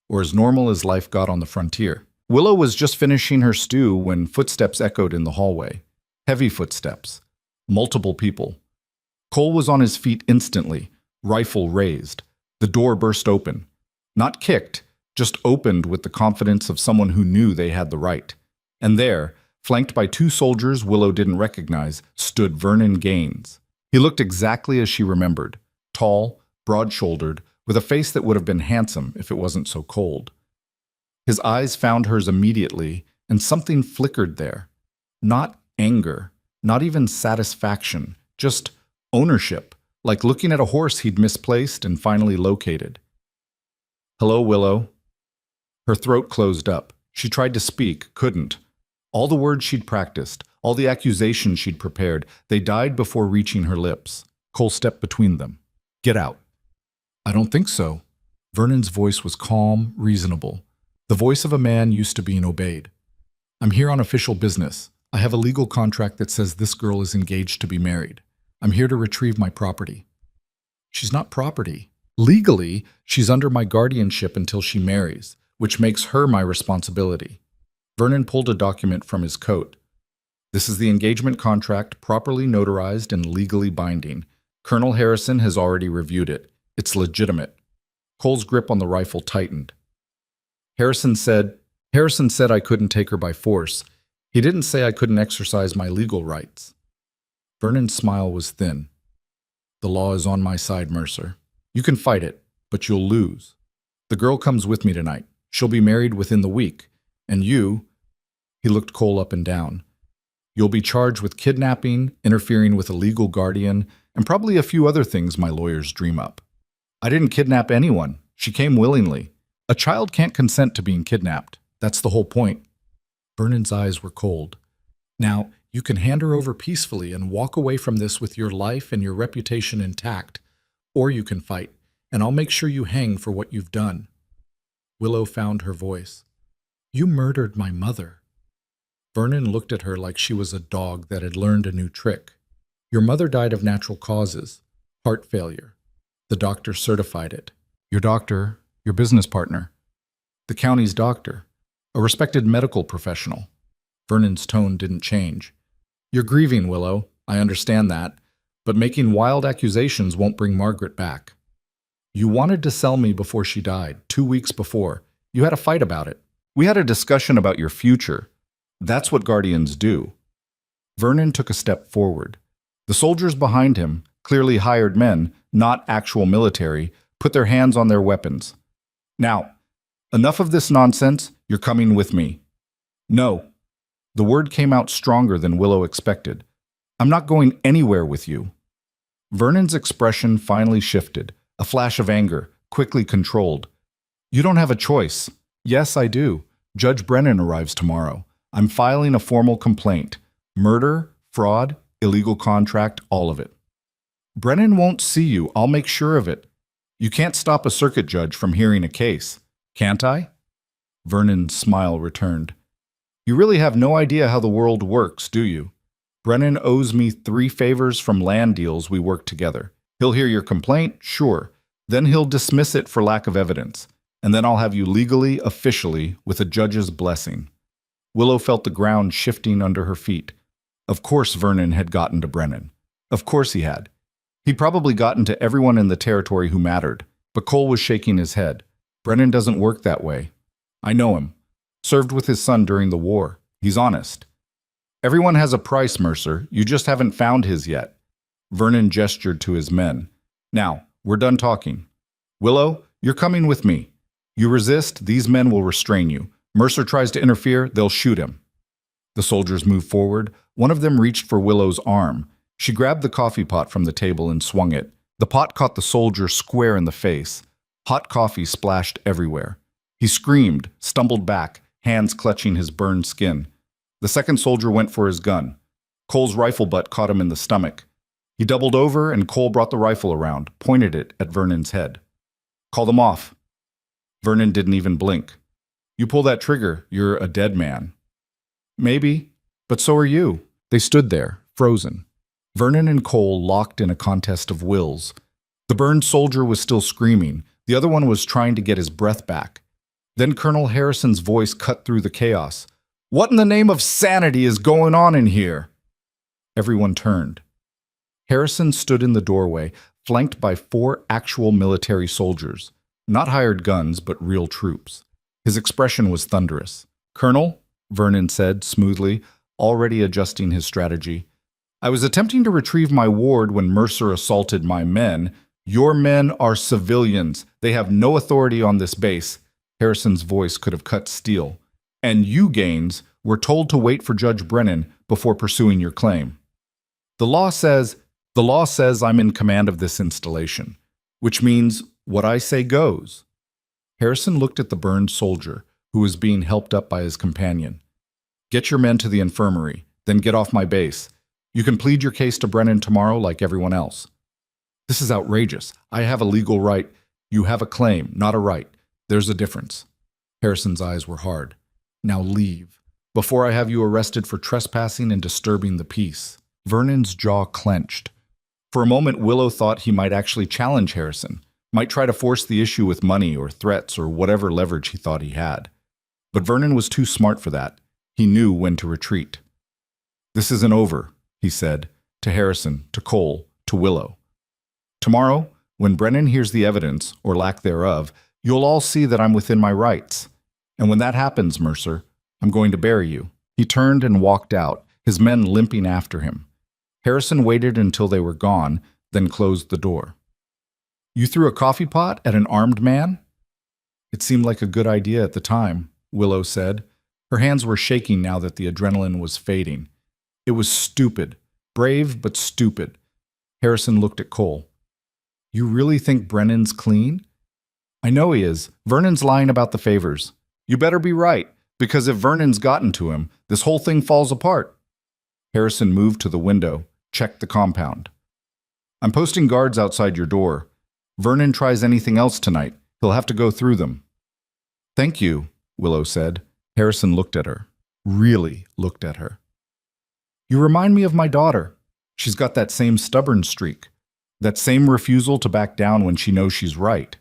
Or as normal as life got on the frontier. Willow was just finishing her stew when footsteps echoed in the hallway. Heavy footsteps. Multiple people. Cole was on his feet instantly, rifle raised. The door burst open. Not kicked, just opened with the confidence of someone who knew they had the right. And there, flanked by 2 soldiers Willow didn't recognize, stood Vernon Gaines. He looked exactly as she remembered. Tall, broad-shouldered, with a face that would have been handsome if it wasn't so cold. His eyes found hers immediately, and something flickered there. Not anger, not even satisfaction, just ownership, like looking at a horse he'd misplaced and finally located. Hello, Willow. Her throat closed up. She tried to speak, couldn't. All the words she'd practiced, all the accusations she'd prepared, they died before reaching her lips. Cole stepped between them. Get out. I don't think so. Vernon's voice was calm, reasonable. The voice of a man used to being obeyed. I'm here on official business. I have a legal contract that says this girl is engaged to be married. I'm here to retrieve my property. She's not property. Legally, she's under my guardianship until she marries, which makes her my responsibility. Vernon pulled a document from his coat. This is the engagement contract, properly notarized and legally binding. Colonel Harrison has already reviewed it. It's legitimate. Cole's grip on the rifle tightened. Harrison said I couldn't take her by force. He didn't say I couldn't exercise my legal rights. Vernon's smile was thin. The law is on my side, Mercer. You can fight it, but you'll lose. The girl comes with me tonight. She'll be married within the week. And you, he looked Cole up and down, you'll be charged with kidnapping, interfering with a legal guardian, and probably a few other things my lawyers dream up. I didn't kidnap anyone. She came willingly. A child can't consent to being kidnapped. That's the whole point. Vernon's eyes were cold. Now, You can hand her over peacefully and walk away from this with your life and your reputation intact, or you can fight, and I'll make sure you hang for what you've done." Willow found her voice. "You murdered my mother." Vernon looked at her like she was a dog that had learned a new trick. "Your mother died of natural causes, heart failure. The doctor certified it." "Your doctor, your business partner." "The county's doctor, a respected medical professional." Vernon's tone didn't change. "You're grieving, Willow. I understand that. But making wild accusations won't bring Margaret back. You wanted to sell me before she died, 2 weeks before. You had a fight about it. We had a discussion about your future. That's what guardians do." Vernon took a step forward. The soldiers behind him, clearly hired men, not actual military, put their hands on their weapons. "Now, enough of this nonsense. You're coming with me." "No." The word came out stronger than Willow expected. "I'm not going anywhere with you." Vernon's expression finally shifted, a flash of anger, quickly controlled. "You don't have a choice." "Yes, I do. Judge Brennan arrives tomorrow. I'm filing a formal complaint. Murder, fraud, illegal contract, all of it." "Brennan won't see you. I'll make sure of it." "You can't stop a circuit judge from hearing a case." "Can't I?" Vernon's smile returned. "You really have no idea how the world works, do you? Brennan owes me 3 favors from land deals we worked together. He'll hear your complaint, sure. Then he'll dismiss it for lack of evidence. And then I'll have you legally, officially, with a judge's blessing." Willow felt the ground shifting under her feet. Of course Vernon had gotten to Brennan. Of course he had. He'd probably gotten to everyone in the territory who mattered. But Cole was shaking his head. "Brennan doesn't work that way. I know him. Served with his son during the war. He's honest." "Everyone has a price, Mercer. You just haven't found his yet." Vernon gestured to his men. "Now, we're done talking. Willow, you're coming with me. You resist, these men will restrain you. Mercer tries to interfere, they'll shoot him." The soldiers moved forward. One of them reached for Willow's arm. She grabbed the coffee pot from the table and swung it. The pot caught the soldier square in the face. Hot coffee splashed everywhere. He screamed, stumbled back, hands clutching his burned skin. The second soldier went for his gun. Cole's rifle butt caught him in the stomach. He doubled over and Cole brought the rifle around, pointed it at Vernon's head. "Call them off." Vernon didn't even blink. "You pull that trigger, you're a dead man." "Maybe, but so are you." They stood there, frozen. Vernon and Cole locked in a contest of wills. The burned soldier was still screaming. The other one was trying to get his breath back. Then Colonel Harrison's voice cut through the chaos. "What in the name of sanity is going on in here?" Everyone turned. Harrison stood in the doorway, flanked by 4 actual military soldiers. Not hired guns, but real troops. His expression was thunderous. "Colonel," Vernon said smoothly, already adjusting his strategy, "I was attempting to retrieve my ward when Mercer assaulted my men. Your men are civilians. They have no authority on this base." Harrison's voice could have cut steel. "And you, Gaines, were told to wait for Judge Brennan before pursuing your claim. The law says I'm in command of this installation, which means what I say goes." Harrison looked at the burned soldier, who was being helped up by his companion. "Get your men to the infirmary, then get off my base. You can plead your case to Brennan tomorrow like everyone else." "This is outrageous. I have a legal right." "You have a claim, not a right. There's a difference." Harrison's eyes were hard. "Now leave, before I have you arrested for trespassing and disturbing the peace." Vernon's jaw clenched. For a moment, Willow thought he might actually challenge Harrison, might try to force the issue with money or threats or whatever leverage he thought he had. But Vernon was too smart for that. He knew when to retreat. "This isn't over," he said, to Harrison, to Cole, to Willow. "Tomorrow, when Brennan hears the evidence, or lack thereof, you'll all see that I'm within my rights. And when that happens, Mercer, I'm going to bury you." He turned and walked out, his men limping after him. Harrison waited until they were gone, then closed the door. "You threw a coffee pot at an armed man?" "It seemed like a good idea at the time," Willow said. Her hands were shaking now that the adrenaline was fading. "It was stupid. Brave, but stupid." Harrison looked at Cole. "You really think Brennan's clean?" "I know he is. Vernon's lying about the favors." "You better be right, because if Vernon's gotten to him, this whole thing falls apart." Harrison moved to the window, checked the compound. I'm posting guards outside your door. Vernon tries anything else tonight, he'll have to go through them. Thank you, Willow said. Harrison looked at her. Really looked at her. You remind me of my daughter. She's got that same stubborn streak. That same refusal to back down when she knows she's right.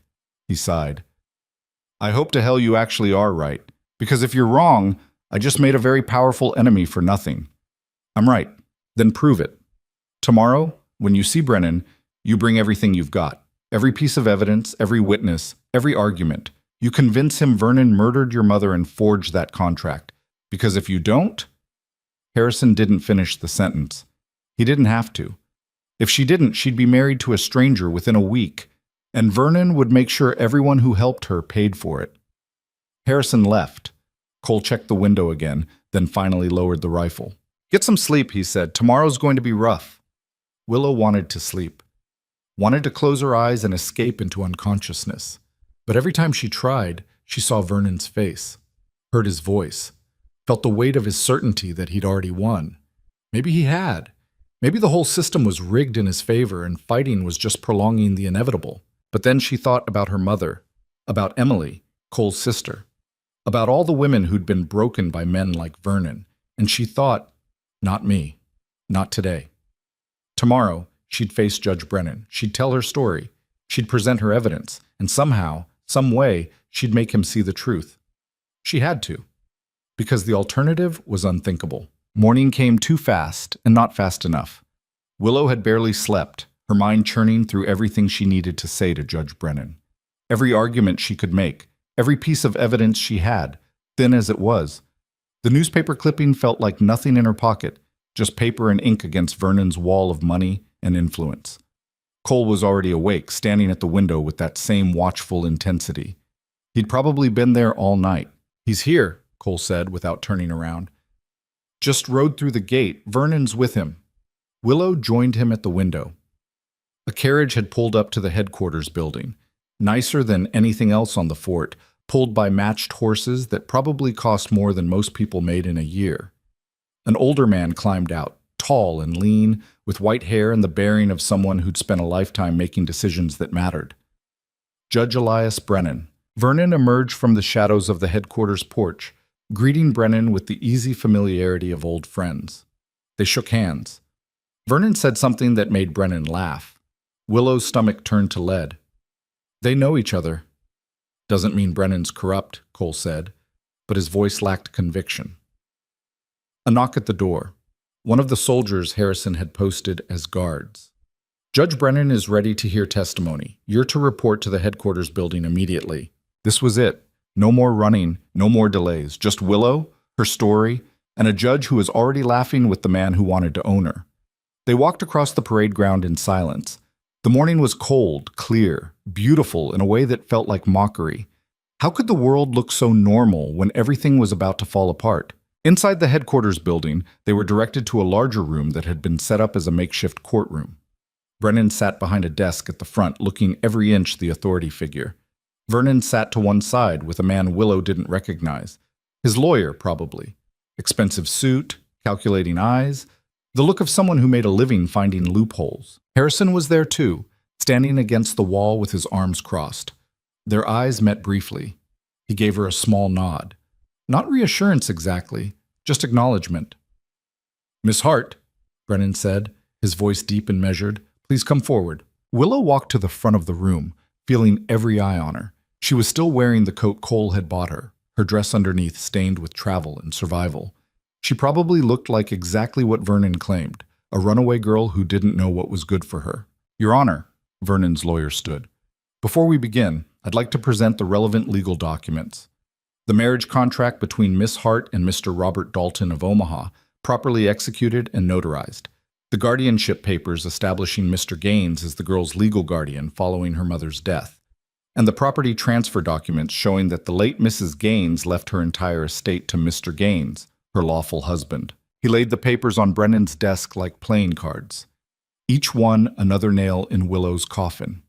He sighed. I hope to hell you actually are right, because if you're wrong, I just made a very powerful enemy for nothing. I'm right. Then prove it. Tomorrow, when you see Brennan, you bring everything you've got. Every piece of evidence, every witness, every argument. You convince him Vernon murdered your mother and forged that contract. Because if you don't... Harrison didn't finish the sentence. He didn't have to. If she didn't, she'd be married to a stranger within a week, and Vernon would make sure everyone who helped her paid for it. Harrison left. Cole checked the window again, then finally lowered the rifle. Get some sleep, he said. Tomorrow's going to be rough. Willow wanted to sleep. Wanted to close her eyes and escape into unconsciousness. But every time she tried, she saw Vernon's face, heard his voice, felt the weight of his certainty that he'd already won. Maybe he had. Maybe the whole system was rigged in his favor and fighting was just prolonging the inevitable. But then she thought about her mother, about Emily, Cole's sister, about all the women who'd been broken by men like Vernon, and she thought, not me, not today. Tomorrow, she'd face Judge Brennan. She'd tell her story. She'd present her evidence, and somehow, some way, she'd make him see the truth. She had to, because the alternative was unthinkable. Morning came too fast and not fast enough. Willow had barely slept, her mind churning through everything she needed to say to Judge Brennan. Every argument she could make, every piece of evidence she had, thin as it was. The newspaper clipping felt like nothing in her pocket, just paper and ink against Vernon's wall of money and influence. Cole was already awake, standing at the window with that same watchful intensity. He'd probably been there all night. He's here, Cole said without turning around. Just rode through the gate. Vernon's with him. Willow joined him at the window. A carriage had pulled up to the headquarters building, nicer than anything else on the fort, pulled by matched horses that probably cost more than most people made in a year. An older man climbed out, tall and lean, with white hair and the bearing of someone who'd spent a lifetime making decisions that mattered. Judge Elias Brennan. Vernon emerged from the shadows of the headquarters porch, greeting Brennan with the easy familiarity of old friends. They shook hands. Vernon said something that made Brennan laugh. Willow's stomach turned to lead. They know each other. Doesn't mean Brennan's corrupt, Cole said, but his voice lacked conviction. A knock at the door. One of the soldiers Harrison had posted as guards. Judge Brennan is ready to hear testimony. You're to report to the headquarters building immediately. This was it. No more running, no more delays. Just Willow, her story, and a judge who was already laughing with the man who wanted to own her. They walked across the parade ground in silence. The morning was cold, clear, beautiful in a way that felt like mockery. How could the world look so normal when everything was about to fall apart? Inside the headquarters building, they were directed to a larger room that had been set up as a makeshift courtroom. Brennan sat behind a desk at the front, looking every inch the authority figure. Vernon sat to one side with a man Willow didn't recognize. His lawyer, probably. Expensive suit, calculating eyes, the look of someone who made a living finding loopholes. Harrison was there too, standing against the wall with his arms crossed. Their eyes met briefly. He gave her a small nod. Not reassurance exactly, just acknowledgement. Miss Hart, Brennan said, his voice deep and measured, please come forward. Willow walked to the front of the room, feeling every eye on her. She was still wearing the coat Cole had bought her, her dress underneath stained with travel and survival. She probably looked like exactly what Vernon claimed, a runaway girl who didn't know what was good for her. Your Honor, Vernon's lawyer stood. Before we begin, I'd like to present the relevant legal documents. The marriage contract between Miss Hart and Mr. Robert Dalton of Omaha, properly executed and notarized. The guardianship papers establishing Mr. Gaines as the girl's legal guardian following her mother's death. And the property transfer documents showing that the late Mrs. Gaines left her entire estate to Mr. Gaines, her lawful husband. He laid the papers on Brennan's desk like playing cards. Each one another nail in Willow's coffin.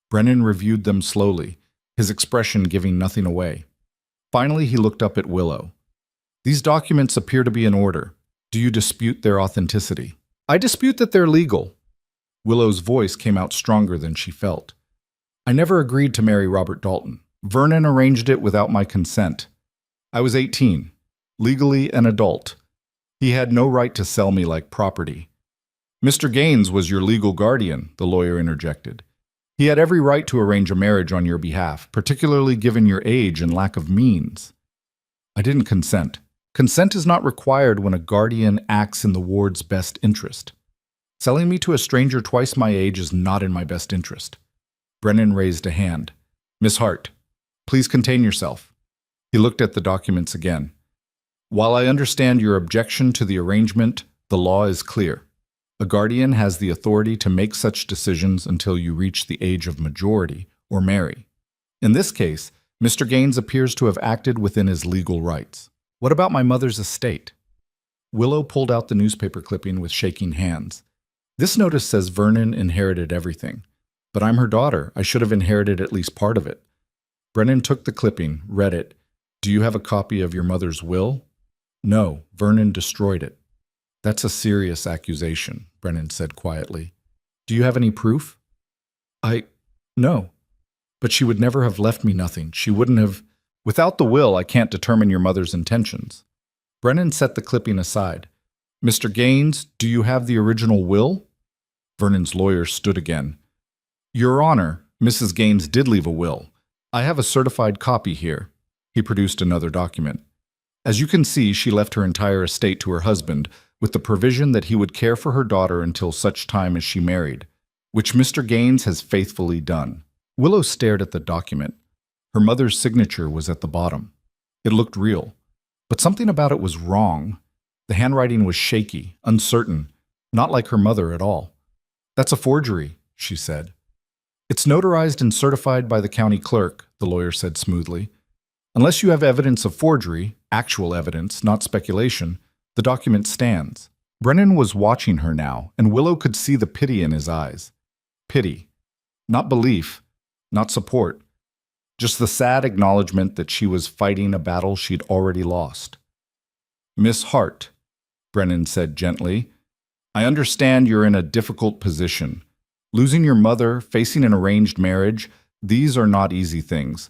Brennan reviewed them slowly, his expression giving nothing away. Finally, he looked up at Willow. These documents appear to be in order. Do you dispute their authenticity? I dispute that they're legal. Willow's voice came out stronger than she felt. I never agreed to marry Robert Dalton. Vernon arranged it without my consent. I was 18, legally an adult. He had no right to sell me like property. Mr. Gaines was your legal guardian, the lawyer interjected. He had every right to arrange a marriage on your behalf, particularly given your age and lack of means. I didn't consent. Consent is not required when a guardian acts in the ward's best interest. Selling me to a stranger twice my age is not in my best interest. Brennan raised a hand. Miss Hart, please contain yourself. He looked at the documents again. While I understand your objection to the arrangement, the law is clear. A guardian has the authority to make such decisions until you reach the age of majority or marry. In this case, Mr. Gaines appears to have acted within his legal rights. What about my mother's estate? Willow pulled out the newspaper clipping with shaking hands. This notice says Vernon inherited everything. But I'm her daughter. I should have inherited at least part of it. Brennan took the clipping, read it. Do you have a copy of your mother's will? No, Vernon destroyed it. That's a serious accusation, Brennan said quietly. Do you have any proof? No. But she would never have left me nothing. She wouldn't have. Without the will, I can't determine your mother's intentions. Brennan set the clipping aside. Mr. Gaines, do you have the original will? Vernon's lawyer stood again. Your Honor, Mrs. Gaines did leave a will. I have a certified copy here. He produced another document. As you can see, she left her entire estate to her husband, with the provision that he would care for her daughter until such time as she married, which Mr. Gaines has faithfully done. Willow stared at the document. Her mother's signature was at the bottom. It looked real, but something about it was wrong. The handwriting was shaky, uncertain, not like her mother at all. That's a forgery, she said. It's notarized and certified by the county clerk, the lawyer said smoothly. Unless you have evidence of forgery, actual evidence, not speculation, the document stands. Brennan was watching her now, and Willow could see the pity in his eyes. Pity. Not belief, not support. Just the sad acknowledgement that she was fighting a battle she'd already lost. Miss Hart, Brennan said gently, I understand you're in a difficult position. Losing your mother, facing an arranged marriage, these are not easy things.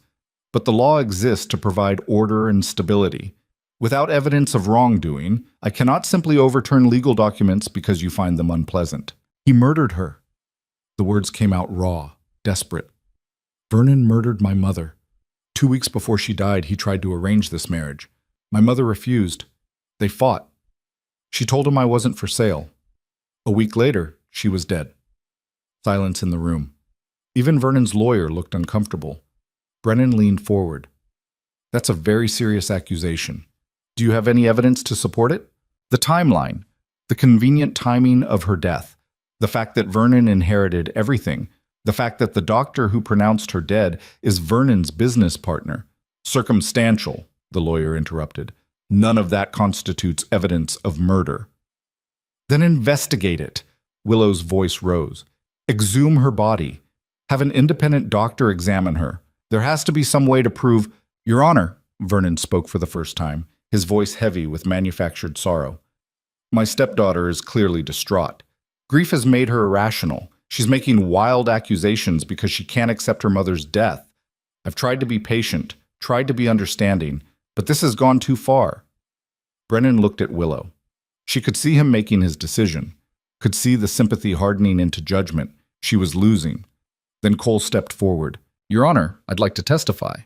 But the law exists to provide order and stability. Without evidence of wrongdoing, I cannot simply overturn legal documents because you find them unpleasant. He murdered her. The words came out raw, desperate. Vernon murdered my mother. 2 weeks before she died, he tried to arrange this marriage. My mother refused. They fought. She told him I wasn't for sale. A week later, she was dead. Silence in the room. Even Vernon's lawyer looked uncomfortable. Brennan leaned forward. That's a very serious accusation. Do you have any evidence to support it? The timeline, the convenient timing of her death, the fact that Vernon inherited everything, the fact that the doctor who pronounced her dead is Vernon's business partner. Circumstantial, the lawyer interrupted. None of that constitutes evidence of murder. Then investigate it. Willow's voice rose. Exhume her body. Have an independent doctor examine her. There has to be some way to prove. Your Honor, Vernon spoke for the first time, his voice heavy with manufactured sorrow. My stepdaughter is clearly distraught. Grief has made her irrational. She's making wild accusations because she can't accept her mother's death. I've tried to be patient, tried to be understanding, but this has gone too far. Brennan looked at Willow. She could see him making his decision, could see the sympathy hardening into judgment. She was losing. Then Cole stepped forward. Your Honor, I'd like to testify.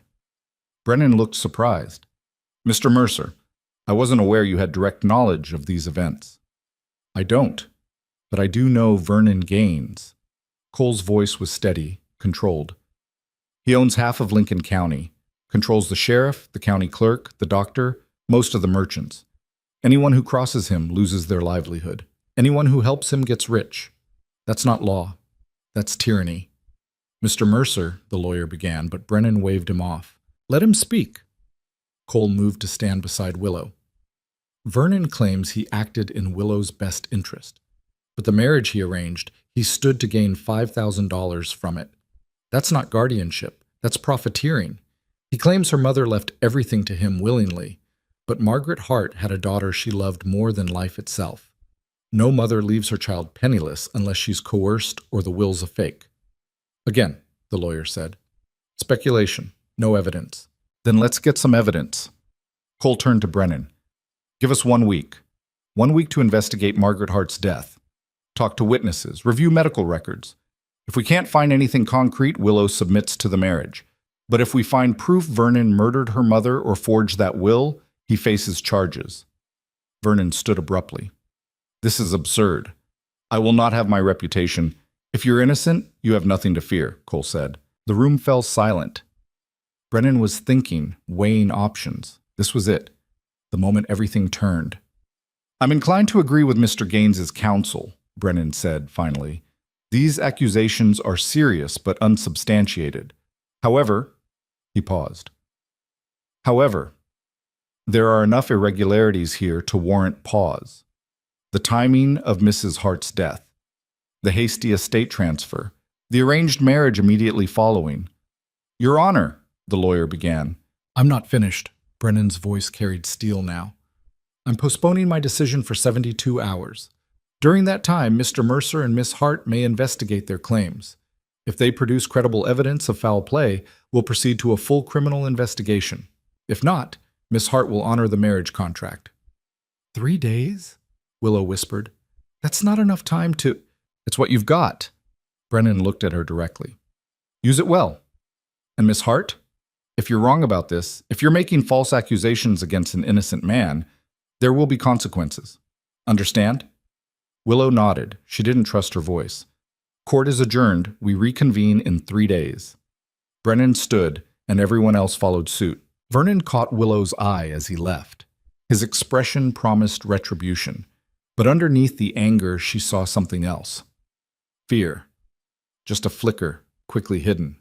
Brennan looked surprised. Mr. Mercer, I wasn't aware you had direct knowledge of these events. I don't, but I do know Vernon Gaines. Cole's voice was steady, controlled. He owns half of Lincoln County, controls the sheriff, the county clerk, the doctor, most of the merchants. Anyone who crosses him loses their livelihood. Anyone who helps him gets rich. That's not law. That's tyranny. Mr. Mercer, the lawyer began, but Brennan waved him off. Let him speak. Cole moved to stand beside Willow. Vernon claims he acted in Willow's best interest. But the marriage he arranged, he stood to gain $5,000 from it. That's not guardianship. That's profiteering. He claims her mother left everything to him willingly. But Margaret Hart had a daughter she loved more than life itself. No mother leaves her child penniless unless she's coerced or the will's a fake. Again, the lawyer said. Speculation, no evidence. Then let's get some evidence. Cole turned to Brennan. Give us 1 week. 1 week to investigate Margaret Hart's death. Talk to witnesses, review medical records. If we can't find anything concrete, Willow submits to the marriage. But if we find proof Vernon murdered her mother or forged that will, he faces charges. Vernon stood abruptly. This is absurd. I will not have my reputation. If you're innocent, you have nothing to fear, Cole said. The room fell silent. Brennan was thinking, weighing options. This was it. The moment everything turned. I'm inclined to agree with Mr. Gaines's counsel, Brennan said finally. These accusations are serious but unsubstantiated. However, he paused. However, there are enough irregularities here to warrant pause. The timing of Mrs. Hart's death, the hasty estate transfer, the arranged marriage immediately following. Your Honor, the lawyer began. I'm not finished. Brennan's voice carried steel now. I'm postponing my decision for 72 hours. During that time, Mr. Mercer and Miss Hart may investigate their claims. If they produce credible evidence of foul play, we'll proceed to a full criminal investigation. If not, Miss Hart will honor the marriage contract. 3 days? Willow whispered. That's not enough time to... It's what you've got. Brennan looked at her directly. Use it well. And Miss Hart? If you're wrong about this, if you're making false accusations against an innocent man, there will be consequences. Understand? Willow nodded. She didn't trust her voice. Court is adjourned. We reconvene in 3 days. Brennan stood, and everyone else followed suit. Vernon caught Willow's eye as he left. His expression promised retribution, but underneath the anger she saw something else. Fear. Just a flicker, quickly hidden.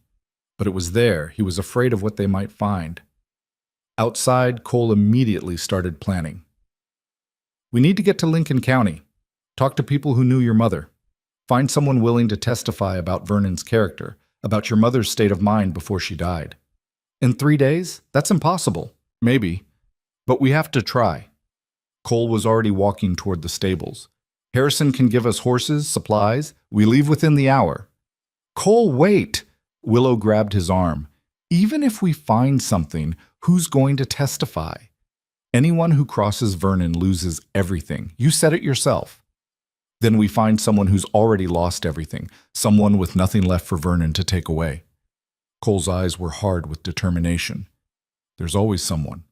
But it was there. He was afraid of what they might find. Outside, Cole immediately started planning. We need to get to Lincoln County. Talk to people who knew your mother. Find someone willing to testify about Vernon's character, about your mother's state of mind before she died. In 3 days? That's impossible. Maybe. But we have to try. Cole was already walking toward the stables. Harrison can give us horses, supplies. We leave within the hour. Cole, wait! Willow grabbed his arm. Even if we find something, who's going to testify? Anyone who crosses Vernon loses everything. You said it yourself. Then we find someone who's already lost everything, someone with nothing left for Vernon to take away. Cole's eyes were hard with determination. There's always someone.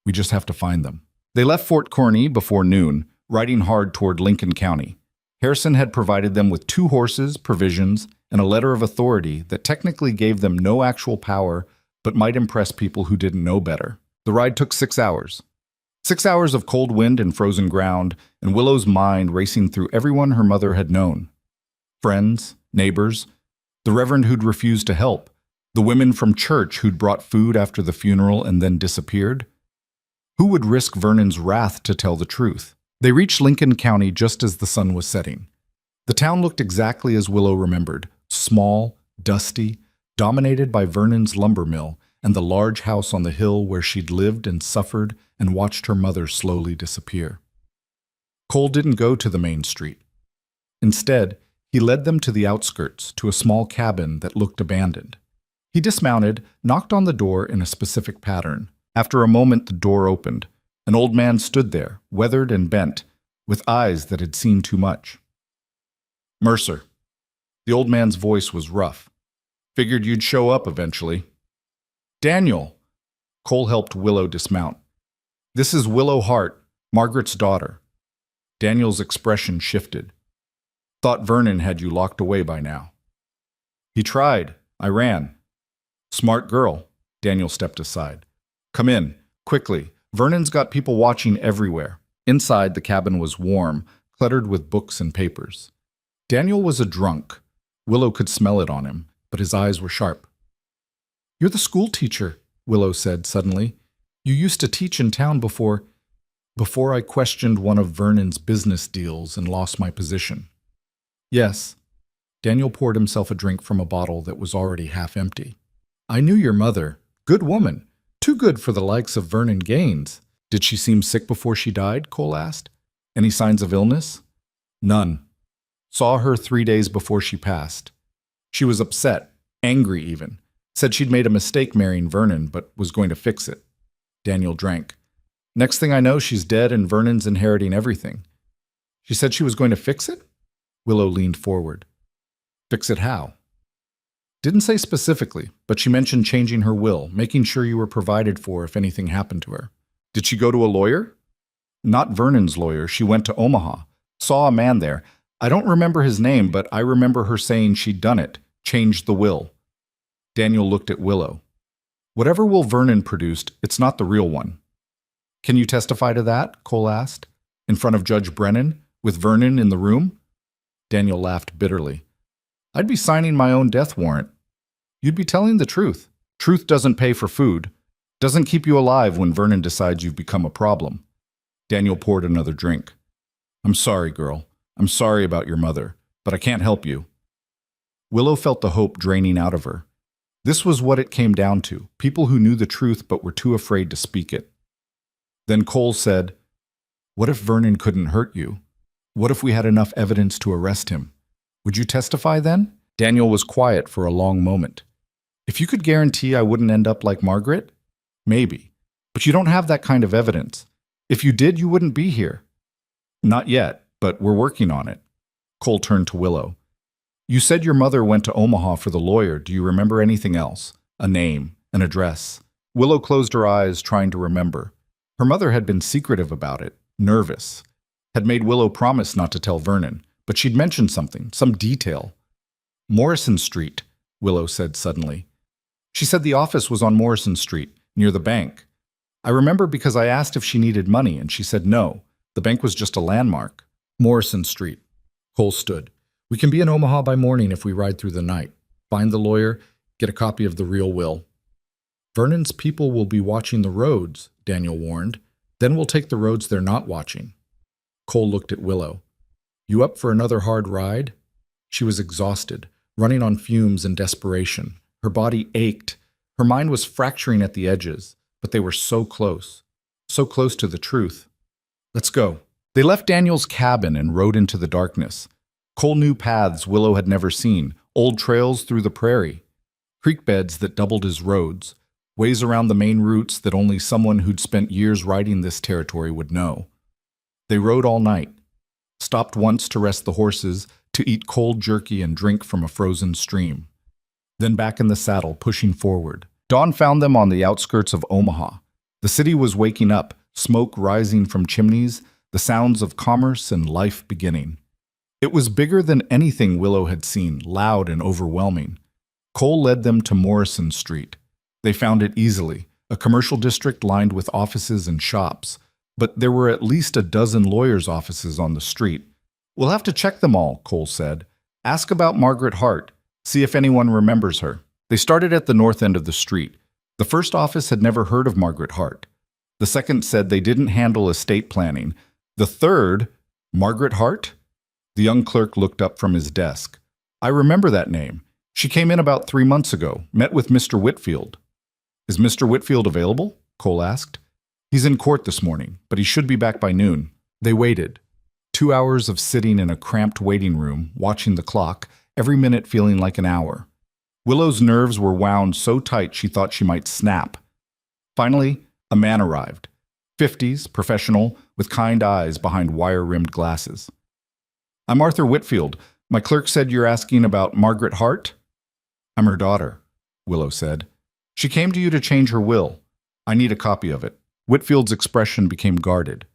We just have to find them. They left Fort Corney before noon, riding hard toward Lincoln County. Harrison had provided them with 2 horses, provisions, and a letter of authority that technically gave them no actual power but might impress people who didn't know better. The ride took 6 hours. 6 hours of cold wind and frozen ground, and Willow's mind racing through everyone her mother had known. Friends, neighbors, the reverend who'd refused to help, the women from church who'd brought food after the funeral and then disappeared. Who would risk Vernon's wrath to tell the truth? They reached Lincoln County just as the sun was setting. The town looked exactly as Willow remembered, small, dusty, dominated by Vernon's lumber mill and the large house on the hill where she'd lived and suffered and watched her mother slowly disappear. Cole didn't go to the main street. Instead, he led them to the outskirts, to a small cabin that looked abandoned. He dismounted, knocked on the door in a specific pattern. After a moment, the door opened. An old man stood there, weathered and bent, with eyes that had seen too much. Mercer. The old man's voice was rough. Figured you'd show up eventually. Daniel. Cole helped Willow dismount. This is Willow Hart, Margaret's daughter. Daniel's expression shifted. Thought Vernon had you locked away by now. He tried. I ran. Smart girl. Daniel stepped aside. Come in, quickly. Vernon's got people watching everywhere. Inside, the cabin was warm, cluttered with books and papers. Daniel was a drunk. Willow could smell it on him, but his eyes were sharp. You're the school teacher, Willow said suddenly. You used to teach in town before I questioned one of Vernon's business deals and lost my position. Yes. Daniel poured himself a drink from a bottle that was already half empty. I knew your mother. Good woman. Too good for the likes of Vernon Gaines. Did she seem sick before she died? Cole asked. Any signs of illness? None. Saw her 3 days before she passed. She was upset, angry even. Said she'd made a mistake marrying Vernon, but was going to fix it. Daniel drank. Next thing I know, she's dead and Vernon's inheriting everything. She said she was going to fix it? Willow leaned forward. Fix it how? Didn't say specifically, but she mentioned changing her will, making sure you were provided for if anything happened to her. Did she go to a lawyer? Not Vernon's lawyer. She went to Omaha. Saw a man there. I don't remember his name, but I remember her saying she'd done it, changed the will. Daniel looked at Willow. Whatever will Vernon produced, it's not the real one. Can you testify to that? Cole asked. In front of Judge Brennan, with Vernon in the room? Daniel laughed bitterly. I'd be signing my own death warrant. You'd be telling the truth. Truth doesn't pay for food. Doesn't keep you alive when Vernon decides you've become a problem. Daniel poured another drink. I'm sorry, girl. I'm sorry about your mother, but I can't help you. Willow felt the hope draining out of her. This was what it came down to, people who knew the truth but were too afraid to speak it. Then Cole said, What if Vernon couldn't hurt you? What if we had enough evidence to arrest him? Would you testify then? Daniel was quiet for a long moment. If you could guarantee I wouldn't end up like Margaret? Maybe. But you don't have that kind of evidence. If you did, you wouldn't be here. Not yet, but we're working on it. Cole turned to Willow. You said your mother went to Omaha for the lawyer. Do you remember anything else? A name, an address? Willow closed her eyes, trying to remember. Her mother had been secretive about it, nervous. Had made Willow promise not to tell Vernon, but she'd mentioned something, some detail. Morrison Street, Willow said suddenly. She said the office was on Morrison Street, near the bank. I remember because I asked if she needed money, and she said no. The bank was just a landmark. Morrison Street. Cole stood. We can be in Omaha by morning if we ride through the night. Find the lawyer, get a copy of the real will. Vernon's people will be watching the roads, Daniel warned. Then we'll take the roads they're not watching. Cole looked at Willow. You up for another hard ride? She was exhausted, running on fumes and desperation. Her body ached. Her mind was fracturing at the edges, but they were so close to the truth. Let's go. They left Daniel's cabin and rode into the darkness. Cole knew paths Willow had never seen, old trails through the prairie, creek beds that doubled as roads, ways around the main routes that only someone who'd spent years riding this territory would know. They rode all night, stopped once to rest the horses, to eat cold jerky and drink from a frozen stream. Then back in the saddle, pushing forward. Dawn found them on the outskirts of Omaha. The city was waking up, smoke rising from chimneys, the sounds of commerce and life beginning. It was bigger than anything Willow had seen, loud and overwhelming. Cole led them to Morrison Street. They found it easily, a commercial district lined with offices and shops. But there were at least a dozen lawyers' offices on the street. We'll have to check them all, Cole said. Ask about Margaret Hart. See if anyone remembers her. They started at the north end of the street. The first office had never heard of Margaret Hart. The second said they didn't handle estate planning. The third, Margaret Hart? The young clerk looked up from his desk. I remember that name. She came in about 3 months ago, met with Mr. Whitfield. Is Mr. Whitfield available? Cole asked. He's in court this morning, but he should be back by noon. They waited. 2 hours of sitting in a cramped waiting room, watching the clock, every minute feeling like an hour. Willow's nerves were wound so tight she thought she might snap. Finally, a man arrived. 50s, professional, with kind eyes behind wire-rimmed glasses. I'm Arthur Whitfield. My clerk said you're asking about Margaret Hart? I'm her daughter, Willow said. She came to you to change her will. I need a copy of it. Whitfield's expression became guarded.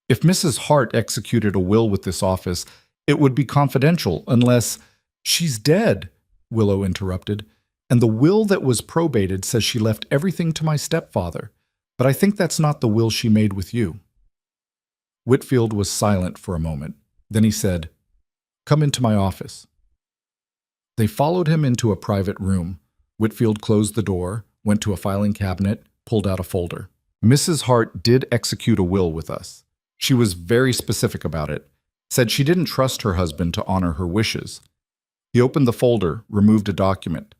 If Mrs. Hart executed a will with this office, it would be confidential unless— She's dead, Willow interrupted, and the will that was probated says she left everything to my stepfather, but I think that's not the will she made with you. Whitfield was silent for a moment. Then he said, Come into my office. They followed him into a private room. Whitfield closed the door, went to a filing cabinet, pulled out a folder. Mrs. Hart did execute a will with us. She was very specific about it, said she didn't trust her husband to honor her wishes. He opened the folder, removed a document.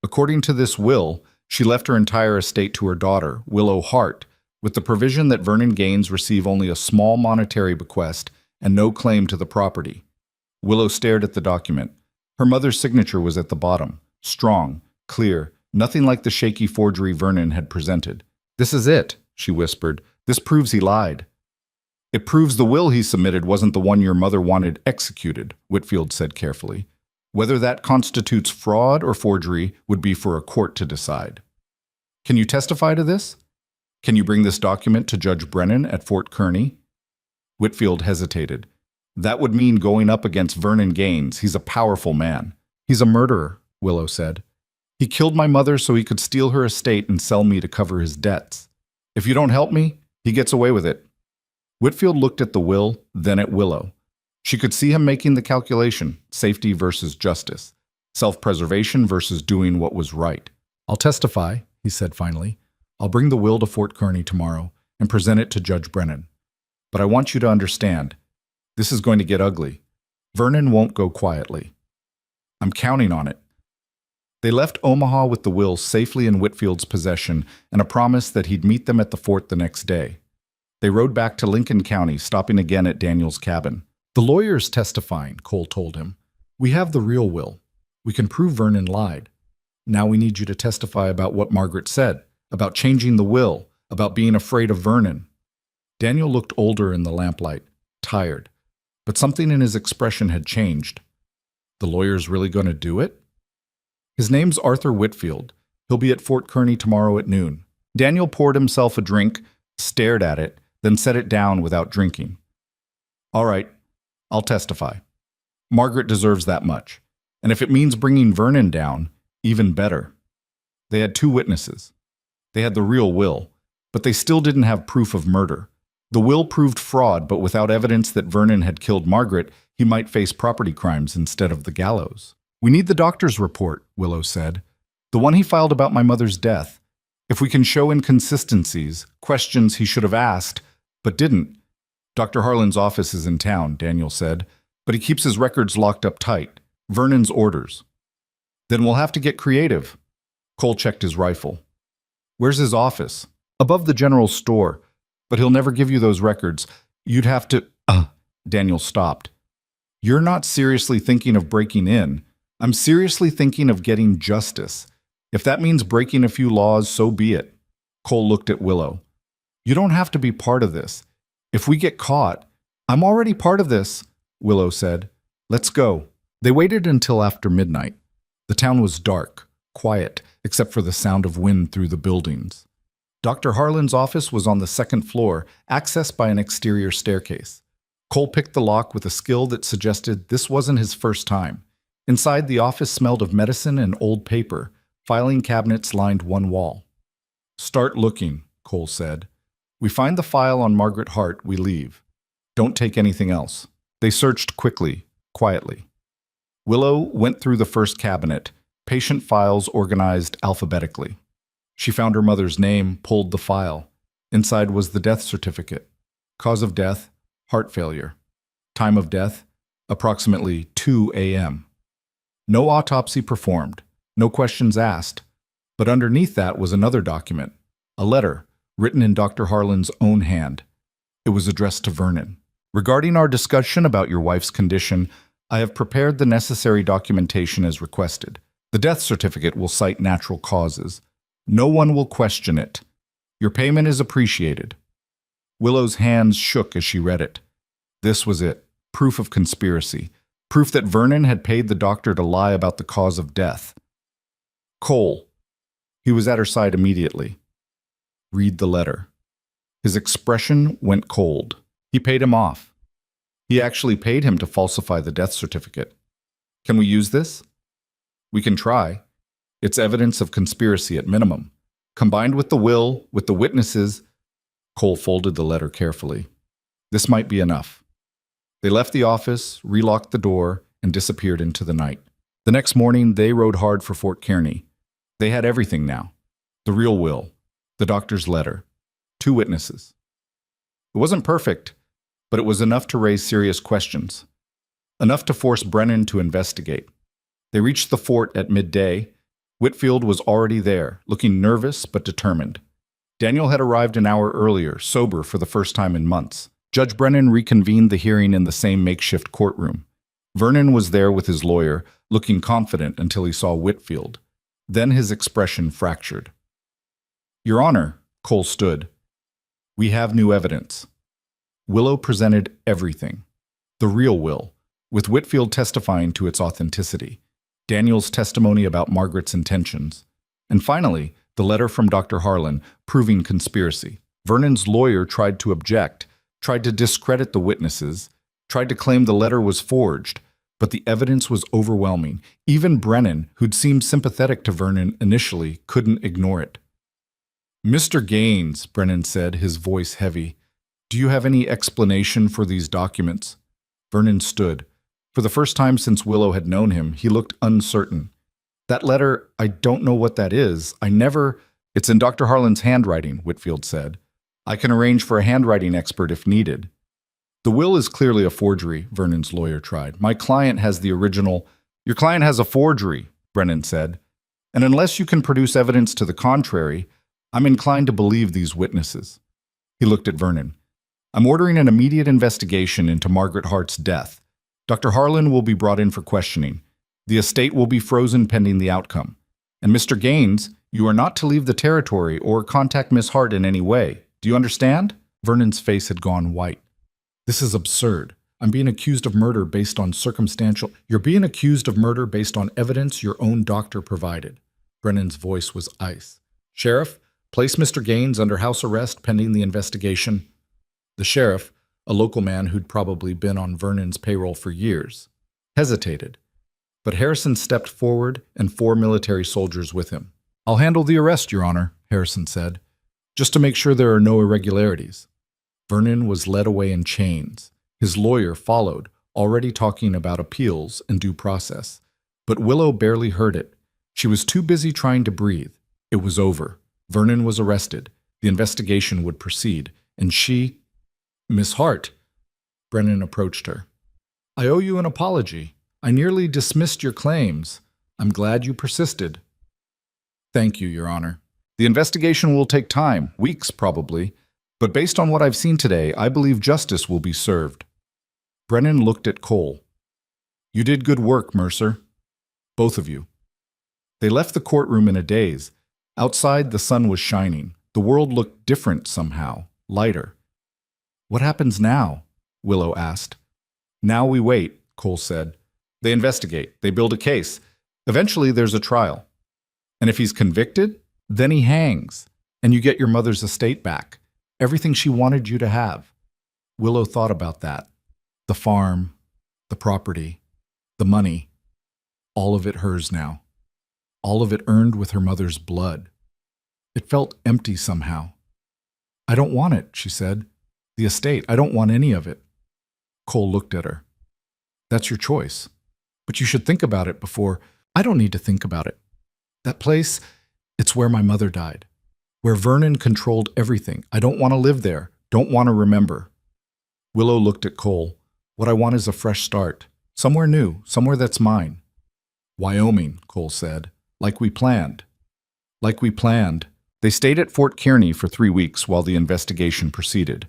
According to this will, she left her entire estate to her daughter, Willow Hart, with the provision that Vernon Gaines receive only a small monetary bequest and no claim to the property. Willow stared at the document. Her mother's signature was at the bottom, strong, clear, nothing like the shaky forgery Vernon had presented. "This is it," she whispered. "This proves he lied." "It proves the will he submitted wasn't the one your mother wanted executed," Whitfield said carefully. "Whether that constitutes fraud or forgery would be for a court to decide." "Can you testify to this? Can you bring this document to Judge Brennan at Fort Kearney?" Whitfield hesitated. "That would mean going up against Vernon Gaines. He's a powerful man." "He's a murderer," Willow said. "He killed my mother so he could steal her estate and sell me to cover his debts. If you don't help me, he gets away with it." Whitfield looked at the will, then at Willow. She could see him making the calculation, safety versus justice, self-preservation versus doing what was right. "I'll testify," he said finally. "I'll bring the will to Fort Kearney tomorrow and present it to Judge Brennan. But I want you to understand, this is going to get ugly. Vernon won't go quietly. I'm counting on it." They left Omaha with the will safely in Whitfield's possession and a promise that he'd meet them at the fort the next day. They rode back to Lincoln County, stopping again at Daniel's cabin. "The lawyer's testifying," Cole told him. "We have the real will. We can prove Vernon lied. Now we need you to testify about what Margaret said, about changing the will, about being afraid of Vernon." Daniel looked older in the lamplight, tired, but something in his expression had changed. "The lawyer's really going to do it?" "His name's Arthur Whitfield. He'll be at Fort Kearney tomorrow at noon." Daniel poured himself a drink, stared at it, then set it down without drinking. "All right, I'll testify. Margaret deserves that much. And if it means bringing Vernon down, even better." They had 2 witnesses. They had the real will, but they still didn't have proof of murder. The will proved fraud, but without evidence that Vernon had killed Margaret, he might face property crimes instead of the gallows. "We need the doctor's report," Willow said. "The one he filed about my mother's death. If we can show inconsistencies, questions he should have asked, but didn't." "Dr. Harlan's office is in town," Daniel said, "but he keeps his records locked up tight. Vernon's orders." "Then we'll have to get creative." Cole checked his rifle. "Where's his office?" "Above the general store. But he'll never give you those records. You'd have to—" Daniel stopped. "You're not seriously thinking of breaking in. I'm seriously thinking of getting justice. If that means breaking a few laws, so be it." Cole looked at Willow. "You don't have to be part of this. If we get caught—" "I'm already part of this," Willow said. "Let's go." They waited until after midnight. The town was dark, quiet, except for the sound of wind through the buildings. Dr. Harlan's office was on the 2nd floor, accessed by an exterior staircase. Cole picked the lock with a skill that suggested this wasn't his first time. Inside, the office smelled of medicine and old paper. Filing cabinets lined one wall. "Start looking," Cole said. "We find the file on Margaret Hart, we leave. Don't take anything else." They searched quickly, quietly. Willow went through the first cabinet, patient files organized alphabetically. She found her mother's name, pulled the file. Inside was the death certificate. Cause of death, heart failure. Time of death, approximately 2 a.m. No autopsy performed, no questions asked. But underneath that was another document, a letter, written in Dr. Harlan's own hand. It was addressed to Vernon. "Regarding our discussion about your wife's condition, I have prepared the necessary documentation as requested. The death certificate will cite natural causes. No one will question it. Your payment is appreciated." Willow's hands shook as she read it. This was it, proof of conspiracy, proof that Vernon had paid the doctor to lie about the cause of death. "Cole." He was at her side immediately. "Read the letter." His expression went cold. He paid him off. He actually paid him to falsify the death certificate. "Can we use this?" "We can try. It's evidence of conspiracy at minimum. Combined with the will, with the witnesses—" Cole folded the letter carefully. "This might be enough." They left the office, relocked the door, and disappeared into the night. The next morning, they rode hard for Fort Kearney. They had everything now. The real will, the doctor's letter, 2 witnesses. It wasn't perfect, but it was enough to raise serious questions. Enough to force Brennan to investigate. They reached the fort at midday. Whitfield was already there, looking nervous but determined. Daniel had arrived an hour earlier, sober for the first time in months. Judge Brennan reconvened the hearing in the same makeshift courtroom. Vernon was there with his lawyer, looking confident until he saw Whitfield. Then his expression fractured. "Your Honor," Cole stood, "we have new evidence." Willow presented everything. The real will, with Whitfield testifying to its authenticity, Daniel's testimony about Margaret's intentions, and finally, the letter from Dr. Harlan proving conspiracy. Vernon's lawyer tried to object, tried to discredit the witnesses, tried to claim the letter was forged, but the evidence was overwhelming. Even Brennan, who'd seemed sympathetic to Vernon initially, couldn't ignore it. "Mr. Gaines," Brennan said, his voice heavy, "do you have any explanation for these documents?" Vernon stood. For the first time since Willow had known him, he looked uncertain. "That letter, I don't know what that is. It's in Dr. Harlan's handwriting," Whitfield said. "I can arrange for a handwriting expert if needed." "The will is clearly a forgery," Vernon's lawyer tried. "My client has the original." "Your client has a forgery," Brennan said. "And unless you can produce evidence to the contrary, I'm inclined to believe these witnesses." He looked at Vernon. "I'm ordering an immediate investigation into Margaret Hart's death. Dr. Harlan will be brought in for questioning. The estate will be frozen pending the outcome. And Mr. Gaines, you are not to leave the territory or contact Miss Hart in any way. Do you understand?" Vernon's face had gone white. "This is absurd. I'm being accused of murder based on circumstantial—" "You're being accused of murder based on evidence your own doctor provided." Brennan's voice was ice. "Sheriff, place Mr. Gaines under house arrest pending the investigation." The sheriff, a local man who'd probably been on Vernon's payroll for years, hesitated. But Harrison stepped forward and 4 military soldiers with him. "I'll handle the arrest, Your Honor," Harrison said, "just to make sure there are no irregularities." Vernon was led away in chains. His lawyer followed, already talking about appeals and due process. But Willow barely heard it. She was too busy trying to breathe. It was over. Vernon was arrested. The investigation would proceed. And she— "Miss Hart," Brennan approached her. "I owe you an apology. I nearly dismissed your claims. I'm glad you persisted." "Thank you, Your Honor. The investigation will take time, weeks probably, but based on what I've seen today, I believe justice will be served." Brennan looked at Cole. "You did good work, Mercer. Both of you." They left the courtroom in a daze. Outside, the sun was shining. The world looked different somehow, lighter. "What happens now?" Willow asked. "Now we wait," Cole said. "They investigate. They build a case. Eventually, there's a trial. And if he's convicted, then he hangs, and you get your mother's estate back. Everything she wanted you to have." Willow thought about that. The farm, the property, the money. All of it hers now. All of it earned with her mother's blood. It felt empty somehow. "I don't want it," she said. "The estate, I don't want any of it." Cole looked at her. "That's your choice. But you should think about it before—" "I don't need to think about it. That place, it's where my mother died. Where Vernon controlled everything. I don't want to live there. Don't want to remember." Willow looked at Cole. "What I want is a fresh start. Somewhere new. Somewhere that's mine." "Wyoming," Cole said. "Like we planned." "Like we planned." They stayed at Fort Kearney for 3 weeks while the investigation proceeded.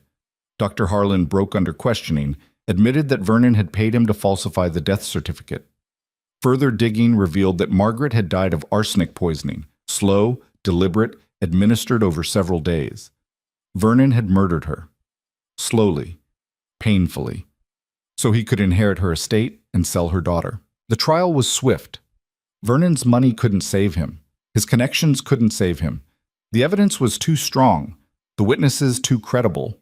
Dr. Harlan broke under questioning, admitted that Vernon had paid him to falsify the death certificate. Further digging revealed that Margaret had died of arsenic poisoning, slow, deliberate, administered over several days. Vernon had murdered her. Slowly, painfully, so he could inherit her estate and sell her daughter. The trial was swift. Vernon's money couldn't save him. His connections couldn't save him. The evidence was too strong, the witnesses too credible.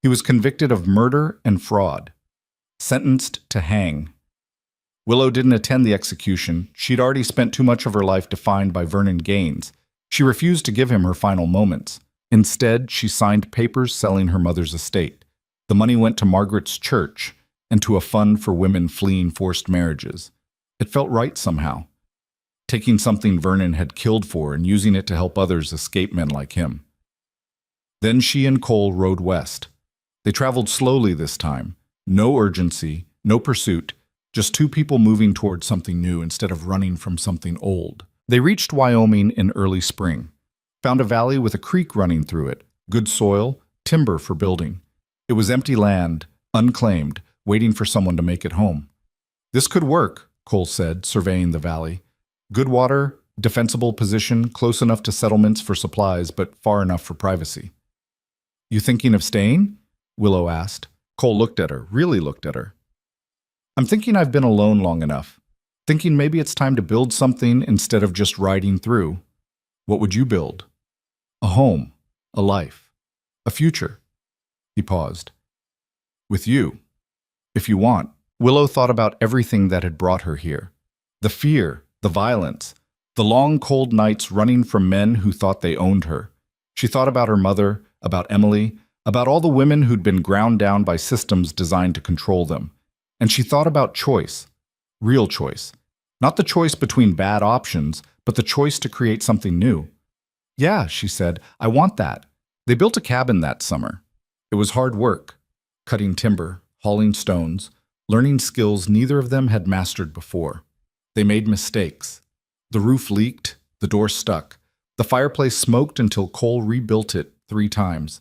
He was convicted of murder and fraud, sentenced to hang. Willow didn't attend the execution. She'd already spent too much of her life defined by Vernon Gaines. She refused to give him her final moments. Instead, she signed papers selling her mother's estate. The money went to Margaret's church and to a fund for women fleeing forced marriages. It felt right somehow, taking something Vernon had killed for and using it to help others escape men like him. Then she and Cole rode west. They traveled slowly this time. No urgency, no pursuit, just 2 people moving towards something new instead of running from something old. They reached Wyoming in early spring. Found a valley with a creek running through it, good soil, timber for building. It was empty land, unclaimed, waiting for someone to make it home. This could work, Cole said, surveying the valley. Good water, defensible position, close enough to settlements for supplies, but far enough for privacy. You thinking of staying? Willow asked. Cole looked at her, really looked at her. I'm thinking I've been alone long enough. Thinking maybe it's time to build something instead of just riding through. What would you build? A home, a life, a future. He paused. With you, if you want. Willow thought about everything that had brought her here. The fear, the violence, the long cold nights running from men who thought they owned her. She thought about her mother, about Emily, about all the women who'd been ground down by systems designed to control them. And she thought about choice, real choice. Not the choice between bad options, but the choice to create something new. Yeah, she said, I want that. They built a cabin that summer. It was hard work, cutting timber, hauling stones, learning skills neither of them had mastered before. They made mistakes. The roof leaked, the door stuck. The fireplace smoked until Cole rebuilt it 3 times.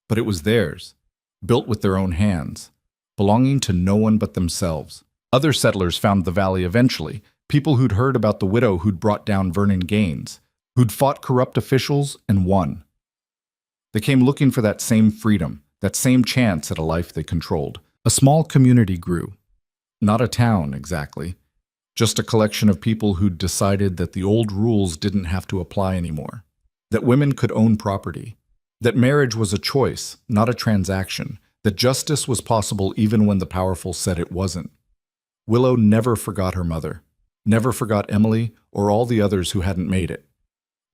But it was theirs, built with their own hands, belonging to no one but themselves. Other settlers found the valley eventually, people who'd heard about the widow who'd brought down Vernon Gaines, who'd fought corrupt officials and won. They came looking for that same freedom, that same chance at a life they controlled. A small community grew. Not a town, exactly. Just a collection of people who'd decided that the old rules didn't have to apply anymore. That women could own property. That marriage was a choice, not a transaction. That justice was possible even when the powerful said it wasn't. Willow never forgot her mother. Never forgot Emily or all the others who hadn't made it.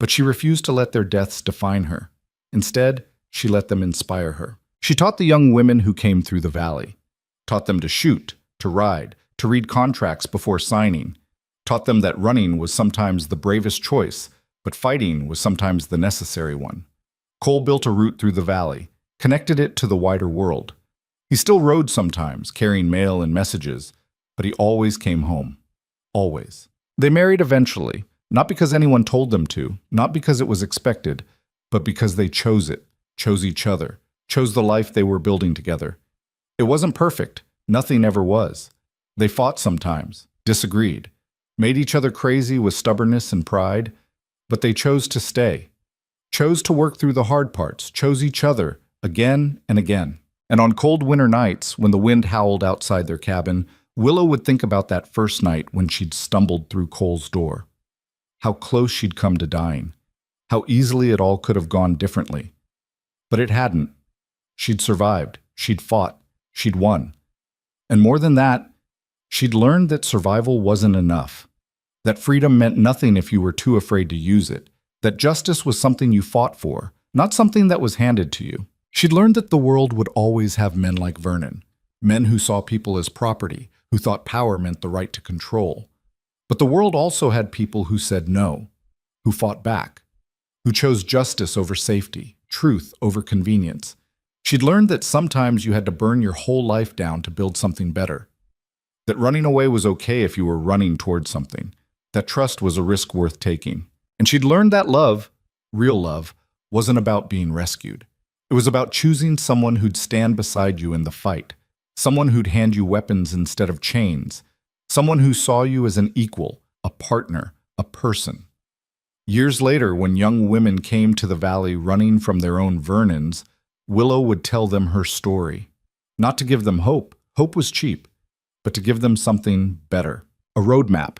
But she refused to let their deaths define her. Instead, she let them inspire her. She taught the young women who came through the valley. Taught them to shoot, to ride, to read contracts before signing. Taught them that running was sometimes the bravest choice, but fighting was sometimes the necessary one. Cole built a route through the valley, connected it to the wider world. He still rode sometimes, carrying mail and messages, but he always came home. Always. They married eventually, not because anyone told them to, not because it was expected, but because they chose it, chose each other, chose the life they were building together. It wasn't perfect. Nothing ever was. They fought sometimes, disagreed, made each other crazy with stubbornness and pride, but they chose to stay, chose to work through the hard parts, chose each other again and again. And on cold winter nights, when the wind howled outside their cabin, Willow would think about that first night when she'd stumbled through Cole's door. How close she'd come to dying. How easily it all could have gone differently. But it hadn't. She'd survived. She'd fought. She'd won. And more than that, she'd learned that survival wasn't enough. That freedom meant nothing if you were too afraid to use it. That justice was something you fought for, not something that was handed to you. She'd learned that the world would always have men like Vernon. Men who saw people as property, who thought power meant the right to control. But the world also had people who said no, who fought back, who chose justice over safety, truth over convenience. She'd learned that sometimes you had to burn your whole life down to build something better. That running away was okay if you were running towards something. That trust was a risk worth taking. And she'd learned that love, real love, wasn't about being rescued. It was about choosing someone who'd stand beside you in the fight. Someone who'd hand you weapons instead of chains. Someone who saw you as an equal, a partner, a person. Years later, when young women came to the valley running from their own Vernons, Willow would tell them her story. Not to give them hope, hope was cheap, but to give them something better. A roadmap,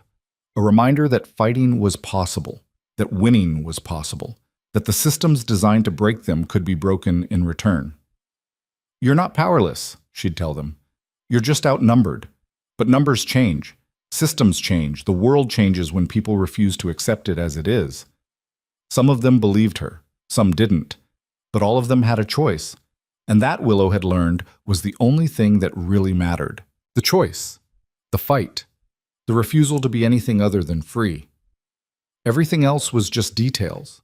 a reminder that fighting was possible, that winning was possible, that the systems designed to break them could be broken in return. You're not powerless, she'd tell them. You're just outnumbered. But numbers change. Systems change. The world changes when people refuse to accept it as it is. Some of them believed her. Some didn't. But all of them had a choice. And that, Willow had learned, was the only thing that really mattered. The choice. The fight. The refusal to be anything other than free. Everything else was just details.